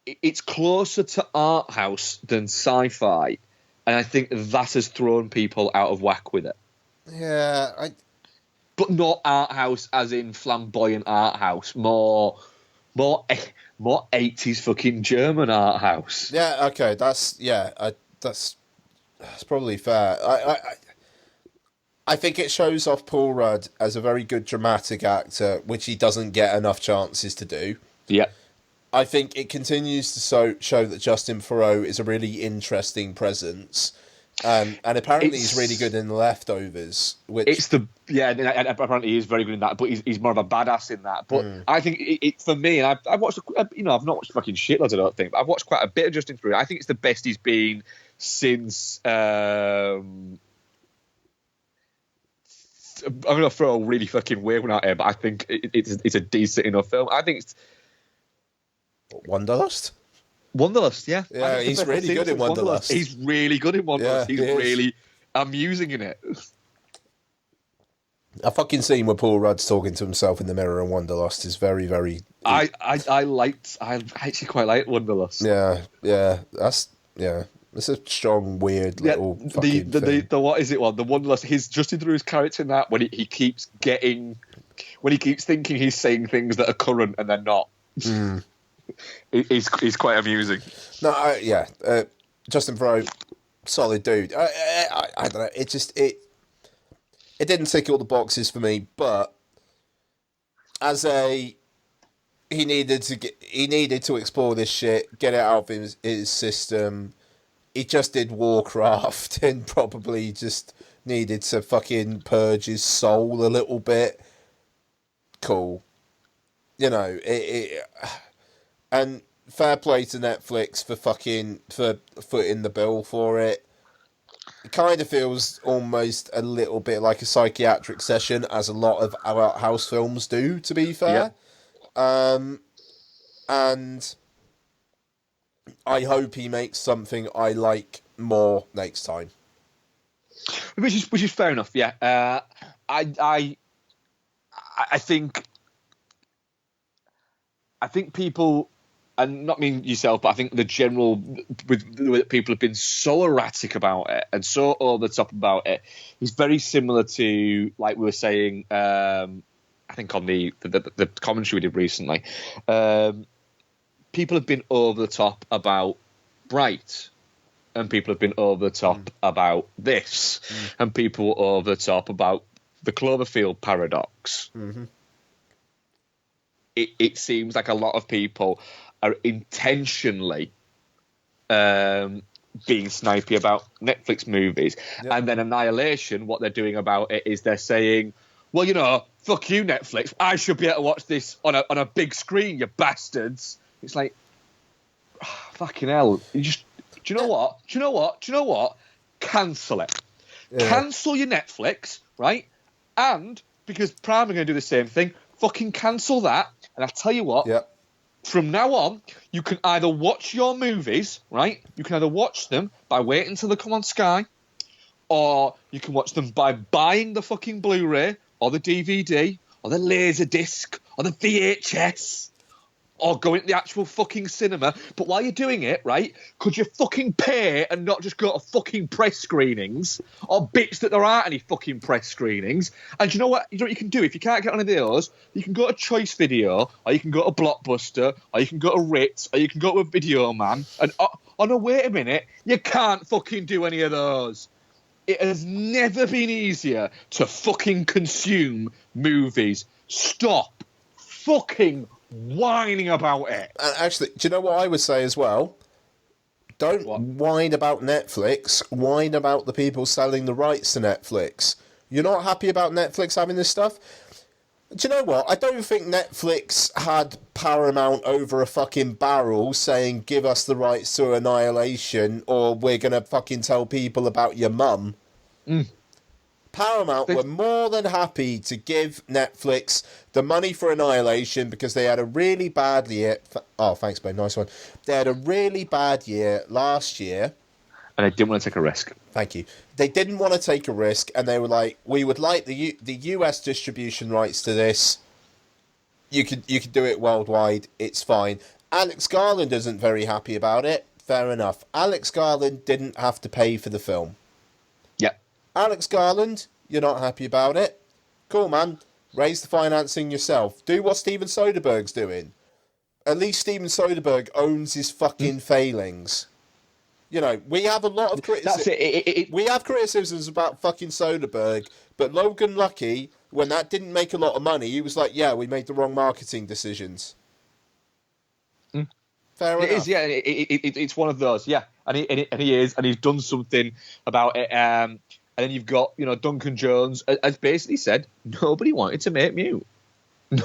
It's closer to art house than sci-fi, and I think that has thrown people out of whack with it. Yeah, but not art house as in flamboyant art house. More 80s fucking German art house. Yeah, okay, that's probably fair. I think it shows off Paul Rudd as a very good dramatic actor, which he doesn't get enough chances to do. Yeah. I think it continues to show that Justin Theroux is a really interesting presence. And apparently he's really good in The Leftovers. Apparently he's very good in that, but he's more of a badass in that. But I think it for me, and I've watched, I've not watched fucking shitloads, I don't think, but I've watched quite a bit of Justin Theroux. I think it's the best he's been since. I'm going to throw a really fucking weird one out here, but I think it's a decent enough film. I think it's Wanderlust. Wanderlust, yeah. Yeah, he's really good in Wanderlust. He's really good in Wanderlust. Yeah, he's really amusing in it. A fucking scene where Paul Rudd's talking to himself in the mirror in Wanderlust is very, very. I actually quite like Wanderlust. Yeah. It's a strong, weird little fucking thing. The what is it one? The Wanderlust. His Justin Theroux's character in that when he keeps thinking he's saying things that are current and they're not. He's quite amusing. No, Justin Theroux, solid dude. I don't know. It didn't tick all the boxes for me, but he needed to explore this shit, get it out of his system. He just did Warcraft and probably just needed to fucking purge his soul a little bit. Cool, and fair play to Netflix for footing the bill for it. It kind of feels almost a little bit like a psychiatric session, as a lot of art house films do, to be fair. Yeah. And I hope he makes something I like more next time. Which is fair enough, yeah. I think people, and not mean yourself, but I think the general, with the way that people have been so erratic about it and so over the top about it, is very similar to, like we were saying, I think on the commentary we did recently. People have been over the top about Bright, and people have been over the top about this, and people were over the top about the Cloverfield paradox. Mm-hmm. It seems like a lot of people are intentionally being snipey about Netflix movies. Yep. And then Annihilation, what they're doing about it is they're saying, well, fuck you, Netflix. I should be able to watch this on a big screen, you bastards. It's like, fucking hell. Do you know what? Cancel it. Yeah. Cancel your Netflix, right? And because Prime are going to do the same thing, fucking cancel that. And I'll tell you what, from now on, you can either watch your movies, right? You can either watch them by waiting until they come on Sky, or you can watch them by buying the fucking Blu-ray, or the DVD, or the Laserdisc, or the VHS, or going to the actual fucking cinema. But while you're doing it, right, could you fucking pay and not just go to fucking press screenings, or bitch that there aren't any fucking press screenings? And you know what you can do? If you can't get one of those, you can go to Choice Video, or you can go to Blockbuster, or you can go to Ritz, or you can go to a Video Man. And oh no, wait a minute, you can't fucking do any of those. It has never been easier to fucking consume movies. Stop fucking whining about it. And actually, do you know what I would say as well? Don't whine about Netflix. Whine about the people selling the rights to Netflix. You're not happy about Netflix having this stuff? Do you know what? I don't think Netflix had Paramount over a fucking barrel saying, give us the rights to Annihilation or we're going to fucking tell people about your mum. Paramount were more than happy to give Netflix the money for Annihilation because they had a really bad year. Oh, thanks, babe. Nice one. They had a really bad year last year. And they didn't want to take a risk. Thank you. They didn't want to take a risk, and they were like, we would like the US distribution rights to this. You could do it worldwide. It's fine. Alex Garland isn't very happy about it. Fair enough. Alex Garland didn't have to pay for the film. Yeah. Alex Garland, you're not happy about it. Cool, man. Raise the financing yourself. Do what Steven Soderbergh's doing. At least Steven Soderbergh owns his fucking failings. You know, we have a lot of criticism. That's it. We have criticisms about fucking Soderbergh, but Logan Lucky, when that didn't make a lot of money, he was like, yeah, we made the wrong marketing decisions. Fair enough. It is, yeah. It's one of those, yeah. And he is, and he's done something about it. And then you've got, Duncan Jones has basically said nobody wanted to make Mute.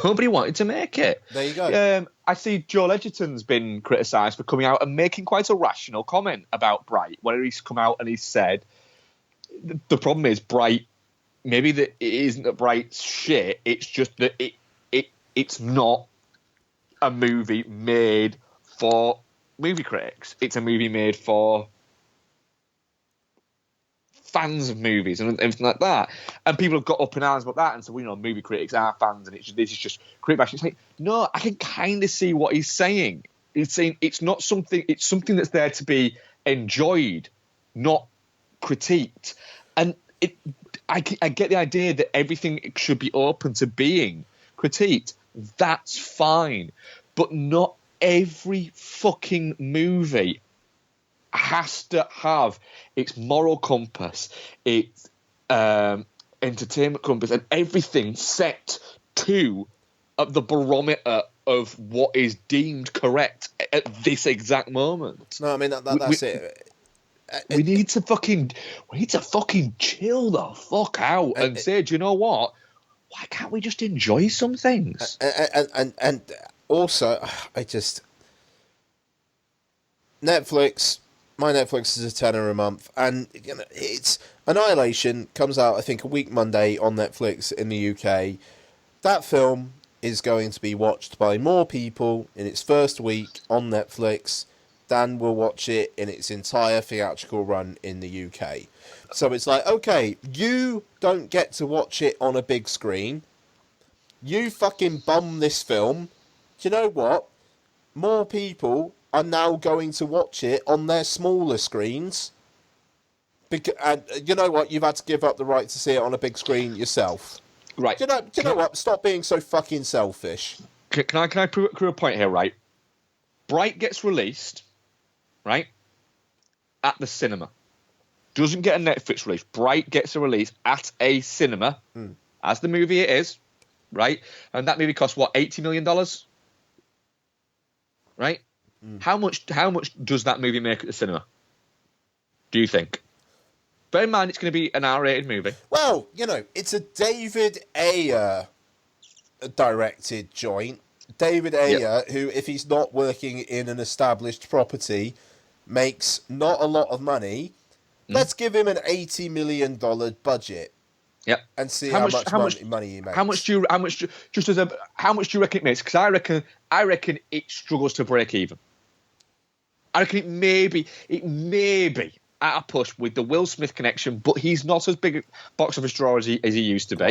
Nobody wanted to make it. There you go. I see Joel Edgerton's been criticised for coming out and making quite a rational comment about Bright, where he's come out and he's said the problem is Bright. Maybe that it isn't that Bright's shit. It's just that it's not a movie made for movie critics. It's a movie made for fans of movies and everything like that. And people have got up in arms about that and said, movie critics are fans and this is just critic bashing. It's like, no, I can kind of see what he's saying. He's saying it's something that's there to be enjoyed, not critiqued. And I get the idea that everything should be open to being critiqued. That's fine. But not every fucking movie has to have its moral compass, its entertainment compass, and everything set to the barometer of what is deemed correct at this exact moment. No, I mean that's it. We need to fucking chill the fuck out and say, do you know what? Why can't we just enjoy some things? And also, Netflix. My Netflix is $10 a month, and it's Annihilation comes out I think a week Monday on Netflix in the UK. That film is going to be watched by more people in its first week on Netflix than will watch it in its entire theatrical run in the UK. So it's like, okay, you don't get to watch it on a big screen. You fucking bum this film. Do you know what? More people are now going to watch it on their smaller screens. And you know what? You've had to give up the right to see it on a big screen yourself. Right. Do you know what? Stop being so fucking selfish. Can I prove a point here, right? Bright gets released, right, at the cinema. Doesn't get a Netflix release. Bright gets a release at a cinema, as the movie it is, right? And that movie costs, what, $80 million? Right? How much does that movie make at the cinema? Do you think? Bear in mind, it's going to be an R-rated movie. Well, it's a David Ayer directed joint. David Ayer, who, if he's not working in an established property, makes not a lot of money. Let's give him an $80 million budget. Yep. And see how much money he makes. How much do you reckon it makes? Because I reckon it struggles to break even. I reckon it may be at a push with the Will Smith connection, but he's not as big a box office draw as he used to be.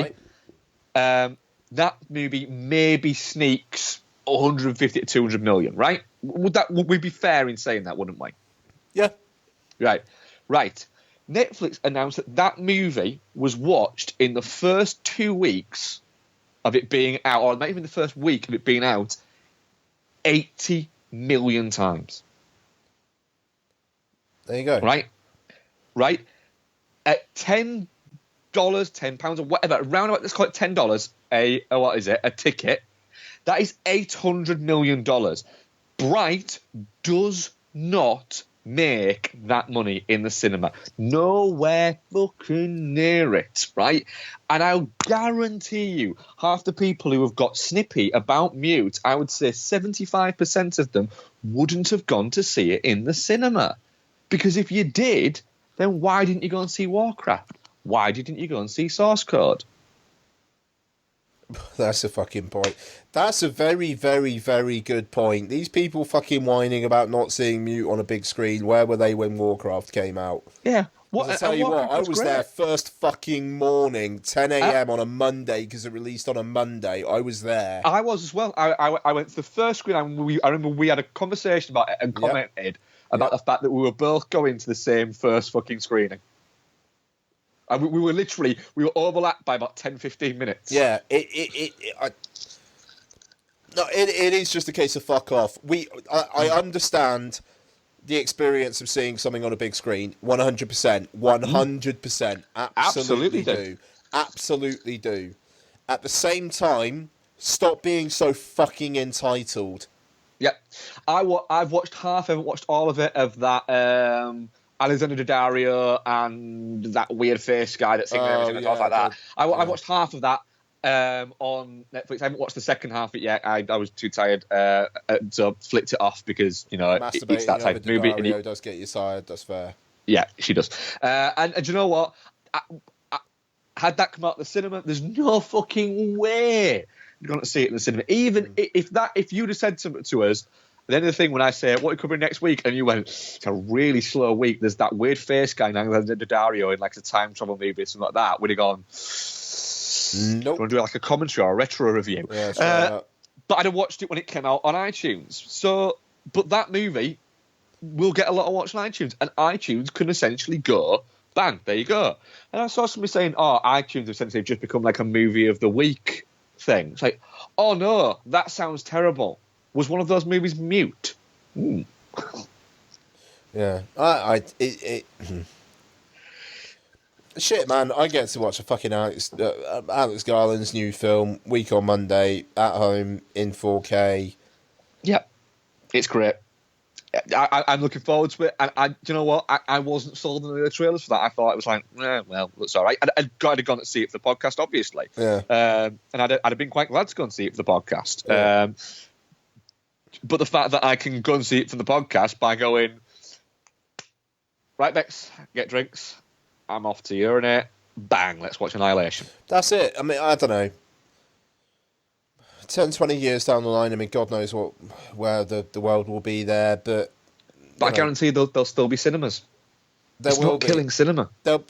Right. That movie maybe sneaks 150 to 200 million, right? Would we be fair in saying that, wouldn't we? Yeah. Right. Netflix announced that movie was watched in the first 2 weeks of it being out, or not even the first week of it being out, 80 million times. There you go. Right. At $10, £10 or whatever, around about, let's call it $10 a ticket. That is $800 million. Bright does not make that money in the cinema. Nowhere fucking near it, right? And I'll guarantee you, half the people who have got snippy about Mute, I would say 75% of them wouldn't have gone to see it in the cinema. Because if you did, then why didn't you go and see Warcraft? why didn't you go and see Source Code? That's a fucking point. That's a very, very, very good point. These people fucking whining about not seeing Mute on a big screen. Where were they when Warcraft came out? Yeah. I tell you what, I was there first fucking morning, 10 a.m. on a Monday, because it released on a Monday. I was there. I was as well. I went to the first screen, and I remember we had a conversation about it and commented about the fact that we were both going to the same first fucking screening. And we were overlapped by about 10-15 minutes. Yeah, it is just a case of fuck off. I understand the experience of seeing something on a big screen. 100%. 100%. Absolutely do. Absolutely do. At the same time, stop being so fucking entitled. Yep. I've watched half, I haven't watched all of it, of that Alexander Daddario and that weird face guy that's singing everything and stuff like that. I watched half of that on Netflix. I haven't watched the second half of it yet. I was too tired, so flicked it off because, you know, it's that type of movie. And it does get you tired, that's fair. Yeah, she does. And do you know what? Had that come out of the cinema, there's no fucking way you're going to see it in the cinema. Even if you'd have said to us, at the end of the thing, when I say, what are you covering next week? And you went, it's a really slow week. There's that weird face guy, Alexander Daddario, in like a time travel movie or something like that. We'd have gone, nope. Do you want to do like a commentary or a retro review? Yeah, but I'd have watched it when it came out on iTunes. So, but that movie will get a lot of watch on iTunes. And iTunes can essentially go, bang, there you go. And I saw somebody saying, iTunes essentially just become like a movie of the week thing. It's like, oh no, that sounds terrible. Was one of those movies Mute? Yeah, shit, man. I get to watch a fucking Alex Garland's new film week on Monday at home in 4K. Yeah, it's great. I'm looking forward to it. And do you know what? I wasn't sold on the trailers for that. I thought it was like, well, that's all right. I'd have gone to see it for the podcast, obviously. Yeah. And I'd have been quite glad to go and see it for the podcast. Yeah. But the fact that I can go and see it for the podcast by going, right, Bex, get drinks. I'm off to urinate. Bang, let's watch Annihilation. That's it. I mean, I don't know. 10, 20 years down the line, I mean, God knows where the world will be there, but I guarantee there'll still be cinemas. It's not killing cinema. There'll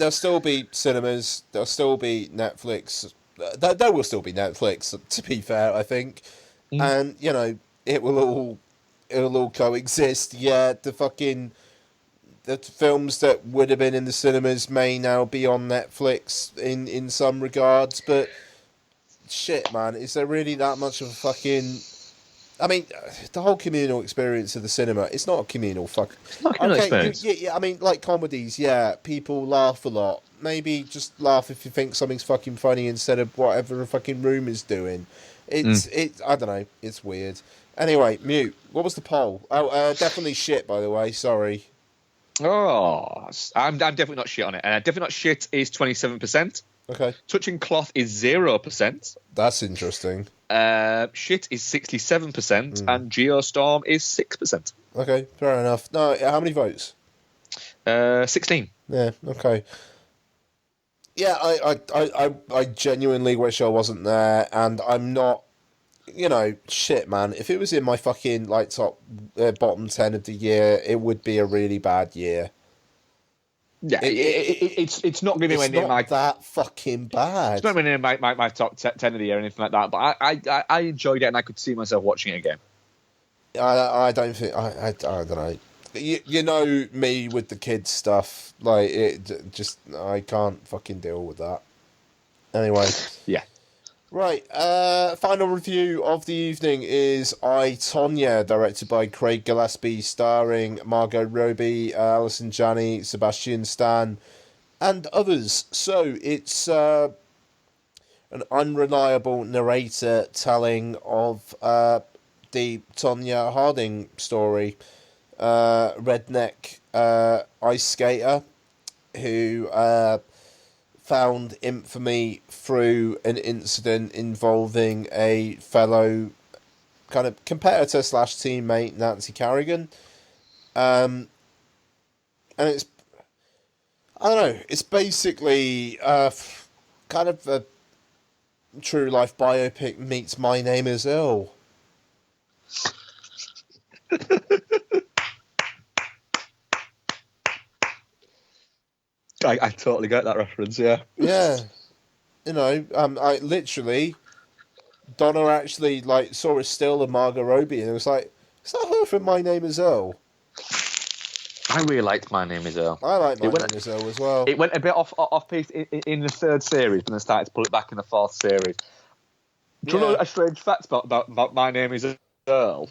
still be cinemas. There'll still be Netflix. There will still be Netflix, to be fair, I think. And, you know, it will all coexist. Yeah, the films that would have been in the cinemas may now be on Netflix in some regards, but shit, man, is there really that much of a fucking... I mean, the whole communal experience of the cinema, it's not a communal fuck. It's not a communal experience. Yeah, I mean, like comedies, yeah, people laugh a lot. Maybe just laugh if you think something's fucking funny instead of whatever a fucking room is doing. It's I don't know, it's weird. Anyway, Mute, what was the poll? Oh, definitely shit, by the way, sorry. Oh, I'm definitely not shit on it. Definitely not shit is 27%. Okay. Touching cloth is 0%. That's interesting. Shit is 67%, and Geostorm is 6%. Okay, fair enough. No, how many votes? 16. Yeah, okay. Yeah, I genuinely wish I wasn't there, and I'm not, you know, shit, man. If it was in my fucking, like, bottom 10 of the year, it would be a really bad year. Yeah, it's not going to be anywhere near my... that fucking bad. It's not going to be near my top 10 of the year or anything like that, but I enjoyed it, and I could see myself watching it again. I don't think... I don't know. You know me with the kids stuff. Like, it just... I can't fucking deal with that. Anyway. Yeah. Right, final review of the evening is Tonya, directed by Craig Gillespie, starring Margot Robbie, Alison Janney, Sebastian Stan, and others. So, it's an unreliable narrator telling of the Tonya Harding story. Redneck ice skater who... found infamy through an incident involving a fellow kind of competitor / teammate, Nancy Kerrigan. And it's... I don't know. It's basically kind of a true life biopic meets My Name Is Earl. I totally get that reference. Yeah. Yeah. You know, I literally, Donna actually like saw a still of Margot Robbie and it was like, is that her from My Name Is Earl? I really liked My Name Is Earl. I like My Name Is Earl as well. It went a bit off piece in the third series, and then started to pull it back in the fourth series. Do you know a strange fact about My Name Is Earl?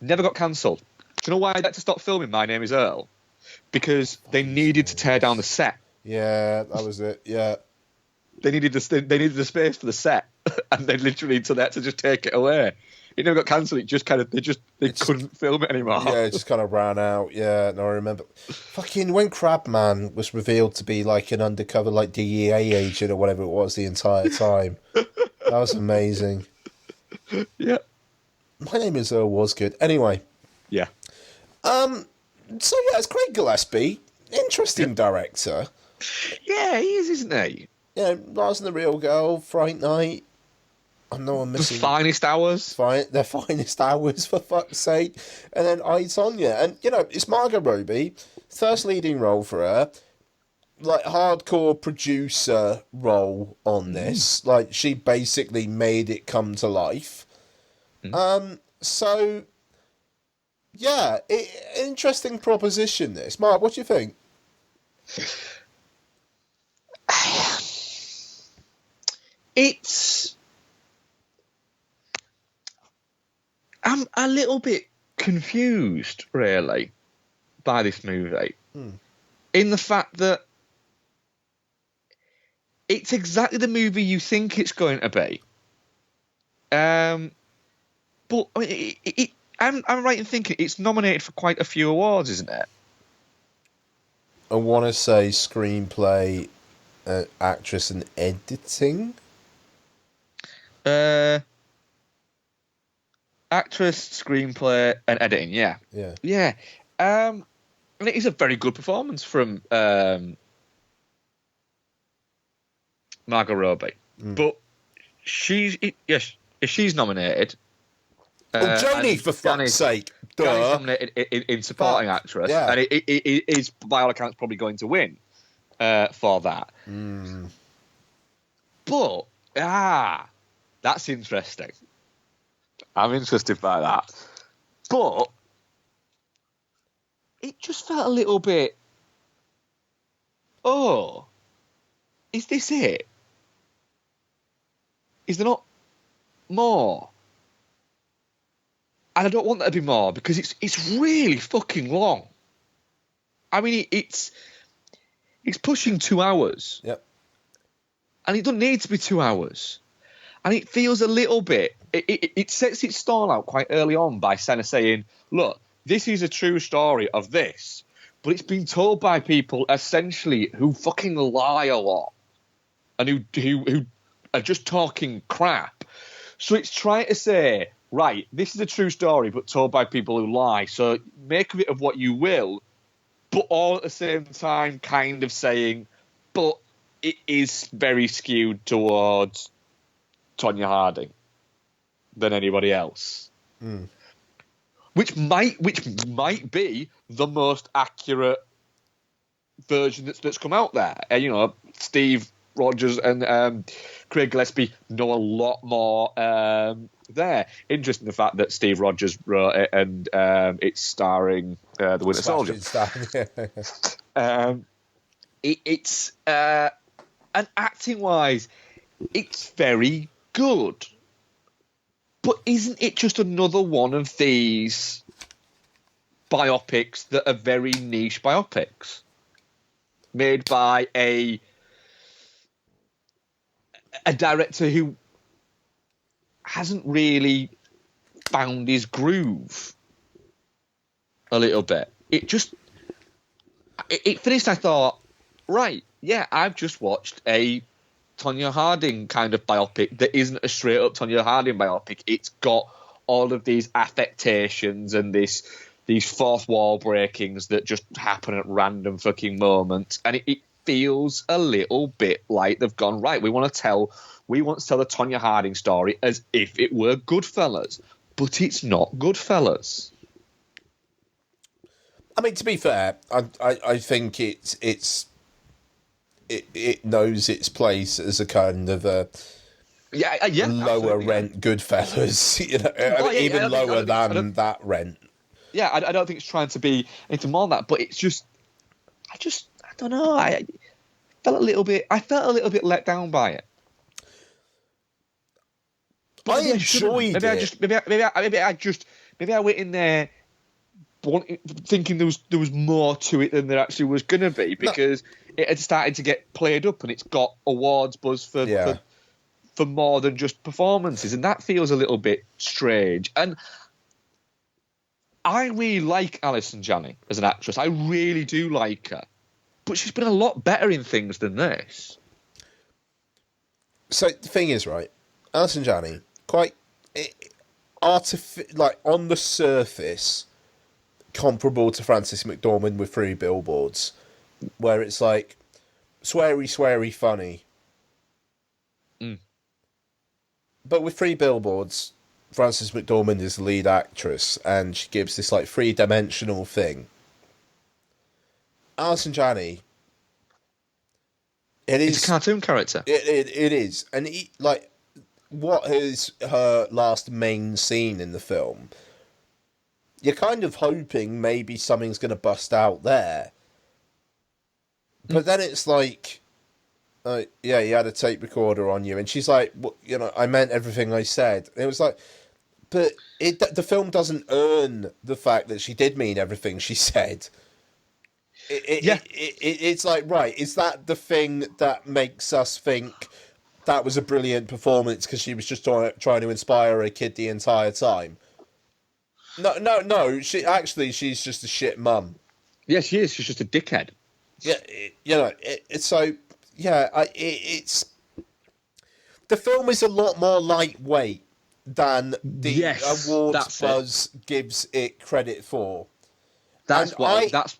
Never got cancelled. Do you know why they had to stop filming My Name Is Earl? Because they needed to tear down the set. Yeah, that was it. Yeah. They needed the space for the set, and they literally so they had to just take it away. It never got cancelled. It just kind of they couldn't film it anymore. Yeah, it just kind of ran out. Yeah, no, I remember. Fucking when Crabman was revealed to be like an undercover like DEA agent or whatever it was the entire time. That was amazing. Yeah. My Name Is Earl was good. Anyway. Yeah. So yeah, it's Craig Gillespie. Interesting director. Yeah, he is, isn't he? Yeah, Lars and the Real Girl, Fright Night. I know I'm missing... The Finest Hours. Their Finest Hours, for fuck's sake. And then I, Tonya. And, you know, it's Margot Robbie. First leading role for her. Like, hardcore producer role on this. Like, she basically made it come to life. So, yeah, interesting proposition, this. Mark, what do you think? I'm a little bit confused, really, by this movie. In the fact that it's exactly the movie you think it's going to be. But I mean, I'm right in thinking it's nominated for quite a few awards, isn't it? I want to say screenplay, actress and editing. Actress, screenplay, and editing. Yeah. And it is a very good performance from Margot Robbie, but if she's nominated. Jodie, for fuck's sake! Jodie's nominated in supporting actress, and it is by all accounts probably going to win for that. But that's interesting. I'm interested by that. But it just felt a little bit, is this it? Is there not more? And I don't want there to be more because it's really fucking long. I mean, it's pushing 2 hours. Yep. And it doesn't need to be 2 hours. And it feels a little bit... It sets its stall out quite early on by saying, look, this is a true story of this, but it's been told by people essentially who fucking lie a lot and who are just talking crap. So it's trying to say, right, this is a true story, but told by people who lie. So make of it of what you will, but all at the same time kind of saying, but it is very skewed towards Tonya Harding than anybody else. Which might be the most accurate version that's come out there. You know, Steve Rogers and Craig Gillespie know a lot more there. Interesting the fact that Steve Rogers wrote it and it's starring the Winter Soldier. It's and acting wise, it's very good. But isn't it just another one of these biopics that are very niche biopics made by a director who hasn't really found his groove a little bit? It finished, I thought, right, yeah, I've just watched a Tonya Harding kind of biopic that isn't a straight up Tonya Harding biopic. It's got all of these affectations and this these fourth wall breakings that just happen at random fucking moments, and it feels a little bit like they've gone, right, we want to tell the Tonya Harding story as if it were Goodfellas, but it's not Goodfellas. I mean, to be fair, I think it knows its place as a kind of a lower rent Goodfellas, even lower than that rent. Yeah, I don't think it's trying to be anything more than that, but it's just, I don't know. I felt a little bit let down by it. I enjoyed it. Maybe I went in there thinking there was more to it than there actually was going to be, because it had started to get played up and it's got awards buzz for more than just performances, and that feels a little bit strange. And I really like Alison Janney as an actress. I really do like her, but she's been a lot better in things than this. So the thing is, right, Alison Janney, quite like on the surface, comparable to Frances McDormand with Three Billboards, where it's like sweary funny. But with Three Billboards, Frances McDormand is the lead actress, and she gives this like three-dimensional thing. Alison Janney, it's a cartoon character. It is, and like, what is her last main scene in the film? You're kind of hoping maybe something's going to bust out there, but then it's like, yeah, you had a tape recorder on you, and she's like, well, I meant everything I said. And it was like, but the film doesn't earn the fact that she did mean everything she said. It's like, right, is that the thing that makes us think that was a brilliant performance because she was just trying to inspire a kid the entire time? No. She's just a shit mum. Yeah, she is. She's just a dickhead. Yeah, it's so. Yeah, it's the film is a lot more lightweight than the awards buzz gives it credit for. That's perfect. I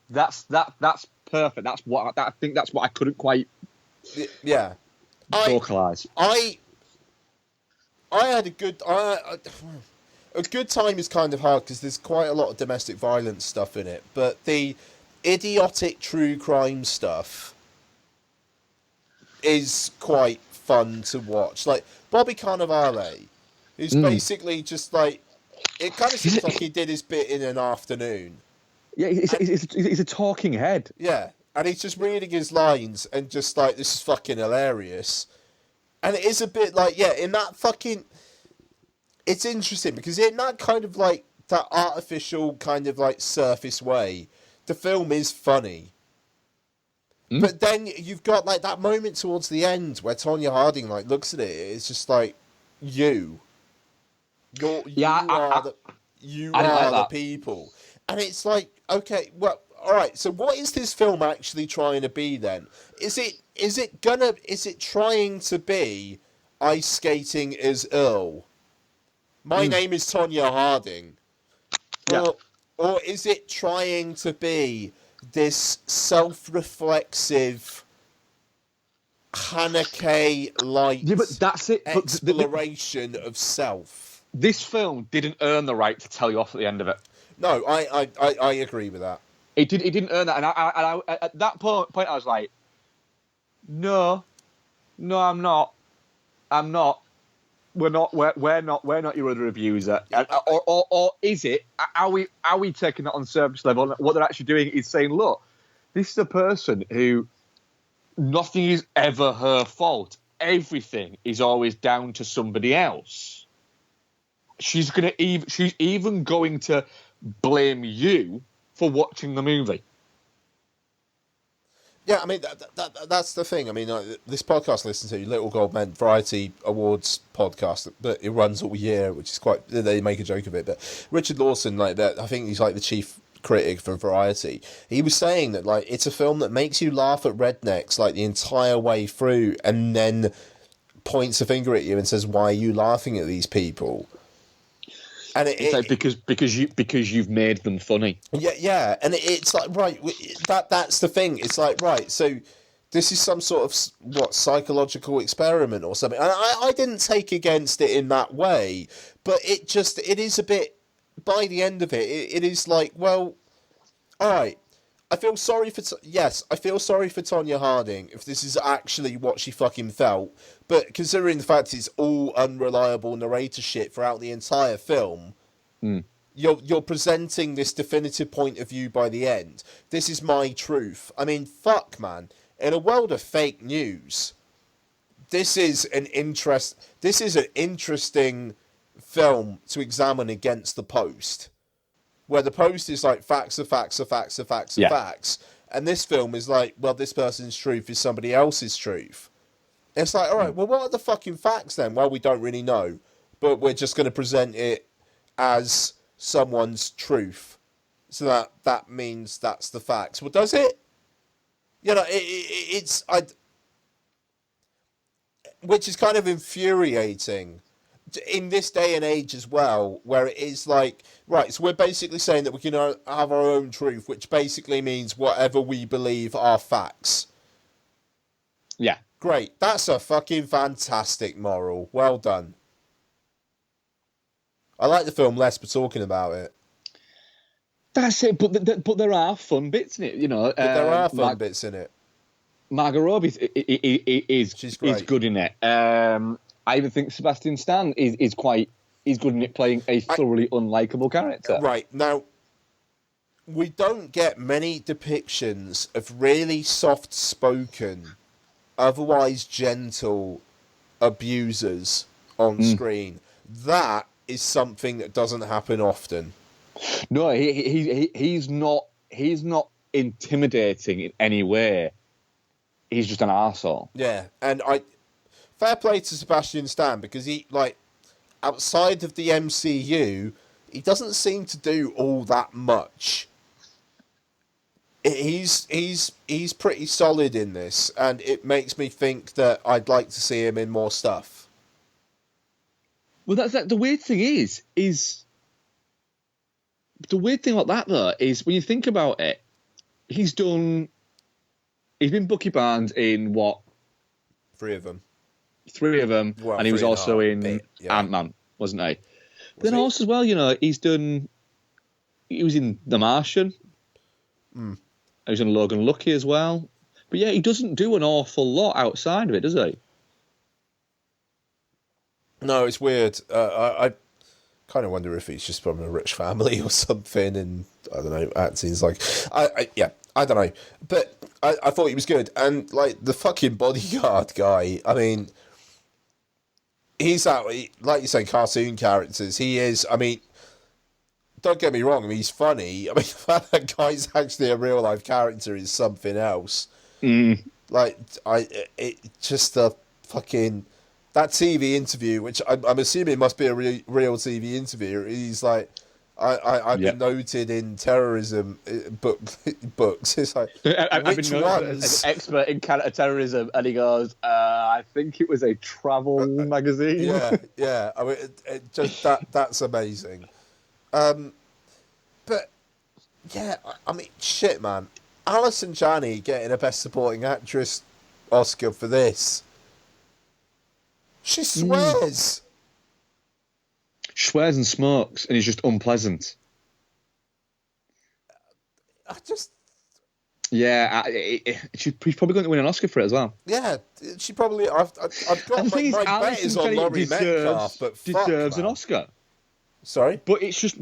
think that's what I couldn't quite vocalise. I had a good time is kind of hard because there's quite a lot of domestic violence stuff in it, but the idiotic true crime stuff is quite fun to watch. Like Bobby Cannavale, who's basically just like, it kind of seems like he did his bit in an afternoon. Yeah, he's a talking head. Yeah, and he's just reading his lines and just like, this is fucking hilarious. And it is a bit like, in that fucking, it's interesting because in that kind of like, that artificial kind of like surface way, the film is funny. But then you've got like that moment towards the end where Tonya Harding like looks at it. It's just like, you are the people, and it's like, okay, well, all right. So what is this film actually trying to be then? Is it trying to be ice skating is ill? My name is Tonya Harding, or is it trying to be this self-reflexive Haneke-like exploration of self? This film didn't earn the right to tell you off at the end of it. No, I agree with that. It didn't earn that, and I at that point I was like, no, I'm not. We're not your other abuser. Or is it? Are we taking it on surface level? What they're actually doing is saying, look, this is a person who nothing is ever her fault. Everything is always down to somebody else. She's even going to blame you for watching the movie. Yeah, I mean, that's the thing. I mean, this podcast I listen to, Little Gold Men Variety Awards podcast, but it runs all year, which is quite, they make a joke of it. But Richard Lawson, like that, I think he's like the chief critic for Variety. He was saying that like it's a film that makes you laugh at rednecks like the entire way through, and then points a finger at you and says, "Why are you laughing at these people?" And it's like because you've made them funny. Yeah, and it's like right. That's the thing. It's like right. So this is some sort of psychological experiment or something. And I didn't take against it in that way, but it is a bit. By the end of it, it is like, well, all right. I feel sorry for Tonya Harding if this is actually what she fucking felt. But considering the fact it's all unreliable narrator shit throughout the entire film, you're presenting this definitive point of view by the end. This is my truth. I mean, fuck, man. In a world of fake news, this is an interesting film to examine against the Post. Where the Post is like facts are facts are facts are facts are facts. And this film is like, well, this person's truth is somebody else's truth. And it's like, all right, well, what are the fucking facts then? Well, we don't really know. But we're just going to present it as someone's truth. So that means that's the facts. Well, does it? You know, which is kind of infuriating in this day and age as well, where it is like, right, so we're basically saying that we can have our own truth, which basically means whatever we believe are facts. Yeah. Great. That's a fucking fantastic moral. Well done. I like the film less for talking about it. That's it, but there are fun bits in it, you know. There are fun bits in it. Margot Robbie is good in it. I even think Sebastian Stan is good in it, playing a thoroughly unlikable character. Right. Now, we don't get many depictions of really soft-spoken, otherwise gentle abusers on screen. That is something that doesn't happen often. No, he's not intimidating in any way. He's just an arsehole. Yeah, and fair play to Sebastian Stan, because he, like, outside of the MCU, he doesn't seem to do all that much. He's pretty solid in this, and it makes me think that I'd like to see him in more stuff. Well, that's the weird thing is the weird thing about that though is when you think about it, he's been Bucky Barnes in what? 3 of them. Well, and he was also in Ant-Man, wasn't he? Then also as well, you know, he was in The Martian. He was in Logan Lucky as well. But yeah, he doesn't do an awful lot outside of it, does he? No, it's weird. I kind of wonder if he's just from a rich family or something, and I don't know, acting's like... I don't know. But I thought he was good. And, like, the fucking bodyguard guy, I mean... He's that, like you say, cartoon characters. He is, I mean... Don't get me wrong, I mean, he's funny. I mean, the fact that guy's actually a real-life character is something else. Like, just the fucking... That TV interview, which I'm assuming must be a real TV interview, he's like, I've been noted in terrorism books. It's like, I've been noted as an expert in counter-terrorism, and he goes, I think it was a travel magazine. Yeah. I mean, just that's amazing. But yeah, I mean, shit, man. Alison Janney getting a Best Supporting Actress Oscar for this. She swears. Swears and smokes, and is just unpleasant. She's probably going to win an Oscar for it as well. Yeah, she probably. I've got my bet is on Laurie Metcalf, but deserves an Oscar. Sorry, but it's just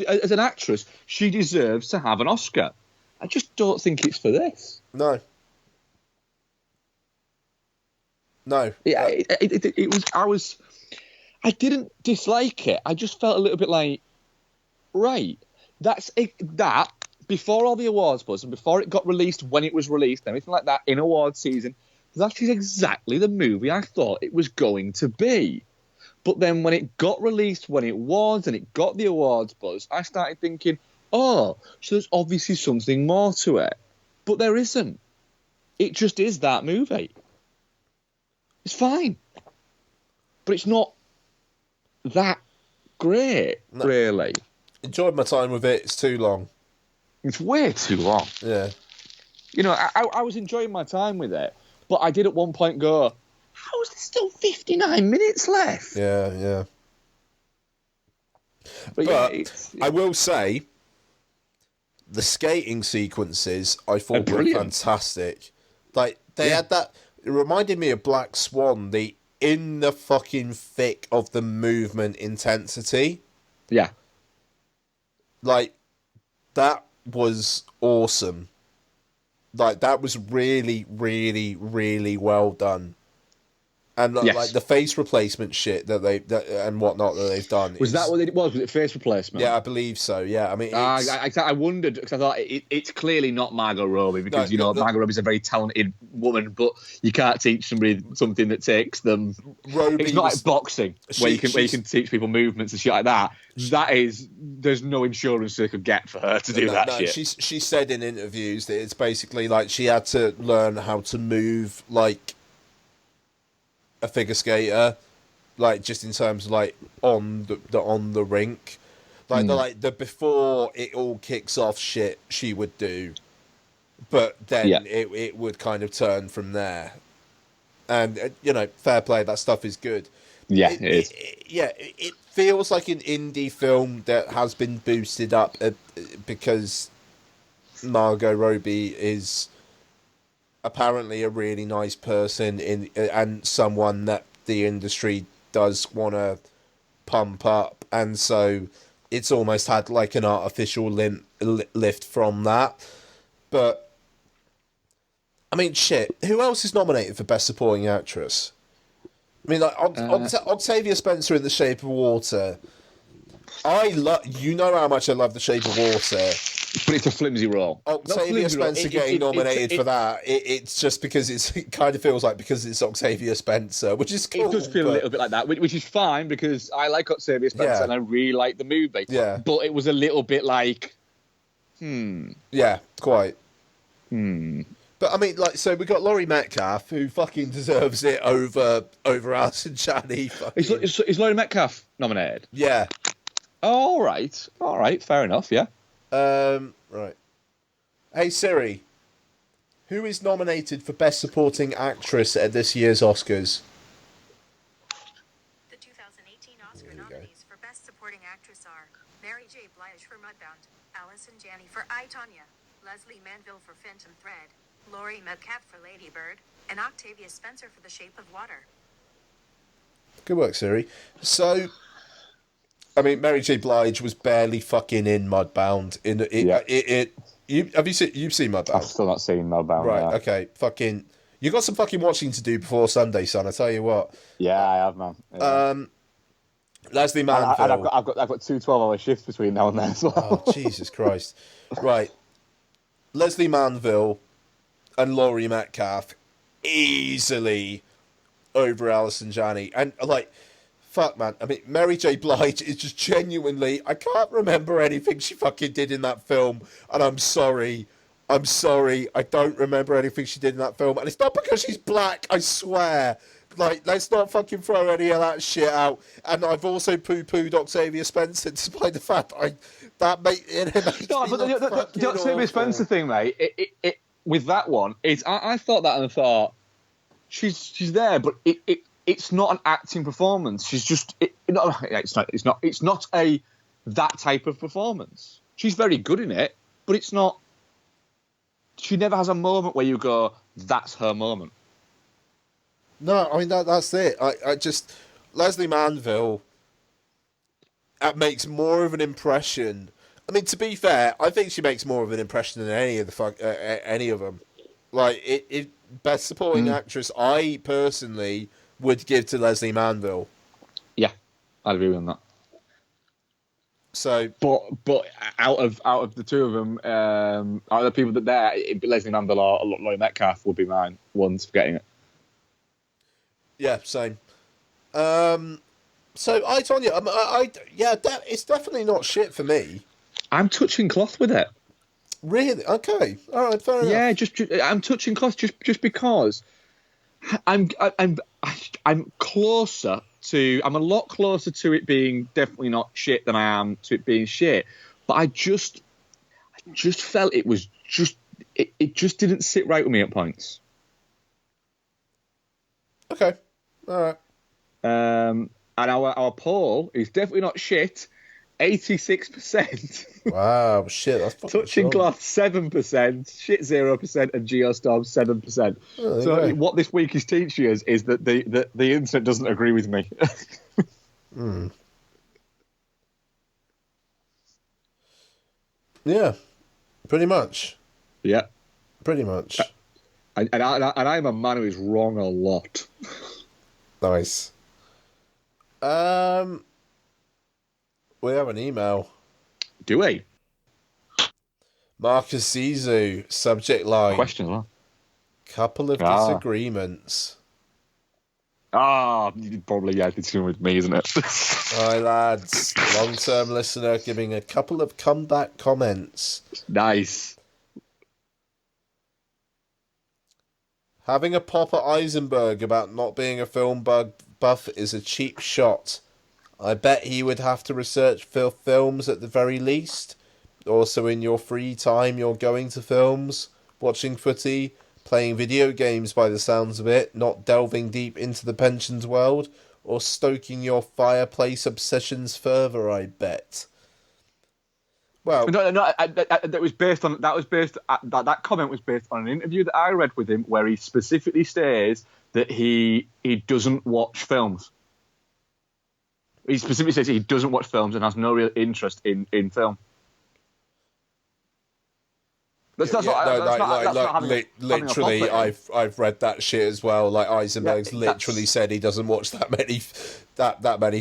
as an actress, she deserves to have an Oscar. I just don't think it's for this. No. Yeah, it was. I didn't dislike it. I just felt a little bit like, right, that's it. That before all the awards buzz and before it got released, when it was released, and everything like that in awards season, that is exactly the movie I thought it was going to be. But then when it got released, when it was, and it got the awards buzz, I started thinking, oh, so there's obviously something more to it. But there isn't. It just is that movie. It's fine. But it's not that great, really. Enjoyed my time with it. It's too long. It's way too long. Yeah. You know, I was enjoying my time with it, but I did at one point go, how is there still 59 minutes left? Yeah. But I will say, the skating sequences I thought were fantastic. Like, they had that... It reminded me of Black Swan, in the fucking thick of the movement intensity. Yeah. Like, that was awesome. Like, that was really, really, really well done. And like the face replacement shit and whatnot that they've done. Was that what it was? Was it face replacement? Yeah, I believe so. Yeah, I mean, I wondered because I thought it's clearly not Margot Robbie because Margot Robbie's a very talented woman, but you can't teach somebody something that takes them. It's not like boxing where you can teach people movements and shit like that. There's no insurance they could get for her to do that shit. She said in interviews that it's basically like she had to learn how to move like a figure skater, like just in terms of like on the rink, like the before it all kicks off shit she would do, but then it would kind of turn from there, and fair play, that stuff is good. Yeah, it is. It feels like an indie film that has been boosted up because Margot Robbie is apparently a really nice person and someone that the industry does want to pump up, and so it's almost had like an artificial lift from that. But I mean, shit, who else is nominated for Best Supporting Actress? I mean, like Octavia Spencer in The Shape of Water. You know how much I love The Shape of Water. But it's a flimsy role. Octavia Spencer getting nominated for that, it's just because it kind of feels like because it's Octavia Spencer, which is cool. It does feel a little bit like that, which is fine because I like Octavia Spencer and I really like the movie. Yeah. But it was a little bit like, Yeah, quite. But I mean, like, so we got Laurie Metcalf, who fucking deserves it over Alison Janney. Is Laurie Metcalf nominated? Yeah. All right, fair enough. Yeah. Right. Hey Siri, who is nominated for Best Supporting Actress at this year's Oscars? The 2018 Oscar nominees for Best Supporting Actress are Mary J. Blige for Mudbound, Alison Janney for I, Tonya, Leslie Manville for Phantom Thread, Laurie Metcalf for Lady Bird, and Octavia Spencer for The Shape of Water. Good work, Siri. So, I mean, Mary J. Blige was barely fucking in Mudbound. You've seen Mudbound? I've still not seen Mudbound. Right? Yeah. Okay. Fucking, you got some fucking watching to do before Sunday, son. I tell you what. Yeah, I have, man. Yeah. Leslie Manville. And I've got 2 12-hour shifts between now and then as well. Oh, Jesus Christ! Right, Leslie Manville and Laurie Metcalf easily over Alison Janney, and like. Fuck, man. I mean, Mary J. Blige is just genuinely... I can't remember anything she fucking did in that film, and I'm sorry. I don't remember anything she did in that film, and it's not because she's black, I swear. Like, let's not fucking throw any of that shit out. And I've also poo-pooed Octavia Spencer, despite the fact that makes no, but the Octavia Spencer thing, mate, it with that one, I thought that and I thought, she's there, but it's not an acting performance. She's just it's not that type of performance. She's very good in it, but it's not. She never has a moment where you go, "That's her moment." No, I mean that's it. I just Leslie Manville makes more of an impression. I mean, to be fair, I think she makes more of an impression than any of them. Like best supporting actress, I personally would give to Leslie Manville. Yeah, I'd agree with that. So, but out of the two of them, out of the people that there, Leslie Manville or Laurie Metcalf would be mine ones for getting it. Yeah, same. So I told you, it's definitely not shit for me. I'm touching cloth with it. Really? Okay. All right. Fair enough. Yeah, just I'm touching cloth just because I'm closer to. I'm a lot closer to it being definitely not shit than I am to it being shit. But I just felt it was just. It just didn't sit right with me at points. Okay, all right. And our poll is definitely not shit. 86%. Wow, shit, that's fucking Touching strong. Glass 7%, shit 0%, and Geostorm 7%. Oh, so what this week is teaching us is that the internet doesn't agree with me. Yeah, pretty much. Yeah, pretty much. And I'm a man who is wrong a lot. Nice. We have an email. Do we? Marcus Zizou, subject line. Question, huh? Couple of disagreements. Probably, yeah, it's with me, isn't it? Hi, lads. Long-term listener giving a couple of comeback comments. Nice. Having a pop at Eisenberg about not being a film buff is a cheap shot. I bet he would have to research films at the very least. Also, in your free time, you're going to films, watching footy, playing video games by the sounds of it, not delving deep into the pensions world, or stoking your fireplace obsessions further, I bet. Well, that was based on that comment was based on an interview that I read with him where he specifically says that he doesn't watch films. He specifically says he doesn't watch films and has no real interest in film. Literally, I've read that shit as well. Like Eisenberg's literally said he doesn't watch that many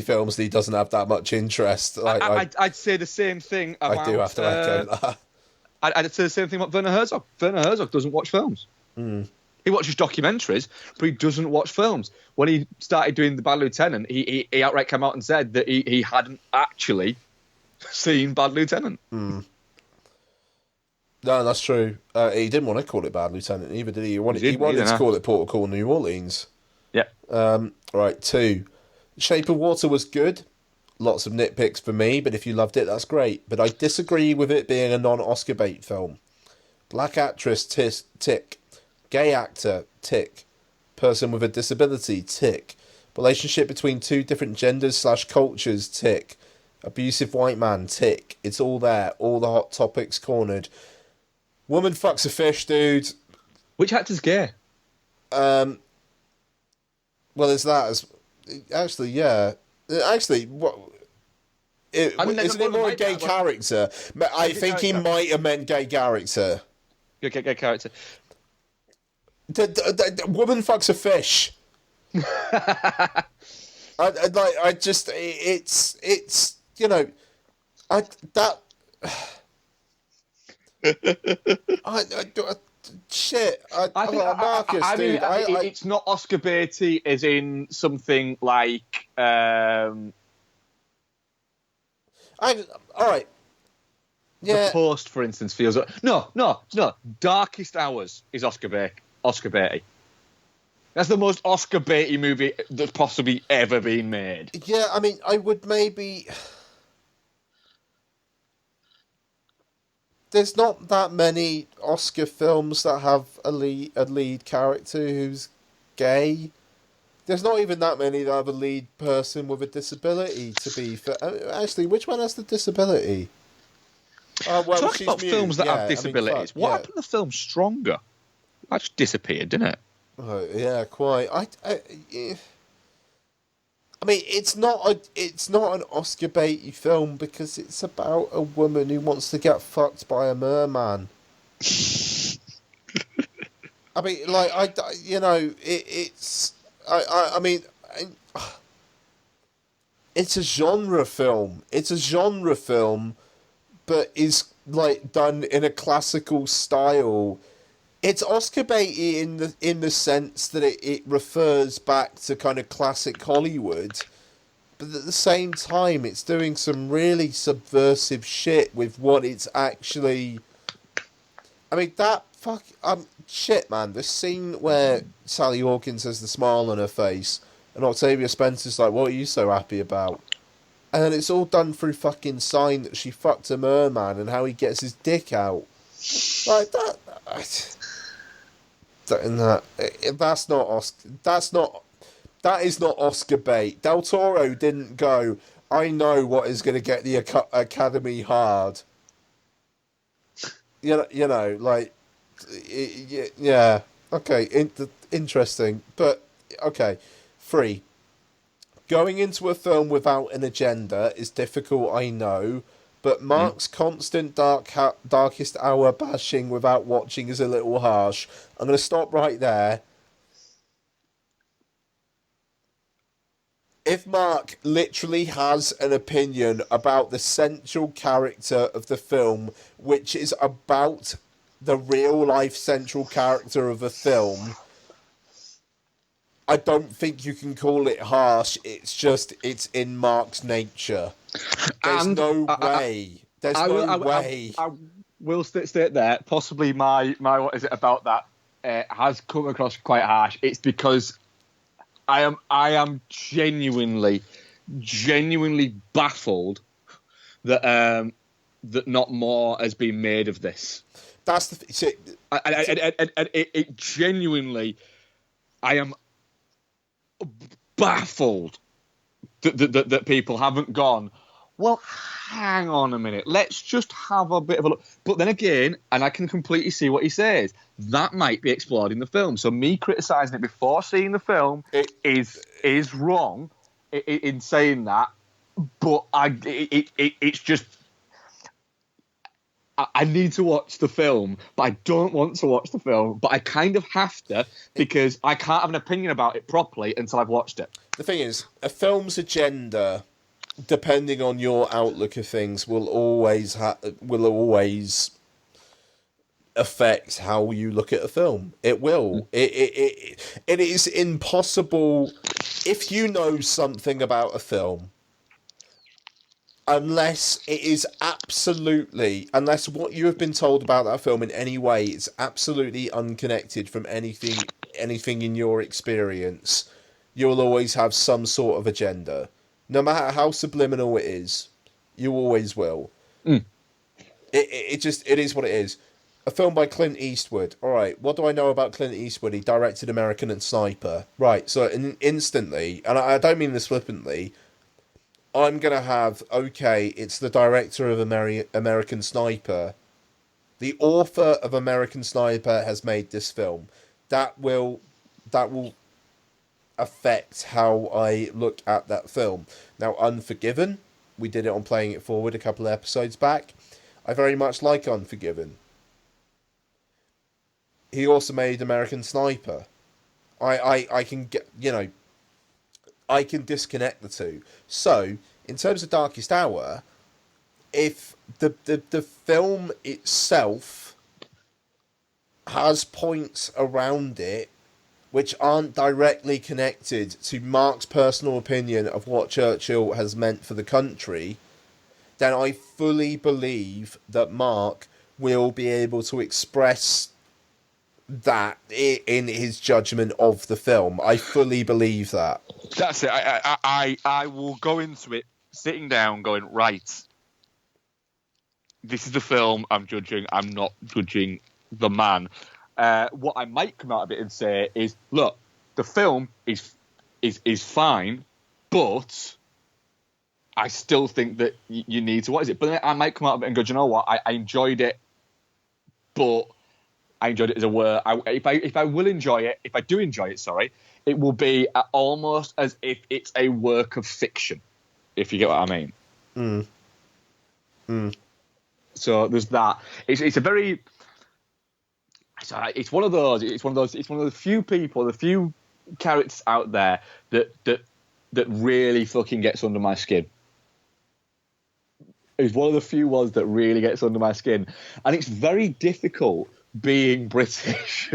films. And he doesn't have that much interest. I'd say the same thing. About, I do have to echo that. I'd say the same thing about Werner Herzog. Werner Herzog doesn't watch films. He watches documentaries, but he doesn't watch films. When he started doing The Bad Lieutenant, he outright came out and said that he hadn't actually seen Bad Lieutenant. No, that's true. He didn't want to call it Bad Lieutenant either, did he? He wanted to call it Port of Call New Orleans. Yeah. Right, 2. Shape of Water was good. Lots of nitpicks for me, but if you loved it, that's great. But I disagree with it being a non-Oscar bait film. Black actress, tick. Gay actor, tick. Person with a disability, tick. Relationship between two different genders / cultures, tick. Abusive white man, tick. It's all there. All the hot topics cornered. Woman fucks a fish, dude. Which actor's gay? Well, there's that as... Actually, yeah. Actually, what... Isn't it more a gay character? I think he might have meant gay character. Gay character. The woman fucks a fish. It's you know, Marcus, dude. It's not Oscar baity as in something like. All right. Yeah. The Post, for instance, feels no. Darkest Hours is Oscar baity. That's the most Oscar baity movie that's possibly ever been made. Yeah, I mean, I would maybe. There's not that many Oscar films that have a lead character who's gay. There's not even that many that have a lead person with a disability. To be fair, actually, which one has the disability? Talking about films that have disabilities, what happened to the film Stronger? That just disappeared, didn't it? Oh, yeah, quite. I mean, it's not an Oscar baity film because it's about a woman who wants to get fucked by a merman. I mean, like it's a genre film. It's a genre film, but is like done in a classical style. It's Oscar baity in the sense that it refers back to kind of classic Hollywood, but at the same time, it's doing some really subversive shit with what it's actually. I mean, that shit, man. The scene where Sally Hawkins has the smile on her face, and Octavia Spencer's like, "What are you so happy about?" And then it's all done through fucking sign that she fucked a merman and how he gets his dick out. Like that. That's not Oscar. That is not Oscar bait. Del Toro didn't go, "I know what is going to get the Academy hard." Yeah. Okay, interesting, but okay. 3. Going into a film without an agenda is difficult, I know, but Mark's constant darkest hour bashing without watching is a little harsh. I'm going to stop right there. If Mark literally has an opinion about the central character of the film, which is about the real-life central character of a film, I don't think you can call it harsh. It's just, it's in Mark's nature. There's no way. There's no way. I will state there, possibly my what is it about that has come across quite harsh. It's because I am genuinely baffled that that not more has been made of this. That's the it genuinely, I am baffled that people haven't gone, well, hang on a minute, let's just have a bit of a look. But then again, and I can completely see what he says, that might be explored in the film. So me criticising it before seeing the film is wrong in saying that. But it's just, I need to watch the film, but I don't want to watch the film. But I kind of have to, because I can't have an opinion about it properly until I've watched it. The thing is, a film's agenda, depending on your outlook of things, will always affect how you look at a film. It will. It is impossible if you know something about a film, unless what you have been told about that film in any way is absolutely unconnected from anything in your experience, you'll always have some sort of agenda. No matter how subliminal it is, you always will. It is what it is. A film by Clint Eastwood. All right, what do I know about Clint Eastwood? He directed American and Sniper. Right, so instantly, and I don't mean this flippantly, I'm going to have, okay, it's the director of American Sniper. The author of American Sniper has made this film. That will affect how I look at that film. Now, Unforgiven, we did it on Playing It Forward a couple of episodes back. I very much like Unforgiven. He also made American Sniper. I can get, I can disconnect the two. So, in terms of Darkest Hour, if the film itself has points around it which aren't directly connected to Mark's personal opinion of what Churchill has meant for the country, then I fully believe that Mark will be able to express that in his judgment of the film. I fully believe that. That's it. I will go into it sitting down going, right, this is the film I'm judging. I'm not judging the man. What I might come out of it and say is, look, the film is fine, but I still think that you need to watch it. But then I might come out of it and go, do you know what? I enjoyed it, but I enjoyed it as a word. If I will enjoy it, if I do enjoy it, sorry, it will be almost as if it's a work of fiction, if you get what I mean. So there's that. It's a very. It's one of the few people, the few characters out there that really fucking gets under my skin. It's one of the few ones that really gets under my skin, and it's very difficult being British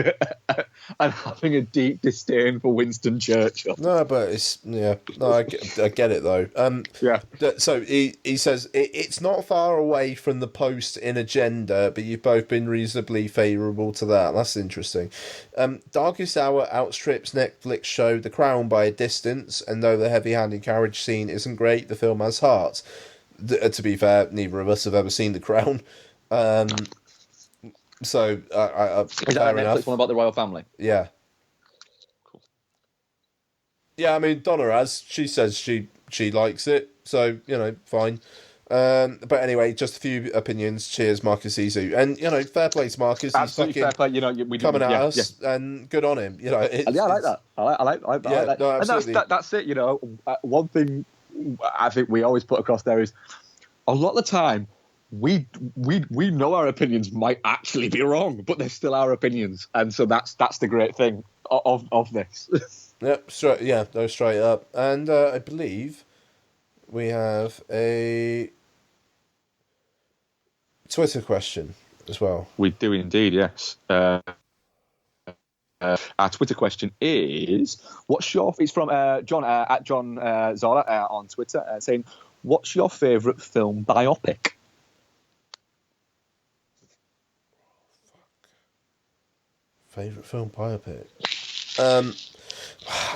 and having a deep disdain for Winston Churchill. No, but I get it though. Yeah. So he says it's not far away from the post in agenda, but you've both been reasonably favourable to that. That's interesting. Darkest Hour outstrips Netflix show The Crown by a distance, and though the heavy-handed carriage scene isn't great, the film has heart. To be fair, neither of us have ever seen The Crown. So, is that a Netflix one about the royal family? Yeah. Cool. Yeah, I mean, Donna has. She says she likes it, so, fine. But anyway, just a few opinions. Cheers, Marcus Izu. And, fair play to Marcus. Absolutely He's fair play. we coming at us, and good on him. I like that. I like that. No, absolutely. And that's it, one thing I think we always put across there is a lot of the time, we know our opinions might actually be wrong, but they're still our opinions, and so that's the great thing of this. Yep, straight up. And I believe we have a Twitter question as well. We do indeed, yes. Our Twitter question is: what's your? It's from John at John Zola on Twitter, saying, "What's your favourite film biopic?" Favourite film biopic? I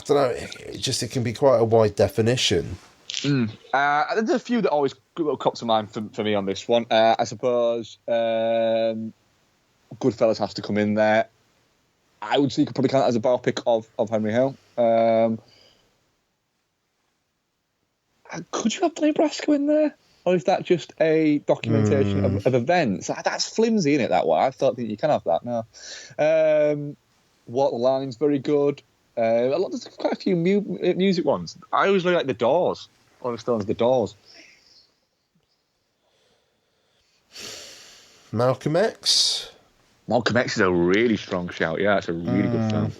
don't know. It can be quite a wide definition. There's a few that always come to mind for me on this one. I suppose Goodfellas has to come in there. I would say you could probably count it as a biopic of Henry Hill. Could you have Donnie Brasco in there? Or is that just a documentation of events? That's flimsy, isn't it, that one? I don't think you can have that, no. Walk the Line's very good. There's quite a few music ones. I always really like The Doors. Oliver Stone's The Doors. Malcolm X? Malcolm X is a really strong shout, yeah. It's a really good film.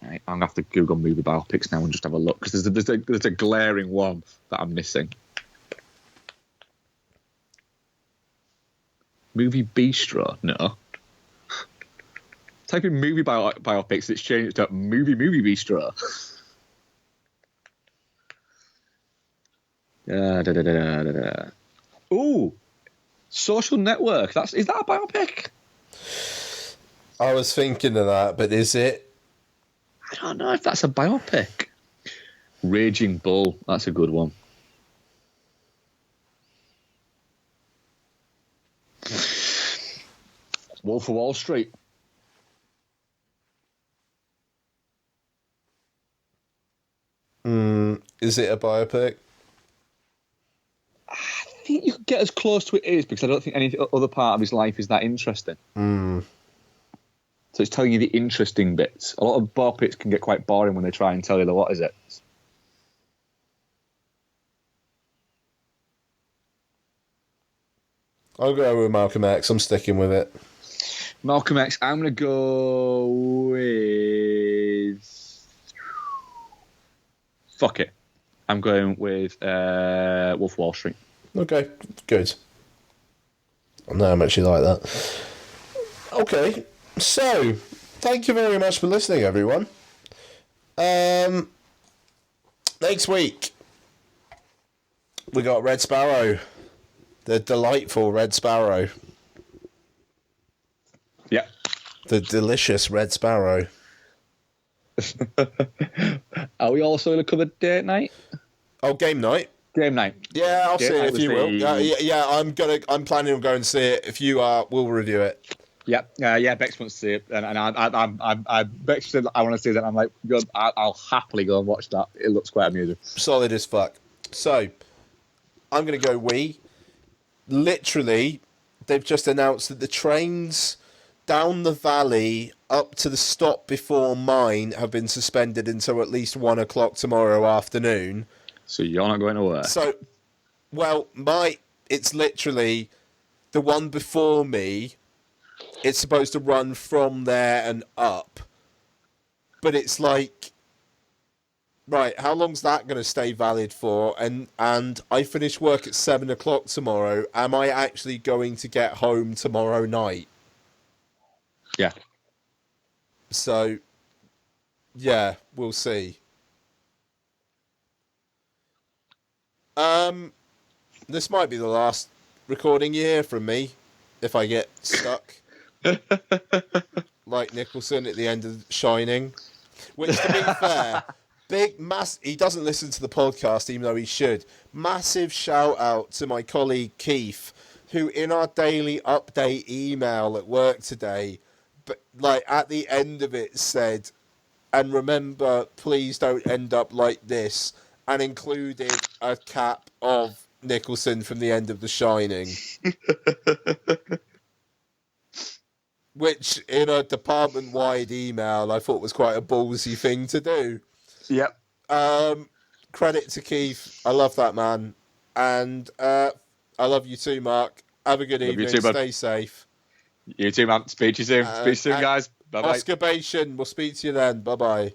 Right, I'm going to have to Google movie biopics now and just have a look, because there's a glaring one that I'm missing. Movie Bistro? No. Type in movie biopics, it's changed to movie Bistro. Ooh, Social Network. Is that a biopic? I was thinking of that, but is it? I don't know if that's a biopic. Raging Bull, that's a good one. Wolf of Wall Street. Is it a biopic? I think you could get as close to it as, because I don't think any other part of his life is that interesting. So it's telling you the interesting bits. A lot of biopics can get quite boring when they try and tell you what is it. I'll go with Malcolm X. I'm sticking with it. Malcolm X. I'm going to go with... Fuck it. I'm going with Wolf of Wall Street. Okay, good. No, I'm actually like that. Okay, so thank you very much for listening, everyone. Next week we got Red Sparrow, the delightful Red Sparrow. Yeah, the delicious Red Sparrow. Are we also going to cover date night? Oh, game night. Game night. Yeah, I'll see it if you will. Yeah, I'm planning on going to see it. If you are, we'll review it. Yeah, Bex wants to see it, and I Bex said I want to see that. I'm like, good, I'll happily go and watch that. It looks quite amusing. Solid as fuck. So, I'm going to go we. Literally, they've just announced that the trains down the valley up to the stop before mine have been suspended until at least 1 o'clock tomorrow afternoon. So you're not going to work? So, well, it's literally the one before me. It's supposed to run from there and up. But it's like, right, how long's that going to stay valid for? And I finish work at 7 o'clock tomorrow. Am I actually going to get home tomorrow night? Yeah. So, yeah, we'll see. This might be the last recording you hear from me if I get stuck. Like Nicholson at the end of Shining. Which, to be fair, he doesn't listen to the podcast, even though he should. Massive shout out to my colleague Keith, who in our daily update email at work today, but like at the end of it said, and remember, please don't end up like this, and included a cap of Nicholson from the end of The Shining. Which, in a department-wide email, I thought was quite a ballsy thing to do. Yep. Credit to Keith. I love that man. And I love you too, Mark. Have a good evening. You too, Stay safe. You too, man. Speak to you soon. Speak to you soon, guys. Bye-bye. Oscar Bation. We'll speak to you then. Bye-bye.